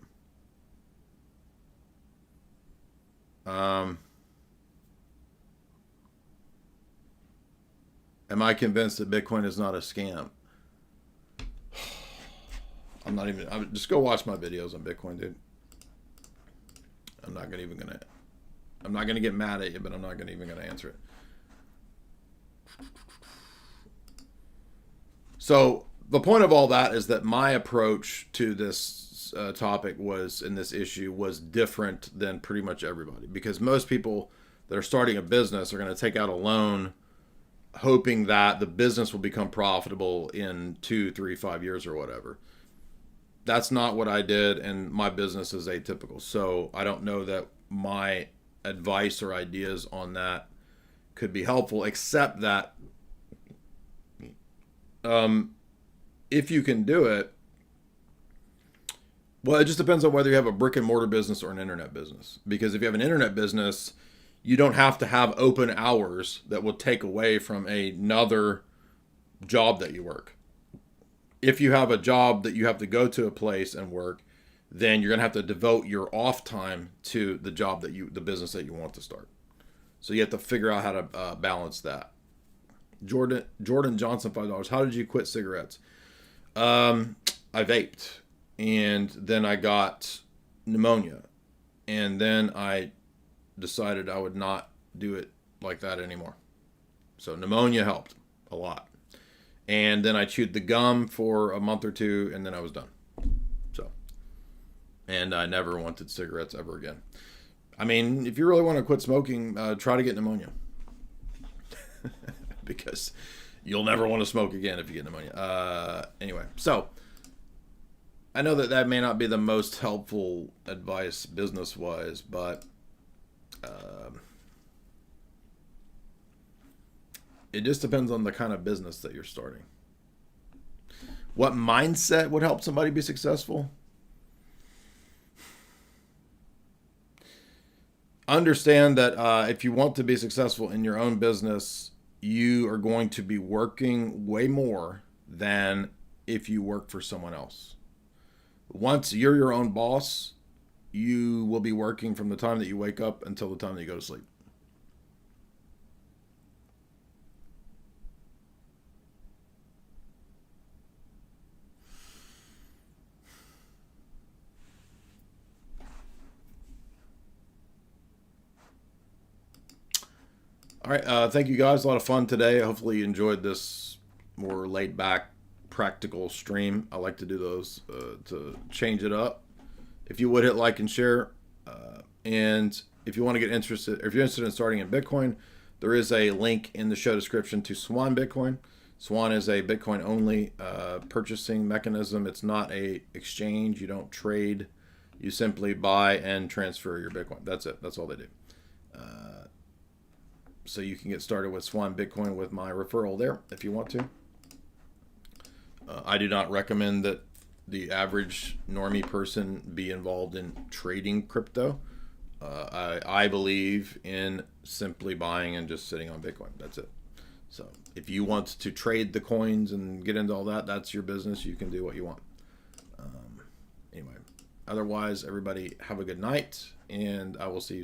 Am I convinced that Bitcoin is not a scam? Just go watch my videos on Bitcoin, dude. I'm not gonna get mad at you, but I'm not even gonna answer it. So the point of all that is that my approach to this topic in this issue was different than pretty much everybody, because most people that are starting a business are going to take out a loan hoping that the business will become profitable in 2, 3, 5 years or whatever. That's not what I did, and my business is atypical. So I don't know that my advice or ideas on that could be helpful, except that if you can do it, well, it just depends on whether you have a brick and mortar business or an internet business. Because if you have an internet business, you don't have to have open hours that will take away from another job that you work. If you have a job that you have to go to a place and work, then you're going to have to devote your off time to the job the business that you want to start. So you have to figure out how to balance that. Jordan Johnson, $5. How did you quit cigarettes? I vaped, and then I got pneumonia, and then I decided I would not do it like that anymore. So pneumonia helped a lot. And then I chewed the gum for a month or two, and then I was done. So, and I never wanted cigarettes ever again. I mean, if you really want to quit smoking, try to get pneumonia. Because you'll never want to smoke again if you get pneumonia. Anyway, so I know that may not be the most helpful advice business-wise, but it just depends on the kind of business that you're starting. What mindset would help somebody be successful? Understand that if you want to be successful in your own business, you are going to be working way more than if you work for someone else. Once you're your own boss, you will be working from the time that you wake up until the time that you go to sleep. All right, thank you guys. A lot of fun today. Hopefully you enjoyed this more laid back, practical stream. I like to do those to change it up. If you would hit like and share, and if you want to get interested, or if you're interested in starting in Bitcoin, there is a link in the show description to Swan Bitcoin. Swan is a Bitcoin only purchasing mechanism. It's not a exchange. You don't trade. You simply buy and transfer your Bitcoin. That's it. That's all they do. So you can get started with Swan Bitcoin with my referral there if you want to. I do not recommend that the average normie person be involved in trading crypto. I believe in simply buying and just sitting on Bitcoin. That's it. So if you want to trade the coins and get into all that, that's your business. You can do what you want. Anyway, otherwise, everybody have a good night, and I will see you soon.